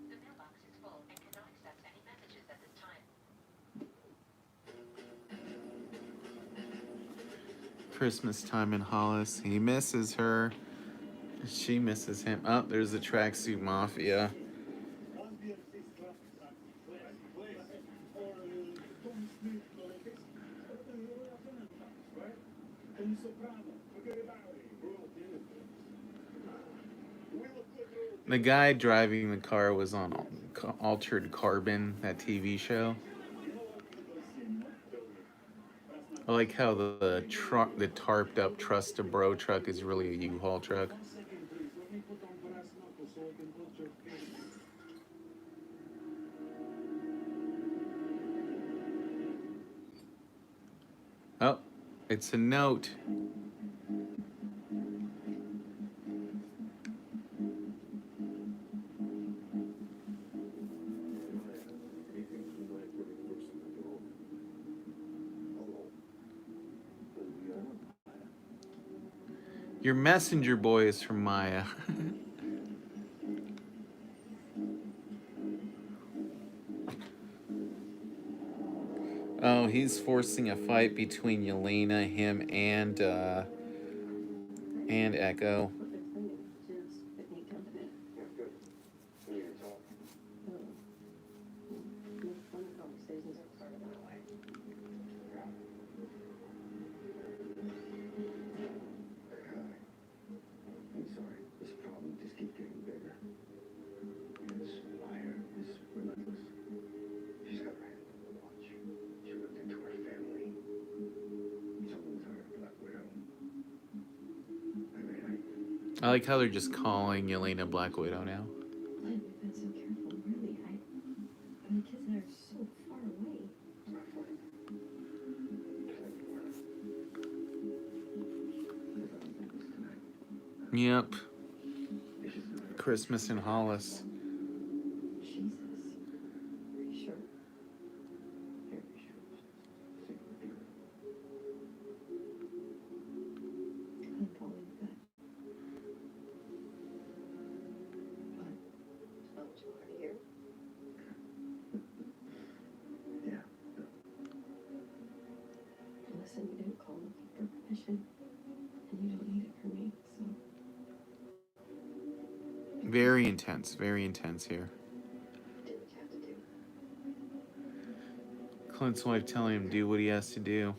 Speaker 4: The mailbox is full and cannot accept any messages at this time.
Speaker 1: Christmas time in Hollis. He misses her. She misses him. Oh, there's the tracksuit mafia. The guy driving the car was on Altered Carbon, that TV show. I like how the truck, the tarped up Trust a Bro truck, is really a U-Haul truck. Oh, it's a note. Your messenger boy is from Maya. Oh, he's forcing a fight between Yelena, him, and Echo. I like how they're just calling Yelena Black Widow now.
Speaker 2: Glad we've been so careful, really. The kids and I are so far away.
Speaker 1: Yep. Christmas in Hollis.
Speaker 2: Jesus. Are you sure? I'm following that.
Speaker 3: Not what you wanted to hear.
Speaker 2: Listen, you didn't call looking for permission, and you don't need it from me, so.
Speaker 1: Very intense here.
Speaker 3: Do what you have to do.
Speaker 1: Clint's wife telling him to do what he has to do.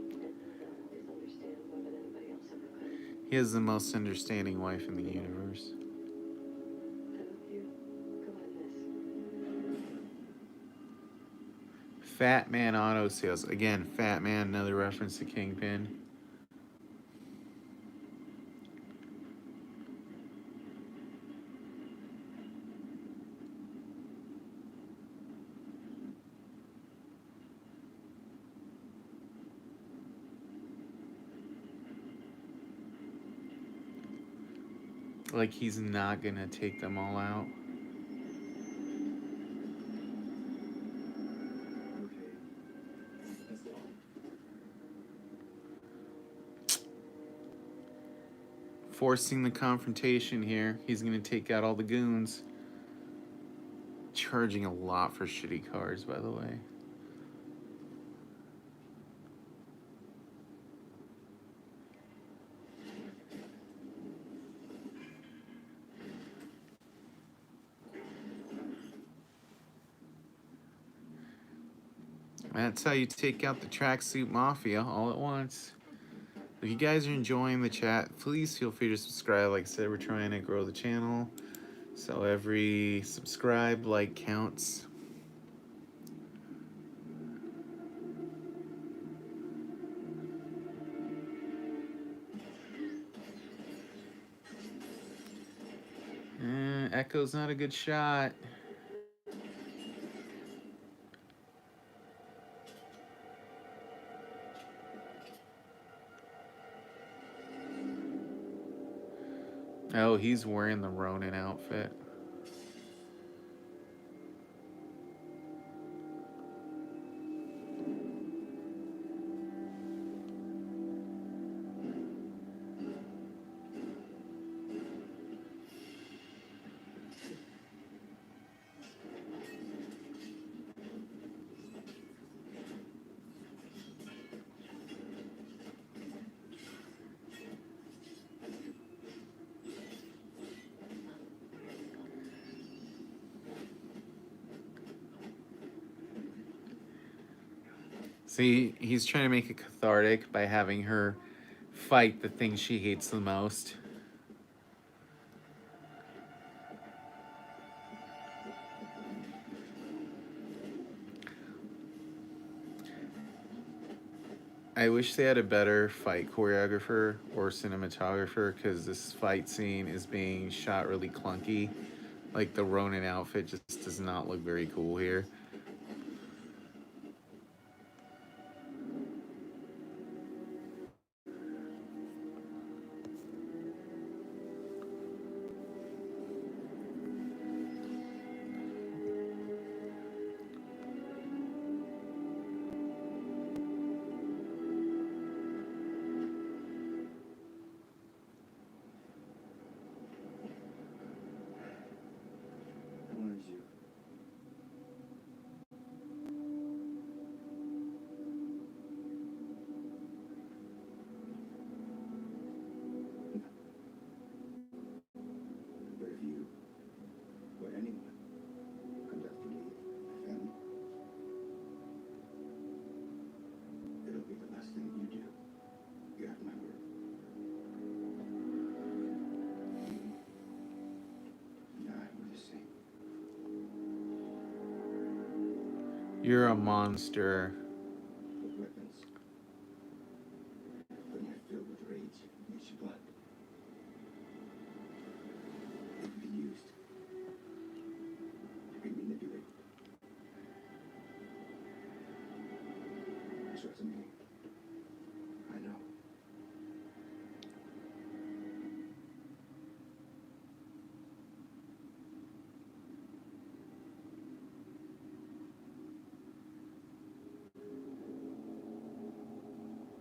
Speaker 3: They'll always understand more than anybody else ever could.
Speaker 1: He has the most understanding wife in the universe.
Speaker 3: I love you. Go on this.
Speaker 1: Fat Man Auto Sales. Again, Fat Man, another reference to Kingpin. Like he's not gonna take them all out. Forcing the confrontation here. He's gonna take out all the goons. Charging a lot for shitty cars, by the way. That's how you take out the tracksuit mafia all at once. If you guys are enjoying the chat, please feel free to subscribe. Like I said, we're trying to grow the channel, so every subscribe, like counts. Echo's not a good shot. Oh, he's wearing the Ronin outfit. See, he's trying to make it cathartic by having her fight the thing she hates the most. I wish they had a better fight choreographer or cinematographer because this fight scene is being shot really clunky. Like the Ronin outfit just does not look very cool here.
Speaker 5: Where's you? But if you or anyone comes after me, my family, it'll be the last thing you do. You have my word. You and I were the same.
Speaker 1: You're a monster.
Speaker 5: With weapons. When you're filled with rage, it makes you blood. It can be used. It can be manipulated. Trust me. I know.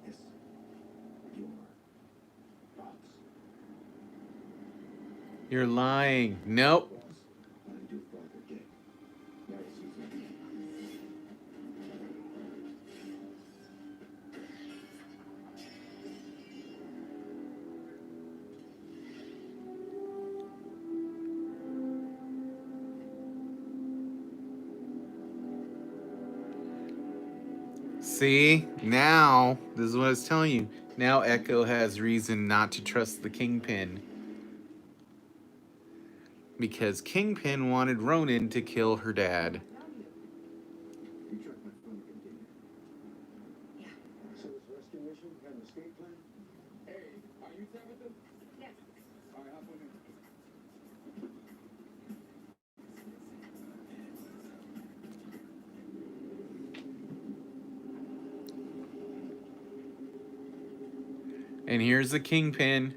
Speaker 5: Yes. Your thoughts.
Speaker 1: You're lying. Nope.
Speaker 5: What I do father did. Now it's easy.
Speaker 1: See? Now, this is what I was telling you. Now Echo has reason not to trust the Kingpin. Because Kingpin wanted Ronin to kill her dad.
Speaker 5: You track my Farmiga, didn't you?
Speaker 4: Yeah.
Speaker 5: So this rescue mission got an escape plan? Hey, are you Tabitha?
Speaker 4: Yes.
Speaker 5: All right, hop on in.
Speaker 1: And here's the Kingpin.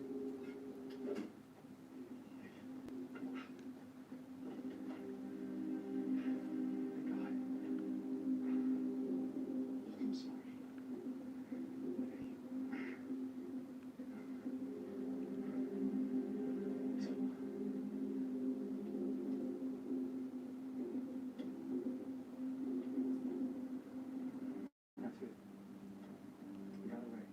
Speaker 5: Looking sorry. That's it. You got it right.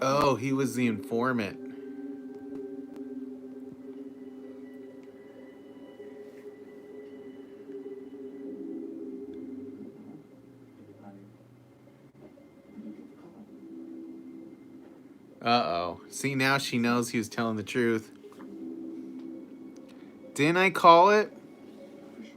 Speaker 1: Oh, he was the informant. Uh-oh. See, now she knows he was telling the truth. Didn't I call it?
Speaker 5: For sure.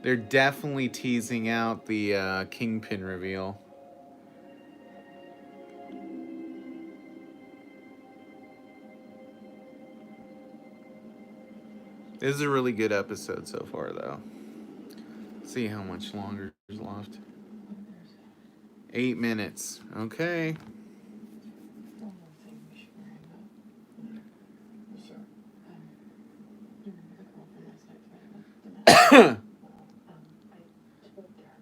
Speaker 1: They're definitely teasing out the Kingpin reveal. This is a really good episode so far, though. Let's see how much longer is left. 8 minutes. Okay.
Speaker 2: One more thing we should worry about.
Speaker 5: What's that?
Speaker 2: You remember the girl from last night's wedding? Vanessa? I spoke to her.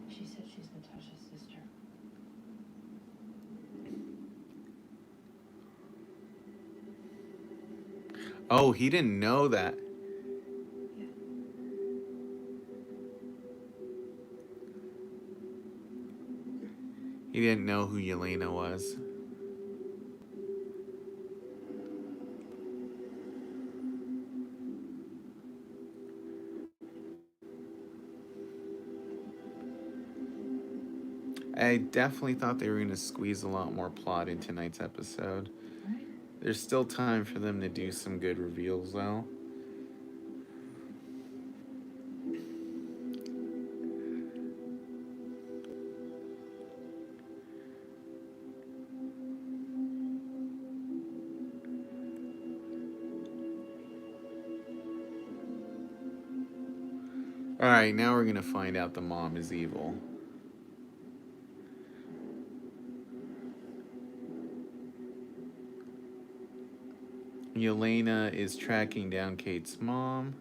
Speaker 2: She said she's Natasha's sister.
Speaker 1: Oh, he didn't know that.
Speaker 2: Yeah.
Speaker 1: He didn't know who Yelena was. I definitely thought they were going to squeeze a lot more plot into tonight's episode.
Speaker 2: Right?
Speaker 1: There's still time for them to do some good reveals, though. Alright, now we're going to find out the mom is evil. Yelena is tracking down Kate's mom.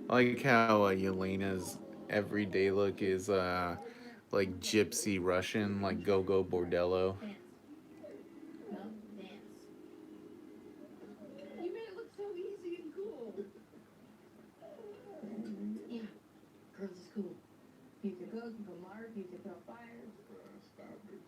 Speaker 1: I like how Yelena's everyday look is like gypsy Russian, like go-go bordello.
Speaker 3: Dance. No, dance. You made it look so easy and cool. Yeah. Girls is cool. You can cook, you can mark, you can throw fires.
Speaker 5: Stop it.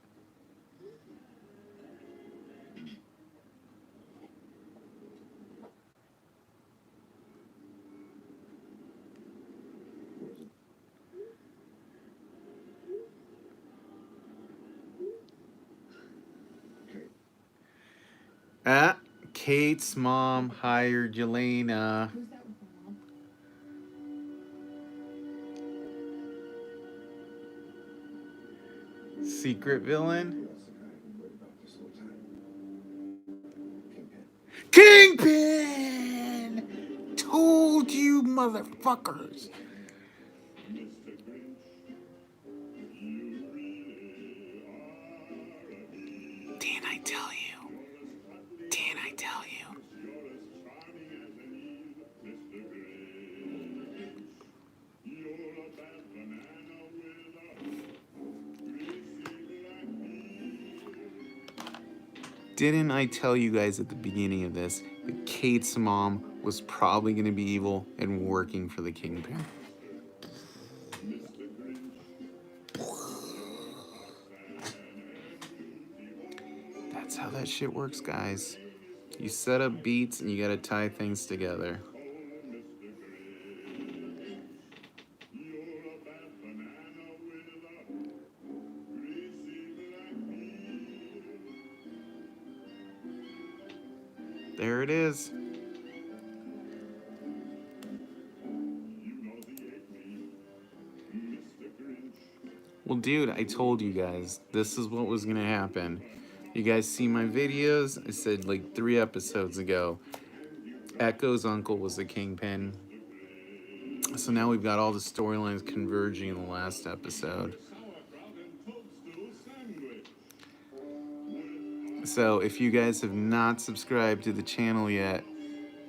Speaker 1: Kate's mom hired Yelena.
Speaker 2: Who's that with my mom?
Speaker 1: Secret villain?
Speaker 5: Who else have I been worried about this whole time? Kingpin.
Speaker 1: Kingpin! Told you, motherfuckers. Didn't I tell you? Didn't I tell you? Didn't I tell you guys at the beginning of this that Kate's mom was probably going to be evil and working for the Kingpin? That's how that shit works, guys. You set up beats and you gotta tie things together. There it is. Well, dude, I told you guys, this is what was gonna happen. You guys see my videos? I said like 3 episodes ago, Echo's uncle was the Kingpin. So now we've got all the storylines converging in the last episode. So if you guys have not subscribed to the channel yet,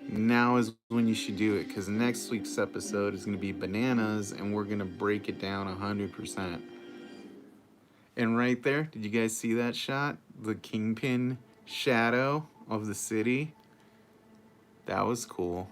Speaker 1: now is when you should do it, because next week's episode is going to be bananas and we're going to break it down 100%. And right there, did you guys see that shot? The Kingpin shadow of the city. That was cool.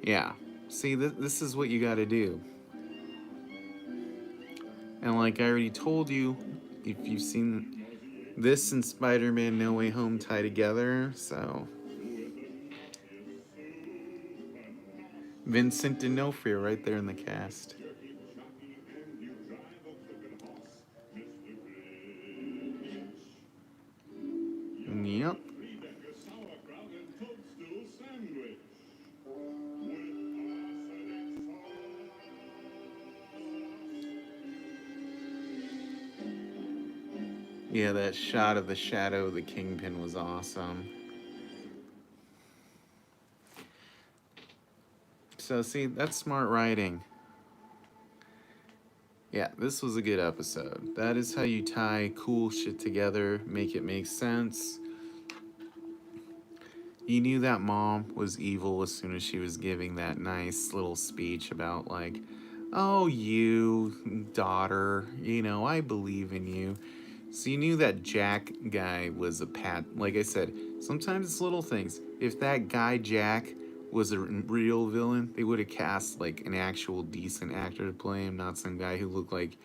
Speaker 1: Yeah, see, this is what you got to do. And like I already told you, if you've seen this and Spider-Man No Way Home tie together, so Vincent D'Onofrio right there in the cast. Yep. Yeah, that shot of the shadow of the Kingpin was awesome. So, see, that's smart writing. Yeah, this was a good episode. That is how you tie cool shit together, make it make sense. You knew that mom was evil as soon as she was giving that nice little speech about, like, oh, you, daughter, you know, I believe in you. So you knew that Jack guy was a pat. Like I said, sometimes it's little things. If that guy Jack was a real villain, they would have cast like an actual decent actor to play him, not some guy who looked like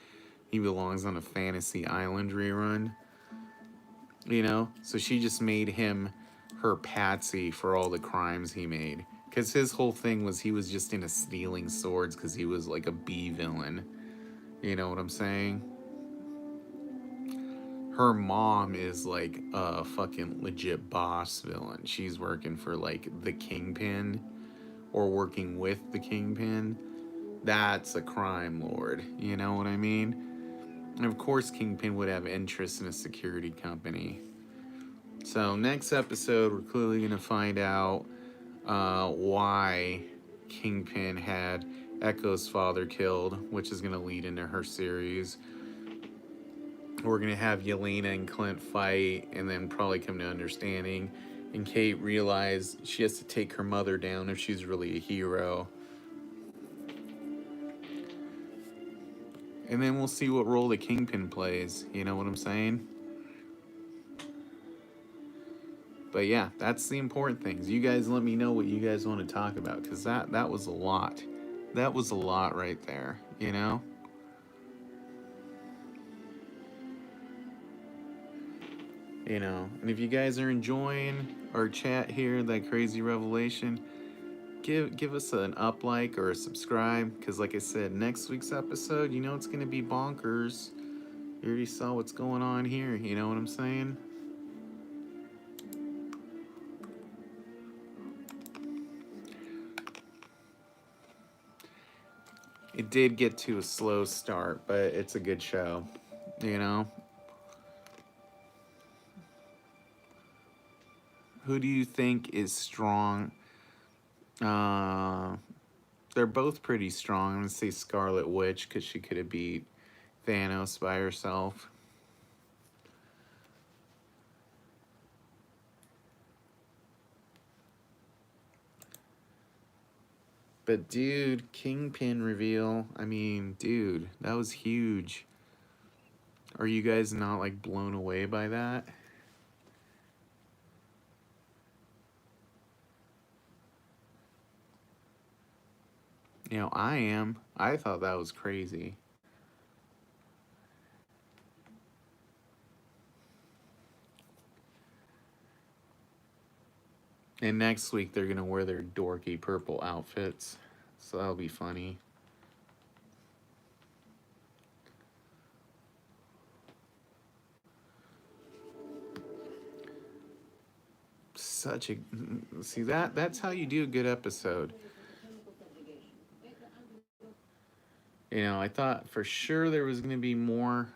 Speaker 1: he belongs on a Fantasy Island rerun. You know? So she just made him her patsy for all the crimes he made. Because his whole thing was he was just into stealing swords because he was like a B villain. You know what I'm saying? Her mom is like a fucking legit boss villain. She's working for like the Kingpin or working with the Kingpin. That's a crime lord. You know what I mean? And of course, Kingpin would have interest in a security company. So, next episode, we're clearly going to find out why Kingpin had Echo's father killed, which is going to lead into her series. We're going to have Yelena and Clint fight and then probably come to understanding. And Kate realize she has to take her mother down if she's really a hero. And then we'll see what role the Kingpin plays. You know what I'm saying? But yeah, that's the important things. You guys let me know what you guys want to talk about, because that was a lot. That was a lot right there, you know? You know, and if you guys are enjoying our chat here, that crazy revelation, give us an up like or a subscribe, because like I said, next week's episode, you know it's going to be bonkers. You already saw what's going on here, you know what I'm saying? It did get to a slow start, but it's a good show, you know? Who do you think is strong? They're both pretty strong. I'm going to say Scarlet Witch because she could have beat Thanos by herself. But dude, Kingpin reveal. I mean, dude, that was huge. Are you guys not like blown away by that? You know, I am. I thought that was crazy. And next week they're gonna wear their dorky purple outfits. So that'll be funny. Such a see that's how you do a good episode. You know, I thought for sure there was gonna be more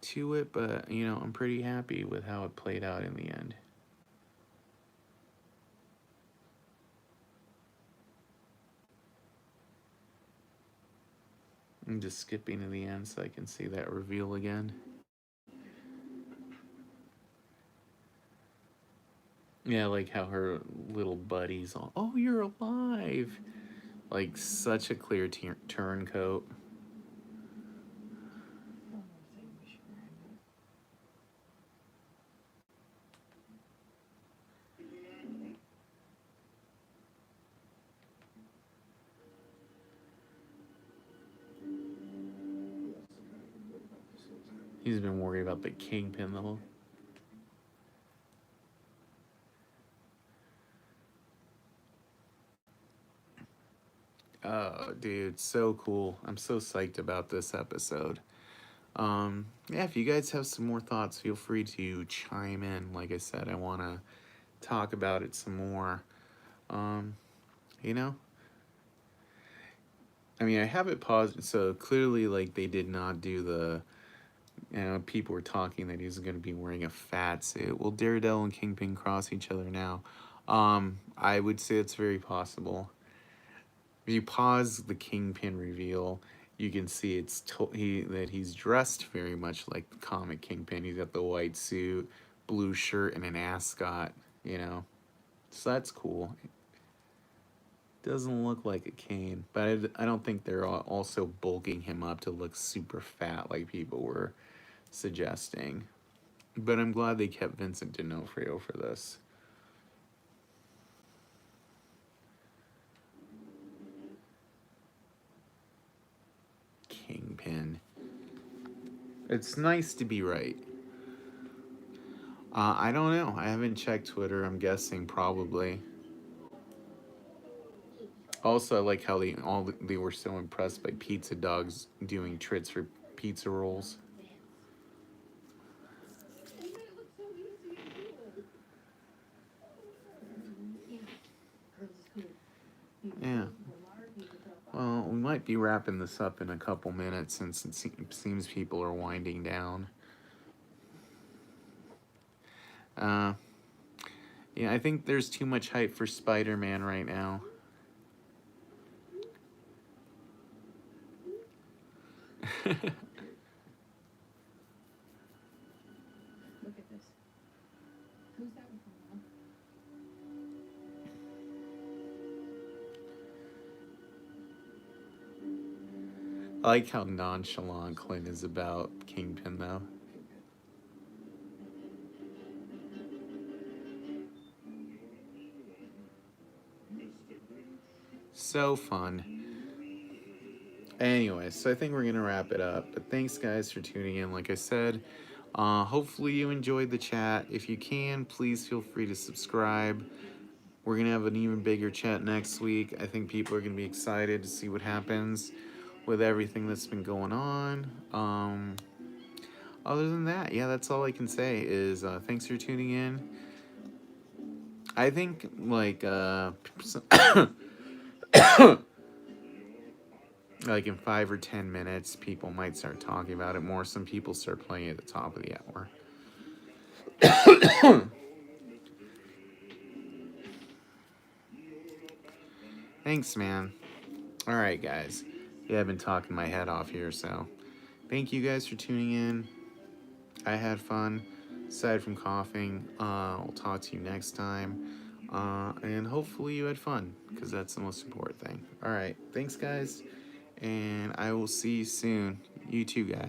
Speaker 1: to it, but you know, I'm pretty happy with how it played out in the end. I'm just skipping to the end so I can see that reveal again. Yeah, like how her little buddy's all, oh, you're alive. Like such a clear turncoat. He's been worried about the Kingpin the whole. Oh, dude, so cool. I'm so psyched about this episode. Yeah, if you guys have some more thoughts, feel free to chime in. Like I said, I want to talk about it some more. You know? I mean, I have it paused, so clearly, like, they did not do the, you know, people were talking that he's going to be wearing a fat suit. Will Daredevil and Kingpin cross each other now? I would say it's very possible. If you pause the Kingpin reveal, you can see that he's dressed very much like the comic Kingpin. He's got the white suit blue shirt and an ascot, you know. So that's cool. Doesn't look like a cane, but I don't think they're also bulking him up to look super fat like people were suggesting. But I'm glad they kept Vincent D'Onofrio for this. Kingpin. It's nice to be right. I don't know. I haven't checked Twitter. I'm guessing probably. Also, I like how they were so impressed by pizza dogs doing tricks for pizza rolls. Yeah. Well, we might be wrapping this up in a couple minutes since it seems people are winding down. Yeah, I think there's too much hype for Spider-Man right now.
Speaker 2: Look at this. Who's that with Mom?
Speaker 1: I like how nonchalant Clint is about Kingpin, though. So fun. Anyway, so I think we're going to wrap it up. But thanks, guys, for tuning in. Like I said, hopefully you enjoyed the chat. If you can, please feel free to subscribe. We're going to have an even bigger chat next week. I think people are going to be excited to see what happens with everything that's been going on. Other than that, yeah, that's all I can say is thanks for tuning in. I think, like, like in 5 or 10 minutes, people might start talking about it more. Some people start playing at the top of the hour. Thanks, man. All right, guys. Yeah, I've been talking my head off here, so thank you guys for tuning in. I had fun, aside from coughing. I'll talk to you next time. And hopefully you had fun, because that's the most important thing. All right, thanks, guys. And I will see you soon. You too, guy.